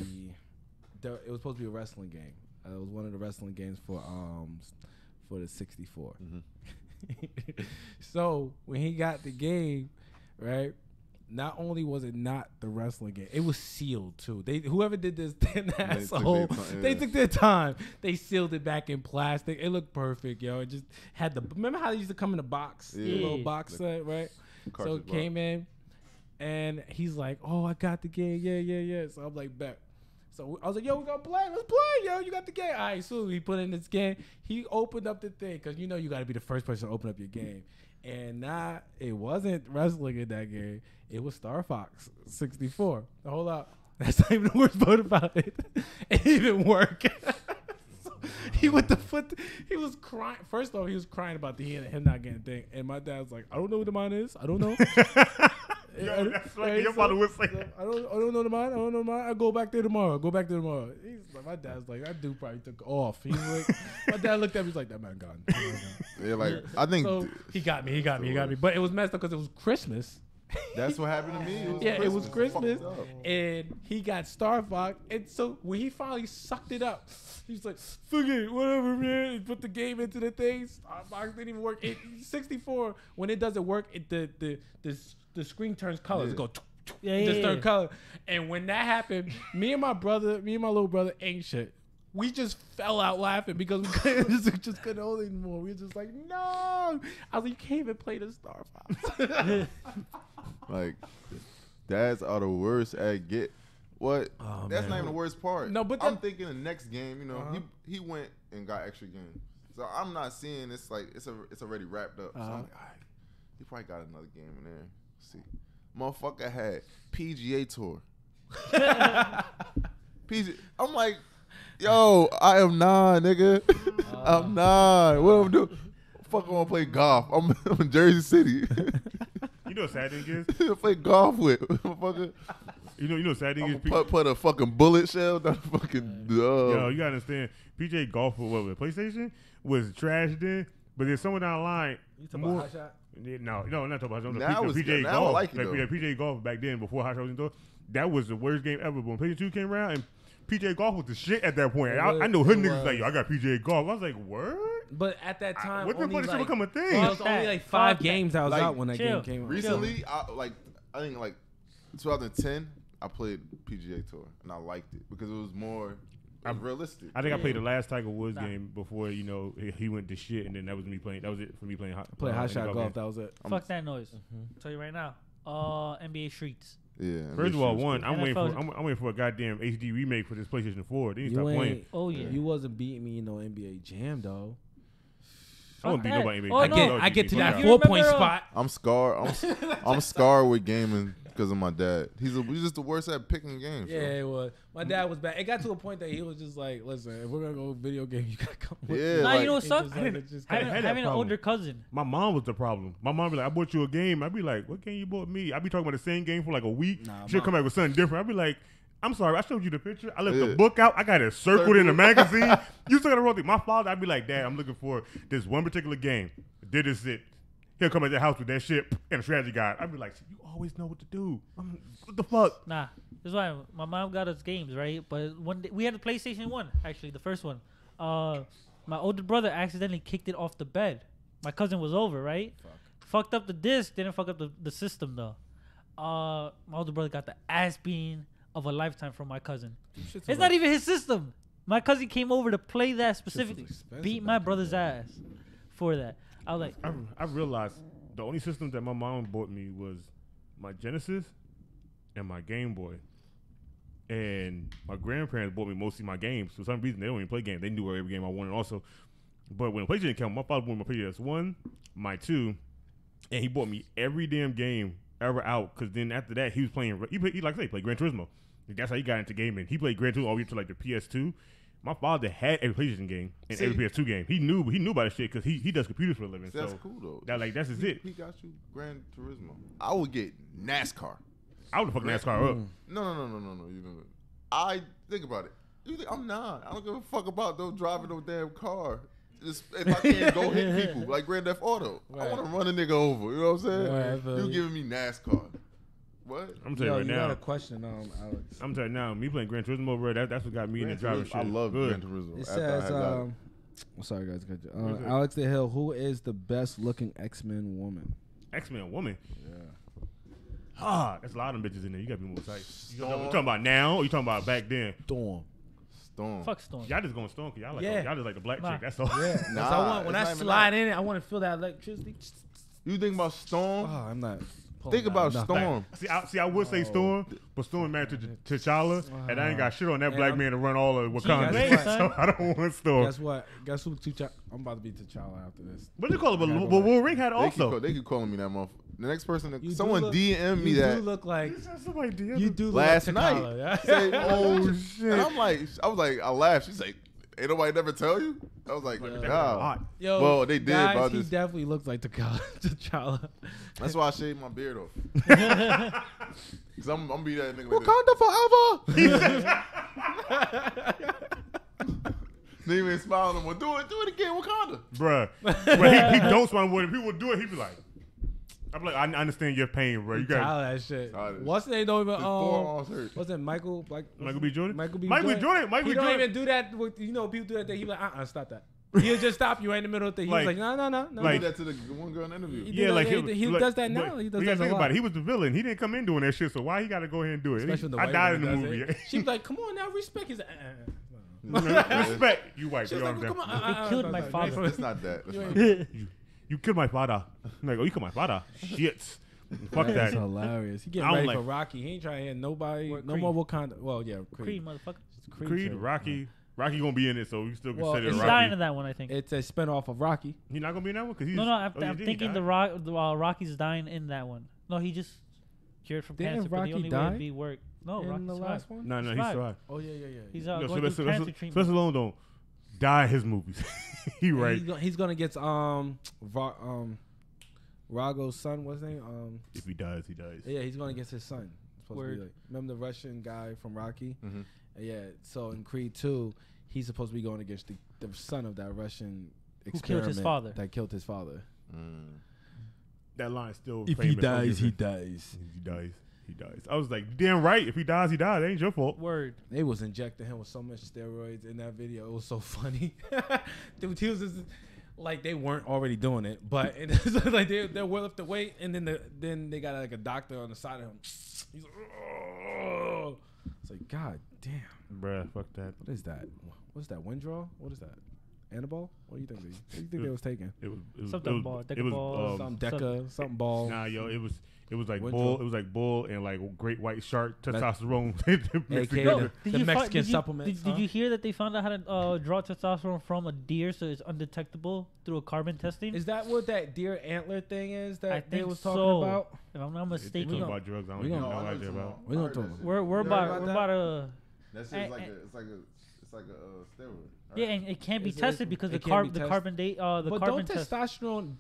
a wrestling game. It was one of the wrestling games for the 64. Mhm. So when he got the game, right? Not only was it not the wrestling game, it was sealed too. Whoever did this asshole, they took their time. They sealed it back in plastic. It looked perfect, yo. It just had remember how they used to come in a box, Yeah. the little Yeah. box set, right? So Cartridge it came in, and he's like, "Oh, I got the game, yeah." So I'm like, "Bet." So I was like, "Yo, we gonna play? Let's play, yo. You got the game." All right, so he put in this game. He opened up the thing because you know you got to be the first person to open up your game. And it wasn't wrestling in that game. It was Star Fox 64. Hold up. That's not even the worst part about it. It didn't even work. He went the foot. He was crying. First off, he was crying about him not getting a thing. And my dad was like, "I don't know what the mine is. I don't know." Yo, that's like your father would say that. I don't know the mine. I don't know the mine. I'll go back there tomorrow. He's like, my dad's like, that dude probably took off. He's like, my dad looked at me. He's like, that man gone. Yeah, like I think So he got me. But it was messed up because it was Christmas. That's what happened to me. It was Christmas, Fucked up. and he got Star Fox, and so when he finally sucked it up, he's like, "Forget it, whatever, man." He put the game into the thing. Star Fox didn't even work. 64, when it doesn't work, the screen turns colors. It go. It just turned color. And when that happened, me and my little brother ain't shit. We just fell out laughing because we just couldn't hold it anymore. We were just like, no. I was like, you can't even play the Star Fox. Like, dads are the worst at get. What? Oh, That's man. not even the worst part. No, but I'm thinking the next game, he went and got extra games. So I'm not seeing it's like it's already wrapped up. So I'm like, all right, he probably got another game in there. Let's see. Motherfucker had PGA Tour. I'm like, yo, I am 9, nigga. I'm 9. What am I doing? Fuck, I want to play golf. I'm in Jersey City. You know what sad thing is? Play golf with motherfucker. You know what sad thing is? Put a fucking bullet shell down the fucking. Yo, you gotta understand. PJ Golf with PlayStation was trash then, but there's someone down the line. You talking about Hot Shot? No, I'm not talking about Now PJ now Golf. I like it, though. PJ Golf back then before Hot Shot was in door. That was the worst game ever. But when PlayStation 2 came around and PJ Golf was the shit at that point. I know hood niggas was like, yo, I got PJ Golf. I was like, word? But at that time, What the only fuck like, become a thing? Well, it was only like 5 games that was Like, out when that chill. game came out. Recently, I think 2010, I played PGA Tour and I liked it because it was more realistic. I think I played the last Tiger Woods game before he went to shit, and then that was me playing. That was it for me playing Hot Shot Golf. That was it. Fuck that noise. Tell you right now. NBA Streets. Yeah. First of all, one, I'm NFL. waiting for a goddamn HD remake for this PlayStation 4. They need to stop You playing. ain't. Oh yeah. You wasn't beating me in no NBA Jam though. I wouldn't beat that. nobody. Oh, no. I get to that You 4-point remember, spot. I'm scarred. I'm scarred with gaming because of my dad. He's just the worst at picking games. Yeah, it was. My dad was bad. It got to a point that he was just like, "Listen, if we're gonna go video game, you gotta come." With Yeah, me." Nah, like, you know what He sucks? just like, it's just I kinda- had that Having an problem. older cousin. My mom was the problem. My mom be like, I bought you a game. I'd be like, what game you bought me? I'd be talking about the same game for like a week. Nah, She'll Mom- come back with something different. I'd be like, I'm sorry, I showed you the picture. I left Yeah. the book out. I got it circled in the magazine. You still got to roll through. My father, I'd be like, Dad, I'm looking for this one particular game. Did this it? He'll come at the house with that shit and a strategy guide. I'd be like, you always know what to do. What the fuck? Nah, this is why my mom got us games, right? But one day, we had the PlayStation 1, actually, the first one. My older brother accidentally kicked it off the bed. My cousin was over, right? Fucked up the disc, didn't fuck up the system though. My older brother got the ass beating of a lifetime from my cousin. It's not even his system. My cousin came over to play that specifically. expensive Beat back my in the brother's day. ass for that. I was like, I realized the only system that my mom bought me was my Genesis and my Game Boy. And my grandparents bought me mostly my games. For some reason, they don't even play games. They knew every game I wanted also. But when PlayStation came, my father bought me my PlayStation 1, my 2, and he bought me every damn game ever out. Because then after that, he was playing, he like I say, he played Gran Turismo. That's how he got into gaming. He played Gran Turismo all the way to like the PS2. My father had every PlayStation game and every PS2 game. He knew about that shit because he does computers for a living. That's so cool though. that's just it. He got you Gran Turismo. I would get NASCAR. I would have fucked NASCAR up. No. You know, I think about it. You think I'm not. I don't give a fuck about those driving no damn car. Just, if I can't go hit people like Grand Theft Auto, I want to run a nigga over. You know what I'm saying? Right, I feel you you. giving me NASCAR? What? I'm telling you right you now. got a question, Alex. I'm telling you now. Me playing Gran Turismo, bro. That's what got me into driving shit. I love Good. Gran Turismo. It After I says, had got it. sorry guys, cut you. What's it? Alex the Hill, who is the best looking X-Men woman? X-Men woman. Yeah. That's a lot of them bitches in there. You gotta be more tight. You talking about now or you talking about back then? Storm. Storm. fuck Storm. Y'all just going Storm because y'all Yeah. y'all just like the black Nah. chick. That's all. Yeah. That's Nah, what I want. When it's I not even slide that. in it, I want to feel that electricity. You think about Storm? Oh, I'm not. Think about nothing. Storm. See, I would say Storm, but Storm married to T'Challa, and I ain't got shit on that black man to run all of Wakanda. Great, son. So I don't want Storm. Guess what? Guess who? I'm about to be T'Challa after this. What do you call it? But I gotta go back. Wolverine had also. They keep calling me that motherfucker. The next person, You do someone look- DM me You do that look like. Somebody did. You do look last like night. T'Challa. Yeah? Say, Oh shit. And I'm like, I laughed. She's like, ain't nobody never tell you? I was like, That nah. was hot. Yo, Well, they did, guys, but I he just- definitely looks like T'Challa. That's why I shaved my beard off. Cause I'm gonna be that nigga like that. Wakanda forever. They even smiling no more. Do it again, Wakanda. Bruh. But he don't smile more than people do it. He be like, I'm like, I understand your pain, bro. You Tired got of that shit. Tired of it. What's the name? Don't even. His forearms hurt. What's that? Michael B. Jordan. Michael B. Michael B. Jordan. He don't even do that. With, people do that. He be like, stop that. He'll just stop you right in the middle of the thing. He was like, no. Like, did that to the one girl in the interview. He does that now. He does that a think lot. about it. He was the villain. He didn't come in doing that shit. So why he got to go ahead and do it? Especially when the I white died in woman the does movie. it. She's like, come on now, respect. He's like, Respect. You white. She's You like, know come what on. They killed my father. That's not that. That's not that. You killed my father. I'm like, oh, you killed my father. Shit. Fuck that. That's hilarious. He getting I don't ready like- for Rocky. He ain't trying to hear nobody. What, No Creed? more Wakanda. Well, yeah, Creed, motherfucker. Creed, too. Rocky. Rocky gonna be in it, so you still Well, consider He's Rocky. dying in that one, I think. It's a spinoff of Rocky. He's not gonna be in that one because he's No, I'm did he thinking die? Rocky's dying in that one. No, he just cured from Didn't cancer. But Rocky the only way die it'd be work. No, in Rocky's the last one. No, he's Survived. survived. Oh yeah. He's Yo, going through cancer treatment. Sylvester Stallone don't die his movies. He right. He's gonna get Rago's son. What's his name? If he dies, he dies. Yeah, he's gonna get his son. It's supposed to Word. be like, remember the Russian guy from Rocky? Mm-hmm. Yeah. So in Creed 2, he's supposed to be going against the son of that Russian Who killed his experiment father. That killed his father. That line's still If famous. he dies, Obviously. he dies. He dies. He dies. I was like, damn right. If he dies, he dies. That ain't your fault. Word. They was injecting him with so much steroids in that video. It was so funny. Dude, he was just, like they weren't already doing it, but it's like they're well up the weight, and then they got like a doctor on the side of him. He's like, oh. It's like, God damn. Bruh, fuck that. What is that? What's that? Winddraw? What is that? Anabol? What do you think? What do you think they was taking? It was Something ball, Deca ball, Some Deca, something ball. Nah, yo, it was like Windrow. bull. It was like bull and like great white shark testosterone. mixed AKA together. the Mexican supplements. Did you hear that they found out how to draw testosterone from a deer, so it's undetectable through a carbon testing? Is that what that deer antler thing is that I they think was talking so. about? If I'm not They mistaken, talking about drugs. I don't we even gonna- know idea about. We gonna talk. we're about to. That shit's And- like and- it's like a steroid. Right? Yeah, and it can't be Is it- tested because it the can't be carbon date the But carbon don't test. testosterone,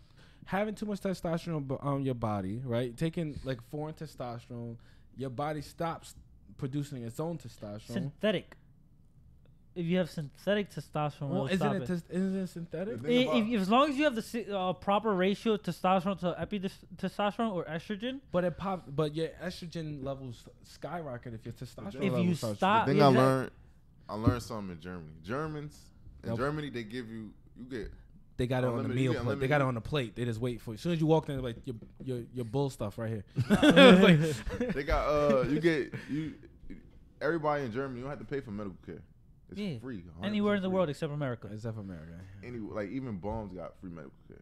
having too much testosterone on your body, right? Taking like foreign testosterone, your body stops producing its own testosterone. Synthetic. If you have synthetic testosterone, Well, it'll stop it. isn't it synthetic? The thing about- If as long as you have the proper ratio of testosterone to testosterone or estrogen, But it pop. But your estrogen levels skyrocket if your testosterone If levels you start stop- The thing yeah, I learned something in Germany. Germans in Nope. Germany they give you get They got it on the Unlimited- meal you plate. get They got it unlimited- on the plate. They just wait for you. As soon as you walk in, they're like your bull stuff right here. It's like, they got you everybody in Germany you don't have to pay for medical care. It's Yeah. free. 100% anywhere in the free. world except America. except for America. Any like even bums got free medical care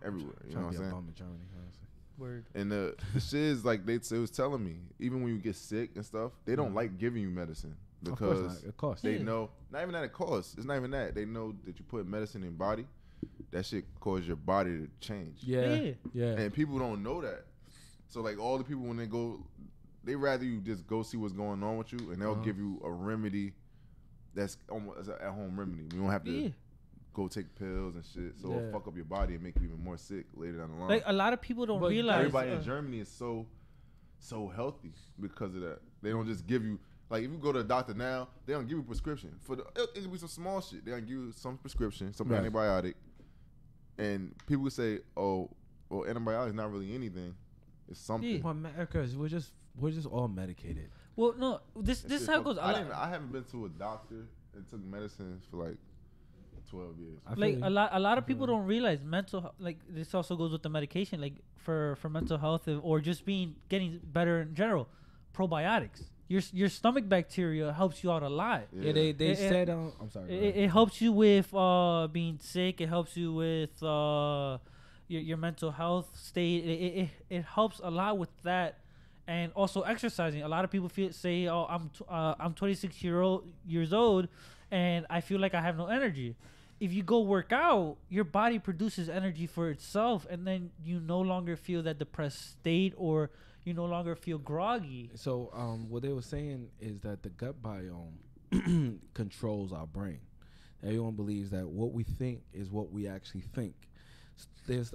everywhere. You know what I'm saying? Bum in Germany, honestly. Word. And the shit is like they was telling me, even when you get sick and stuff, they don't like giving you medicine Of course because not. Of course. they Yeah. know not even that it costs. It's not even that they know that you put medicine in body, that shit cause your body to change. Yeah. Yeah. And people don't know that. So like all the people when they go, they rather you just go see what's going on with you, and they'll give you a remedy that's almost an at-home remedy. You don't have to Yeah. go take pills and shit. So Yeah. it'll fuck up your body and make you even more sick later down the line. Like a lot of people don't But realize. Everybody in Germany is so healthy because of that. They don't just give you like if you go to a doctor now, they don't give you a prescription for it can be some small shit. They don't give you some prescription, some Right. antibiotic, and people would say, "Oh, well, antibiotic is not really anything. It's something." Yeah. Well, America, we're just all medicated. Well, no, this That is shit how it goes. fuck- I haven't been to a doctor and took medicine for like 12 years. I feel Like you. a lot of people don't realize like this also goes with the medication, like for mental health or just getting better in general. Probiotics, your stomach bacteria helps you out a lot. Yeah, they It- said. I'm sorry. go ahead. It helps you with being sick. It helps you with your mental health state. It helps a lot with that, and also exercising. A lot of people say, "Oh, I'm 26 years old, and I feel like I have no energy." If you go work out, your body produces energy for itself, and then you no longer feel that depressed state, or you no longer feel groggy. So, what they were saying is that the gut biome controls our brain. Everyone believes that what we think is what we actually think. There's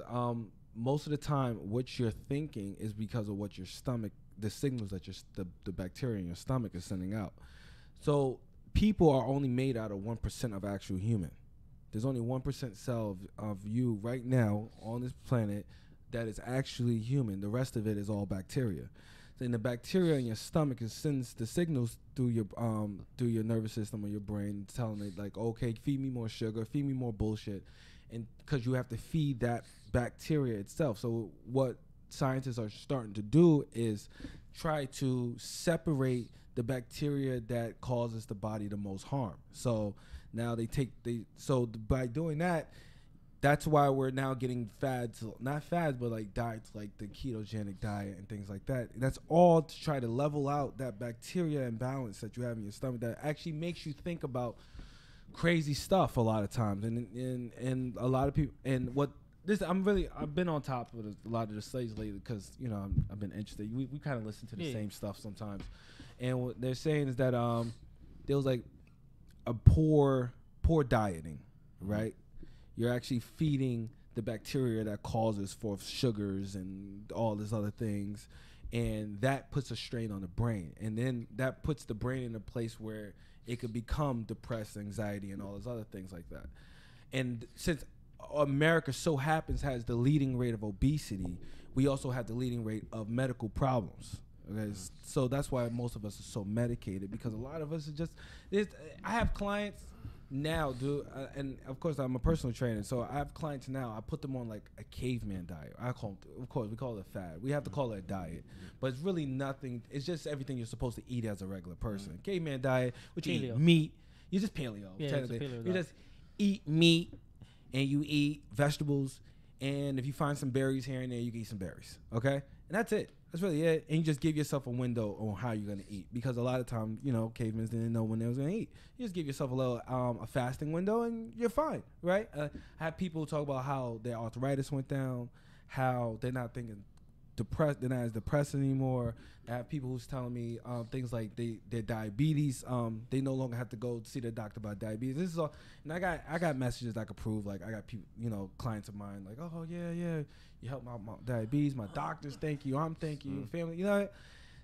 most of the time what you're thinking is because of what your stomach, the signals that the bacteria in your stomach is sending out. So people are only made out of 1% of actual human. There's only 1% cell of you right now on this planet that is actually human. The rest of it is all bacteria. Then the bacteria in your stomach sends the signals through your nervous system or your brain, telling it like, okay, feed me more sugar, feed me more bullshit, and because you have to feed that bacteria itself. So what scientists are starting to do is try to separate the bacteria that causes the body the most harm. So now by doing that, that's why we're now getting not fads, but like diets like the ketogenic diet and things like that. That's all to try to level out that bacteria imbalance that you have in your stomach that actually makes you think about crazy stuff a lot of times. And a lot of people, and what this, I've been on top of a lot of the studies lately because, you know, I've been interested. We kind of listen to the same stuff sometimes. And what they're saying is that there was like a poor dieting, right? You're actually feeding the bacteria that causes for sugars and all these other things, and that puts a strain on the brain, and then that puts the brain in a place where it could become depressed, anxiety, and all those other things like that. And since America so happens has the leading rate of obesity, we also have the leading rate of medical problems. Okay, so that's why most of us are so medicated, because a lot of us are just. I have clients now, dude, and of course I'm a personal trainer, so I have clients now. I put them on like a caveman diet. Of course, we call it a fad. We have to call it a diet, but it's really nothing. It's just everything you're supposed to eat as a regular person. Caveman diet, which you eat meat. You're just paleo. Yeah, it's a paleo you just eat meat and you eat vegetables, and if you find some berries here and there, you can eat some berries. Okay, and that's it. That's really it. And you just give yourself a window on how you're going to eat. Because a lot of times, you know, cavemen didn't know when they was going to eat. You just give yourself a little a fasting window and you're fine, right? I have people talk about how their arthritis went down, how they're not they're not as depressed anymore. I have people who's telling me things like their diabetes, they no longer have to go see their doctor about diabetes. This is all, and I got messages I could prove. Like I got people, you know, clients of mine, like, oh yeah, you help my diabetes. My doctors thank you. I'm thank you. Family, you know.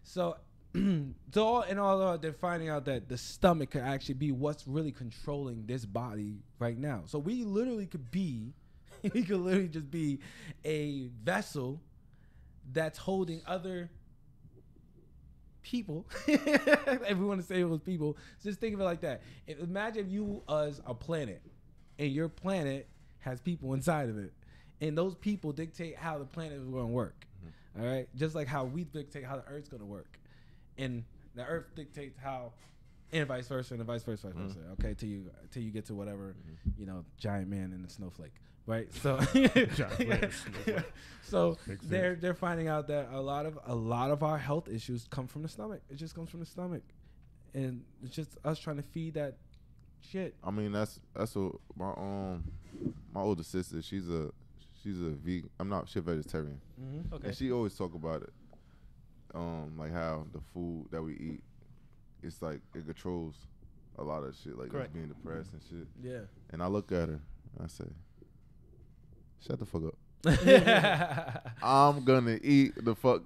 So, they're finding out that the stomach could actually be what's really controlling this body right now. So we literally could literally just be a vessel that's holding other people. If we want to say it was people, just think of it like that. Imagine you as a planet, and your planet has people inside of it, and those people dictate how the planet is going to work. All right, just like how we dictate how the Earth's going to work, and the Earth dictates how, and vice versa, and vice versa. Okay, till you get to whatever, you know, giant man and the snowflake. Right, so so they're finding out that a lot of our health issues come from the stomach. It just comes from the stomach, and it's just us trying to feed that shit. I mean, that's what my older sister. She's a vegan. She's a vegetarian. Okay. And she always talk about it, like how the food that we eat, it's like it controls a lot of shit, like us being depressed and shit. Yeah. And I look at her and I say, shut the fuck up. I'm gonna eat the fuck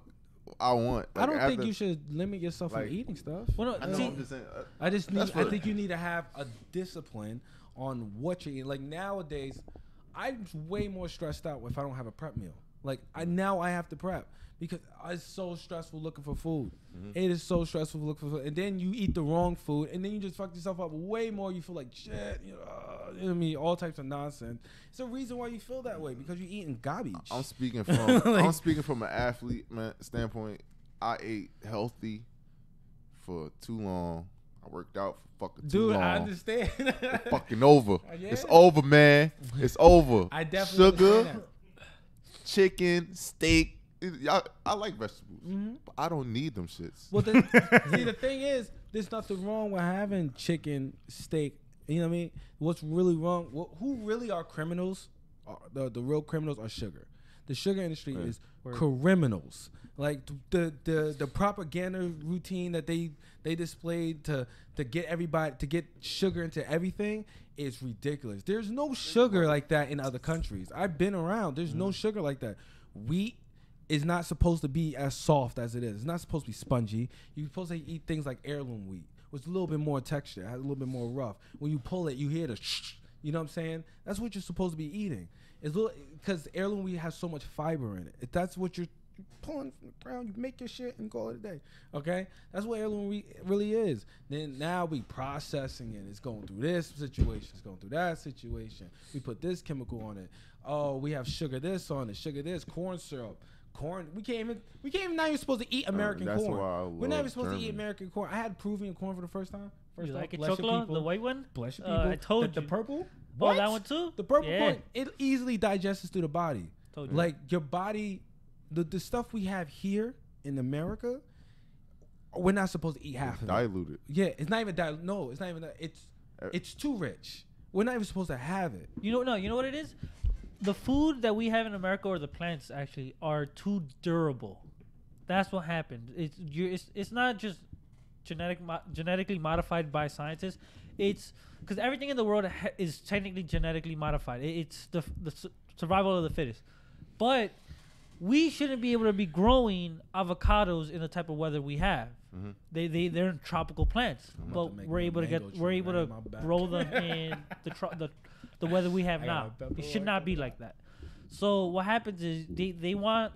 I want. Like, I don't think you should limit yourself from eating stuff. Well, no, I'm just saying. I think you need to have a discipline on what you eat. Like nowadays, I'm way more stressed out if I don't have a prep meal. Like I have to prep because it's so stressful looking for food. It is so stressful looking for food, and then you eat the wrong food, and then you just fuck yourself up way more. You feel like shit, you know what I mean? All types of nonsense. It's a reason why you feel that way, because you're eating garbage. I'm speaking from an athlete standpoint. I ate healthy for too long. I worked out for fucking too long. Dude, I understand. It's fucking over. Yeah. It's over, man. It's over. I definitely sugar, chicken, steak. I like vegetables, but I don't need them shits. Well, see, the thing is, there's nothing wrong with having chicken, steak. You know what I mean? What's really wrong? Who really are criminals? The real criminals are sugar. The sugar industry is criminals. Like the propaganda routine that they displayed to get everybody to get sugar into everything is ridiculous. There's no sugar like that in other countries. I've been around. There's no sugar like that. Wheat is not supposed to be as soft as it is. It's not supposed to be spongy. You're supposed to eat things like heirloom wheat, which is a little bit more texture, has a little bit more rough. When you pull it, you hear the You know what I'm saying? That's what you're supposed to be eating. It's because heirloom wheat has so much fiber in it. If that's what you're pulling from the ground, you make your shit and call it a day. Okay? That's what heirloom wheat really is. Then now we processing it. It's going through this situation. It's going through that situation. We put this chemical on it. Oh, we have sugar this on it. Sugar this. Corn syrup. Corn. We can't even not even supposed to eat American that's corn. why I We're not even love supposed to eat Germany. American corn. I had Peruvian corn for the first time. You like it, bless your chocolate? people. The white one? Bless your people. I told the you. purple. Oh, that one too? The purple Yeah. corn, it easily digests through the body. Told you. Like your body, the stuff we have here in America, we're not supposed to eat half of it. Diluted. Yeah, it's not even diluted. No, it's not even that. It's too rich. We're not even supposed to have it. You know what it is? The food that we have in America, or the plants actually, are too durable. That's what happened. It's not just genetically modified by scientists. It's because everything in the world is technically genetically modified. It's the survival of the fittest. But we shouldn't be able to be growing avocados in the type of weather we have. Mm-hmm. They're in tropical plants, but we're able to grow them in the weather we have now. It should not be like that. So what happens is they want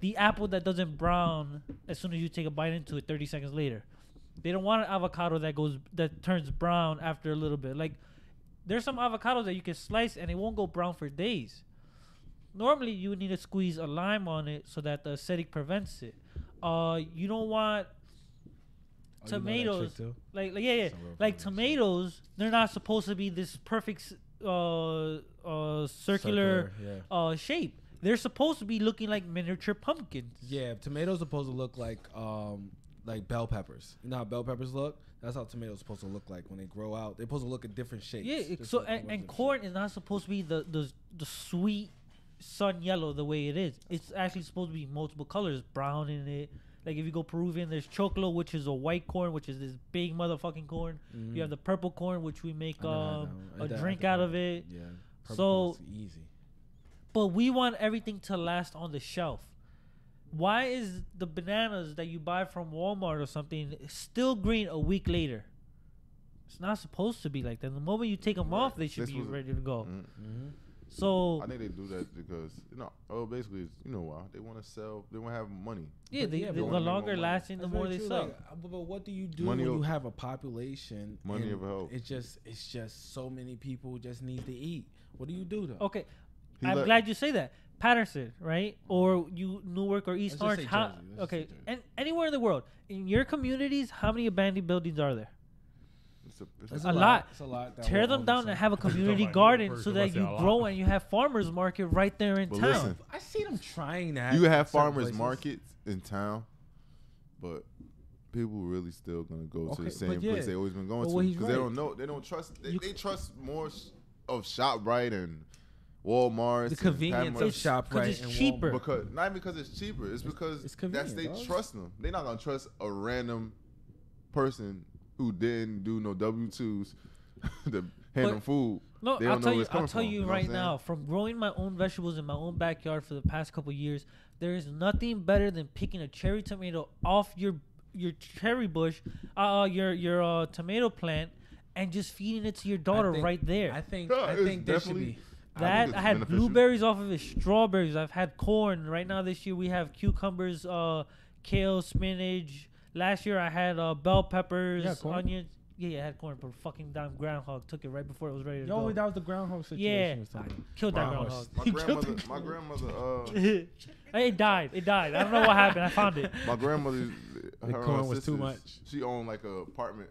the apple that doesn't brown as soon as you take a bite into it 30 seconds later. They don't want an avocado that turns brown after a little bit. Like there's some avocados that you can slice and it won't go brown for days. Normally you would need to squeeze a lime on it so that the acidic prevents it. You don't want tomatoes like tomatoes. They're not supposed to be this perfect circular shape. They're supposed to be looking like miniature pumpkins. Yeah, tomatoes are supposed to look like bell peppers. You know how bell peppers look? That's how tomatoes are supposed to look like when they grow out. They're supposed to look at different shapes. Yeah, so and corn is not supposed to be the sweet sun yellow the way it is. It's actually supposed to be multiple colors, brown in it. Like if you go Peruvian, there's choclo, which is a white corn, which is this big motherfucking corn. You have the purple corn, which we make a drink out of it. Yeah, so easy. But we want everything to last on the shelf. Why is the bananas that you buy from Walmart or something still green a week later? It's not supposed to be like that. The moment you take them off, they should be ready to go. Mm-hmm. So I think they do that because basically, it's, why they want to sell. They want to have money. Yeah, the longer lasting, the more they sell. Like, but what do you do when you have a population? Money over health. It's just so many people just need to eat. What do you do though? Okay, I'm glad you say that. Patterson, right? Or Newark or East Orange. And anywhere in the world, in your communities, how many abandoned buildings are there? It's a lot. It's a lot. Tear them down and have a community garden so that you grow and you have farmers market right there in town. Listen, I see them trying that. You have farmers markets in town, but people really still gonna go to the same place they always been going to because they don't know. They don't trust. They trust more of ShopRite and Walmart. The convenience of ShopRite it's cheaper. Not because it's cheaper. It's because they trust them. They're not gonna trust a random person who didn't do no W-2s to hand them food. No, I'll tell you right now, from growing my own vegetables in my own backyard for the past couple of years, there is nothing better than picking a cherry tomato off your cherry bush, your tomato plant, and just feeding it to your daughter right there. I think there should be. I had blueberries off of it, strawberries. I've had corn. Right now this year we have cucumbers, kale, spinach. Last year I had bell peppers, onions. Yeah, I had corn, but fucking damn groundhog took it right before it was ready to go. That was the groundhog situation. Yeah, killed that groundhog. My grandmother. It died. I don't know what happened. I found it. My grandmother, the corn was too much. She owned like an apartment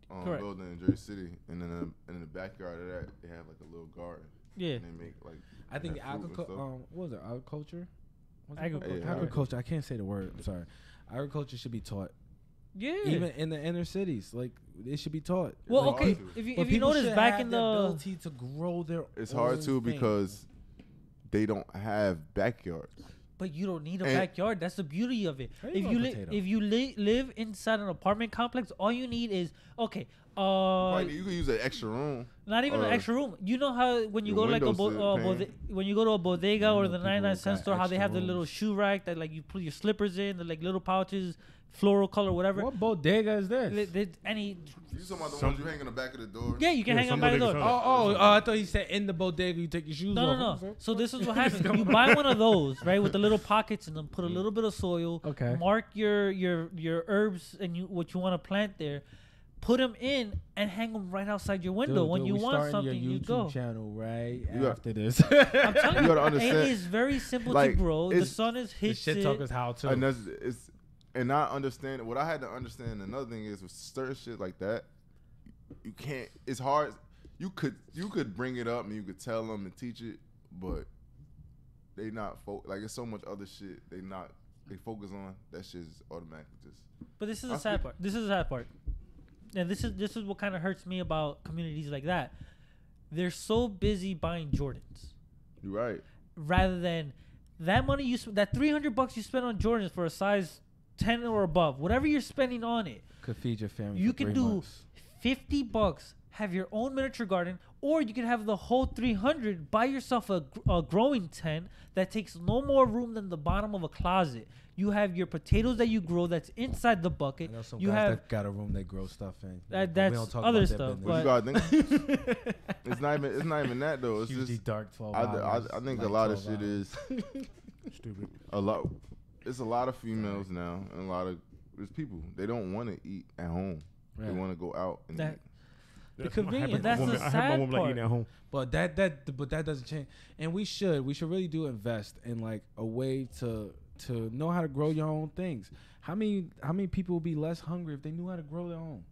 building in Jersey City, and then in the backyard of that, they have like a little garden. Yeah, and they make like. I think agriculture. What was it? Agriculture. Agriculture. Agriculture. I can't say the word. I'm sorry. Agriculture should be taught. Yeah. Even in the inner cities, like it should be taught. Well, okay. If you notice back in the ability to grow their. It's hard too because they don't have backyards. But you don't need a backyard. That's the beauty of it. If you live inside an apartment complex, all you need is you can use an extra room. Not even an extra room. You know how when you go like when you go to a bodega or the 99-cent store, how they have the little shoe rack that like you put your slippers in, the like little pouches floral color, whatever. What bodega is this? You talking about the ones you hang on the back of the door? Yeah, you can hang on by the door. I thought he said in the bodega you take your shoes off. No. So this is what happens. You buy one of those, right, with the little pockets in them. Put a little bit of soil. Okay. Mark your herbs and what you want to plant there. Put them in and hang them right outside your window. When you want something, you go. Channel right after this. I'm telling You gotta understand. it is very simple to grow. The sun is The shit talkers how to. And I understand what I had to understand. Another thing is with certain shit like that, you can't. It's hard. You could bring it up and you could tell them and teach it, but they not like it's so much other shit they focus on. That shit is automatically just. But this is the sad part. This is the sad part. And this is what kind of hurts me about communities like that. They're so busy buying Jordans. You're right. Rather than that money that $300 you spend on Jordans for a size 10 or above, whatever you're spending on it, could feed your family. You can do $50, have your own miniature garden, or you can have the whole $300. Buy yourself a growing tent that takes no more room than the bottom of a closet. You have your potatoes that you grow that's inside the bucket. I know some you guys have that got a room they grow stuff in. That's other stuff. But you gotta think, it's not even that though. It's usually just dark 12 I think a lot of shit is stupid. It's a lot of females now, and there's people they don't want to eat at home. Right. They want to go out and eat. The convenience. That's the sad I have my woman like eating at home. But that doesn't change. And we should really do invest in like a way to know how to grow your own things. How many people would be less hungry if they knew how to grow their own?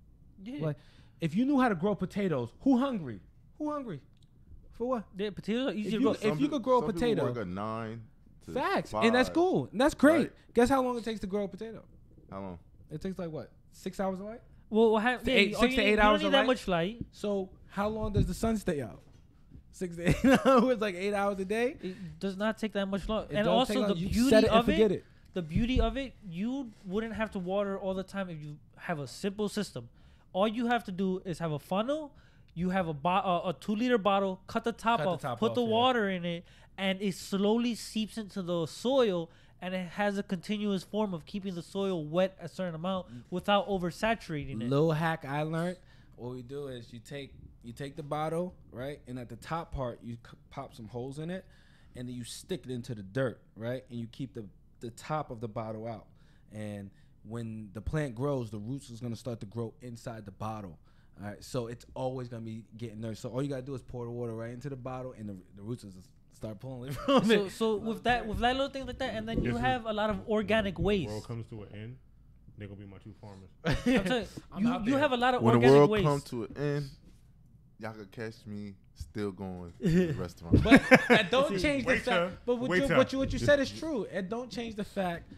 Yeah. Like if you knew how to grow potatoes, who hungry? For what? Yeah, potatoes are easy to grow. If you could grow a potato, work a 9 to facts, 5. and that's cool. And that's great. Right. Guess how long it takes to grow a potato? How long? It takes like what? 6 hours of light? Well, 6 to 8 hours. You don't need that much light. So how long does the sun stay out? 6 to 8 hours, like 8 hours a day. It does not take that much long. It and also the beauty of it. The beauty of it, you wouldn't have to water all the time if you have a simple system. All you have to do is have a funnel. You have a 2-liter bottle. Cut the top off. Put the water in it, and it slowly seeps into the soil. And it has a continuous form of keeping the soil wet a certain amount without oversaturating it. Little hack I learned. What we do is you take the bottle, right, and at the top part you pop some holes in it, and then you stick it into the dirt, right, and you keep the top of the bottle out. And when the plant grows, the roots is gonna start to grow inside the bottle. All right, so it's always gonna be getting nourished. So all you gotta do is pour the water right into the bottle, and the roots is start pulling it from it. So with that little thing like that, and then you have a lot of organic waste. When the world comes to an end, they're gonna be my 2 farmers. I'm telling you have a lot of when organic waste. When the world comes to an end, y'all could catch me still going to the restaurant. But that don't change the fact. But what you said is true. It don't change the fact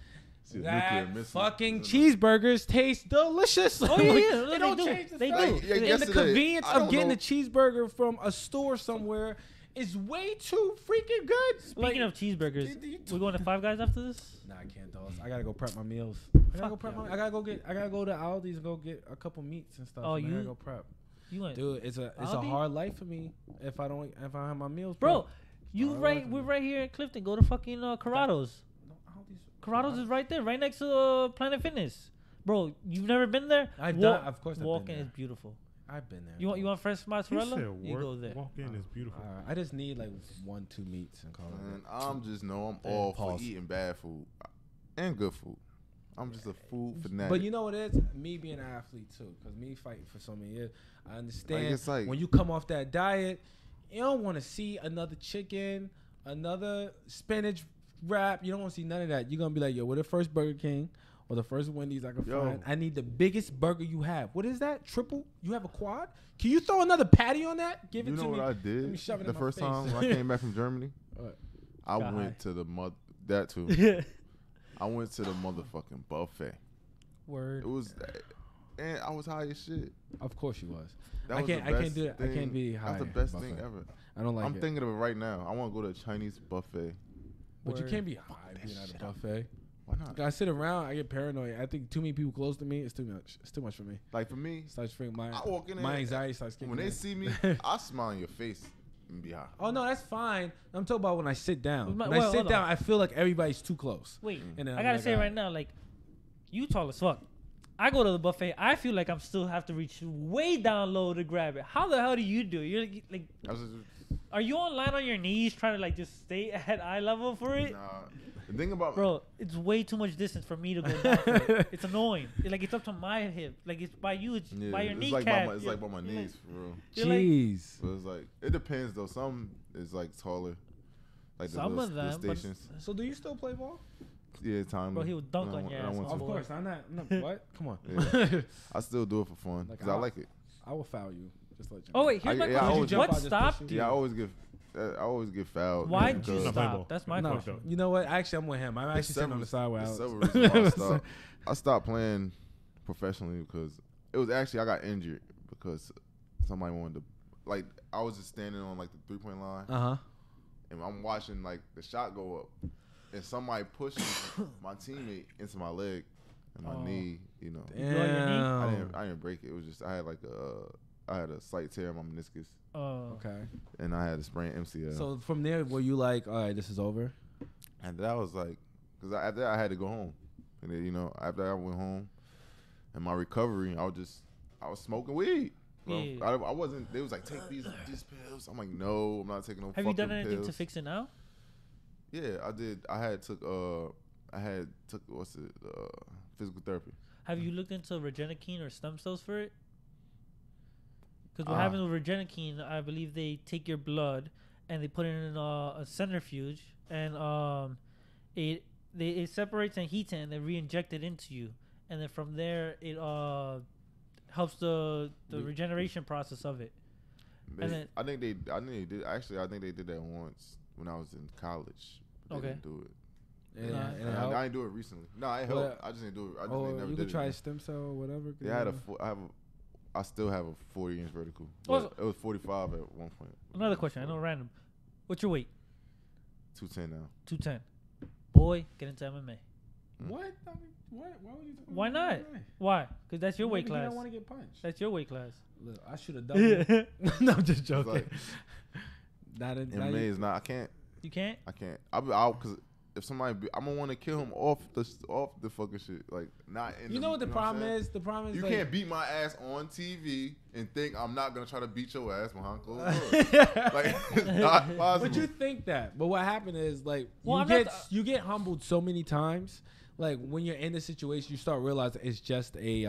that fucking cheeseburgers taste delicious. Oh yeah, it don't change the fact. They do. And the convenience of getting a cheeseburger from a store somewhere is way too freaking good. Speaking of cheeseburgers, we going to Five Guys after this? Nah, I can't, dog. I gotta go prep my meals. I gotta go to Aldi's and go get a couple meats and stuff. Oh, I gotta go prep. Dude, it's a hard life for me if I don't have my meals. Bro, we're right here in Clifton. Go to fucking Corrado's. Corrado's is right there, right next to Planet Fitness. Bro, you've never been there? Of course I've walking been there. is beautiful. I've been there. You want fresh mozzarella? You go there. Walk in is beautiful. I just need like 1-2 meats and call it. I'm all for eating bad food and good food. I'm just a food fanatic. But you know what it is? Me being an athlete too, because me fighting for so many years, I understand. Like when you come off that diet, you don't want to see another chicken, another spinach wrap. You don't want to see none of that. You're gonna be like, yo, we're the first Burger King or the first Wendy's I can find. I need the biggest burger you have. What is that? Triple? You have a quad? Can you throw another patty on that? Give it to me. You know what I did? Let me shove it the in my first face. time when I came back from Germany? I went to that too. I went to the motherfucking buffet. Word. It was, and I was high as shit. Of course you was. I can't do that. I can't be high. That's the best thing ever. I don't like it. I'm thinking of it right now. I want to go to a Chinese buffet. But you can't be high being at a buffet. Why not? I sit around, I get paranoid. I think too many people close to me. It's too much. It's too much for me. Like for me, I walk in my anxiety starts kicking. When they see me, I smile on your face and be high. Oh no, that's fine. I'm talking about when I sit down. When I sit down, I feel like everybody's too close. Wait, and I gotta say right now, like, You tall as fuck. I go to the buffet. I feel like I'm still have to reach way down low to grab it. How the hell do you do it? You're like, are you online on your knees trying to like just stay at eye level for it? Nah. The thing about Bro, it's way too much distance for me to go down for it. It's annoying. It's up to my hip. Like it's by you. It's by your kneecap. It's like by my knees for real. Jeez. So it's like it depends though. Some is like taller. Like Some of them. the stations. So do you still play ball? Yeah, time. Bro, he would dunk on your ass. Of course, I'm not. What? Come on. Yeah. I still do it for fun because I like it. I will foul you. Just let you. Oh wait, here's my question. What stopped you? Yeah, I always get fouled. Why'd you stop? That's my question. You know what? Actually, I'm with him. I'm actually sitting on the side with Alex. I stopped playing professionally because it was actually I got injured because somebody wanted to, like, I was just standing on like the 3-point line. And I'm watching like the shot go up, and somebody pushed my teammate into my leg and my knee. You know, Damn. I didn't break it. It was just I had a slight tear in my meniscus. Oh, okay. And I had a sprained MCL. So from there, were you like, all right, this is over? And that was like, because after that I had to go home, and then, you know, after I went home, and my recovery, I was smoking weed. Yeah. I wasn't. They was like, take these pills. I'm like, no, I'm not taking no. Have fucking you done anything pills. to fix it now? Yeah, I did. I had took physical therapy. Have you looked into Regenikine or stem cells for it? Because what happens with Regenikine, I believe they take your blood and they put it in a centrifuge, and it separates and heats it, and they re-inject it into you, and then from there it helps the regeneration process of it. I think they did. Actually, I think they did that once when I was in college. They didn't do it. Yeah, I didn't do it recently. No, it helped. I just didn't do it. I just never you did could try it. stem cell or whatever. Yeah, I still have a 40-inch vertical. It was 45 at one point. Another question. I know random. What's your weight? 210 now. 210. Boy, get into MMA. What? I mean, what? Why would you? Why not? Why? Because that's your weight class. You don't want to get punched. That's your weight class. Look, I should have done it. No, I'm just joking. Like, MMA is not. I can't. You can't? I can't. I'll because if somebody, I'm gonna want to kill him off the fucking shit. Like not in. You know what the problem is? The problem is you like, can't beat my ass on TV and think I'm not gonna try to beat your ass behind closed doors. Like it's not possible. But you think that. But what happened is like Well, you get humbled so many times. Like when you're in the situation, you start realizing it's just a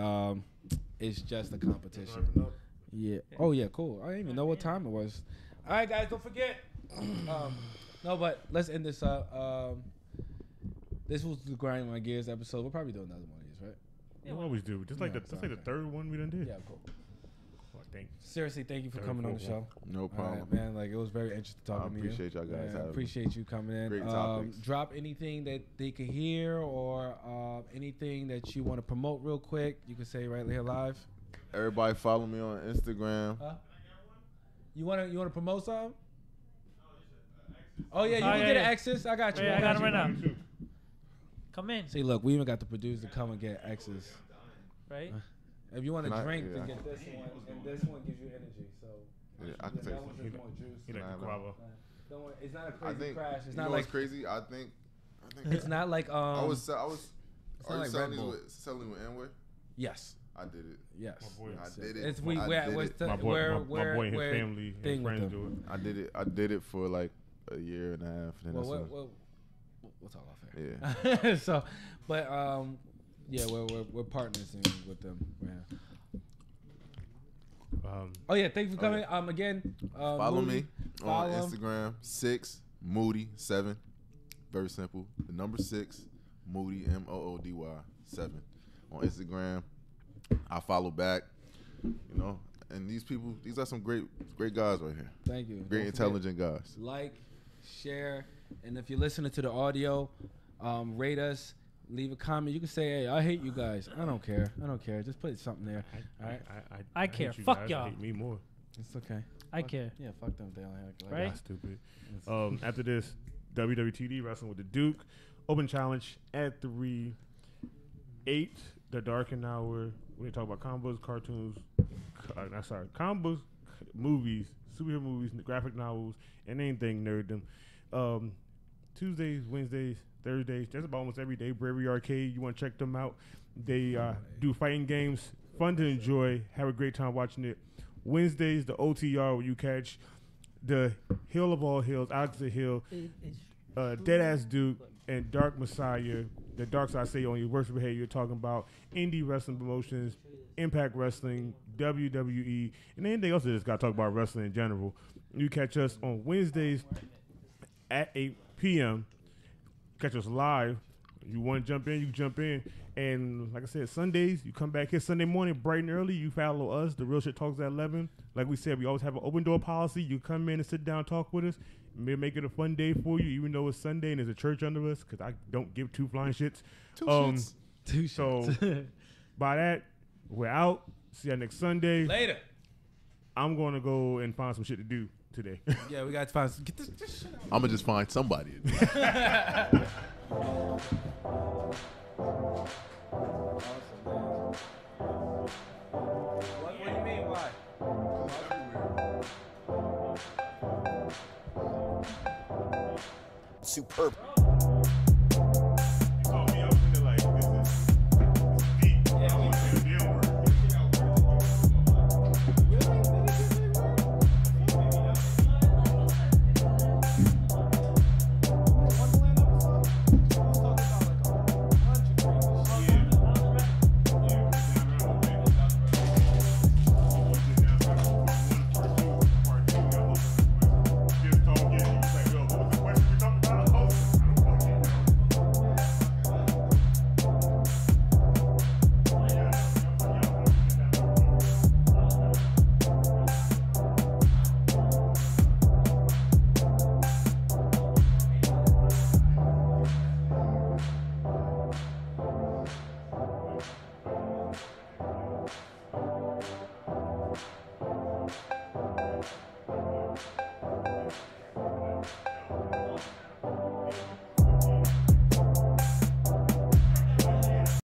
competition. Yeah. Oh yeah, cool. I didn't even know what time it was. All right, guys, don't forget. No, but let's end this up. This was the Grind My Gears episode. We'll probably do another one of these, right? Yeah, we always do. Just like the third one we done did. Yeah, cool. Oh, thanks. Seriously, thank you for coming on the show. No problem, man. Like it was very interesting talking to you. I appreciate y'all guys. I appreciate you coming in. Great topics. Drop anything that they could hear or anything that you want to promote real quick. You can say right here live. Everybody follow me on Instagram. You wanna promote something? Oh yeah, you can get an access. I got you. Yeah, I got him right now. Come in. See, look, we even got the producer to come and get access. Right? If you want to drink, then get this one, and this one gives you energy. So yeah, I can take that one has more juice. He like the guava. Don't worry, it's not a crazy crash. It's not like what's crazy. I think it's not like I was. Are you like selling with Amway? Yes. I did it. Yes. I did it. It's my boy and his family and friends do it. I did it. I did it for like a year and a half. And then we'll talk off here. Yeah. So, but yeah, we're partners with them. Yeah. Oh yeah, thank you for coming. Again, follow Moody, me on Instagram. 6 Moody 7. Very simple. The number 6 Moody Moody 7 on Instagram. I follow back. You know, and these are some great guys right here. Thank you. Great, intelligent guys. Like, share, and if you're listening to the audio, rate us. Leave a comment. You can say, "Hey, I hate you guys." I don't care. Just put something there. All right. I care. Hate you Fuck guys. y'all. I hate me more. It's okay. I care. Yeah, fuck them. They don't have Right? That's stupid. After this, WWTD wrestling with the Duke. Open challenge at 3. 8, the darkened hour. We're gonna talk about combos, cartoons. Combos, movies, superhero movies, graphic novels, and anything nerddom. Tuesdays, Wednesdays, Thursdays, just about almost every day. Bravery Arcade, you want to check them out. They do fighting games, fun to enjoy, have a great time watching it. Wednesdays, the OTR, where you catch the Hill of all hills, Alex the Hill, Deadass Duke, and Dark Messiah. The Dark Side say on your worst behavior, talking about indie wrestling promotions, Impact Wrestling, WWE, and anything else that just got to talk about wrestling in general. You catch us on Wednesdays at 8 p.m. Catch us live. You want to jump in, you jump in. And like I said, Sundays, you come back here Sunday morning bright and early. You follow us, The Real Shit Talks at 11. Like we said, we always have an open door policy. You come in and sit down and talk with us. We'll make it a fun day for you, even though it's Sunday and there's a church under us, because I don't give two flying shits. Two shits. So by that, we're out. See you next Sunday. Later. I'm going to go and find some shit to do today. Yeah, we got to find get this shit out. I'm gonna just find somebody. What do you mean? Why? Superb.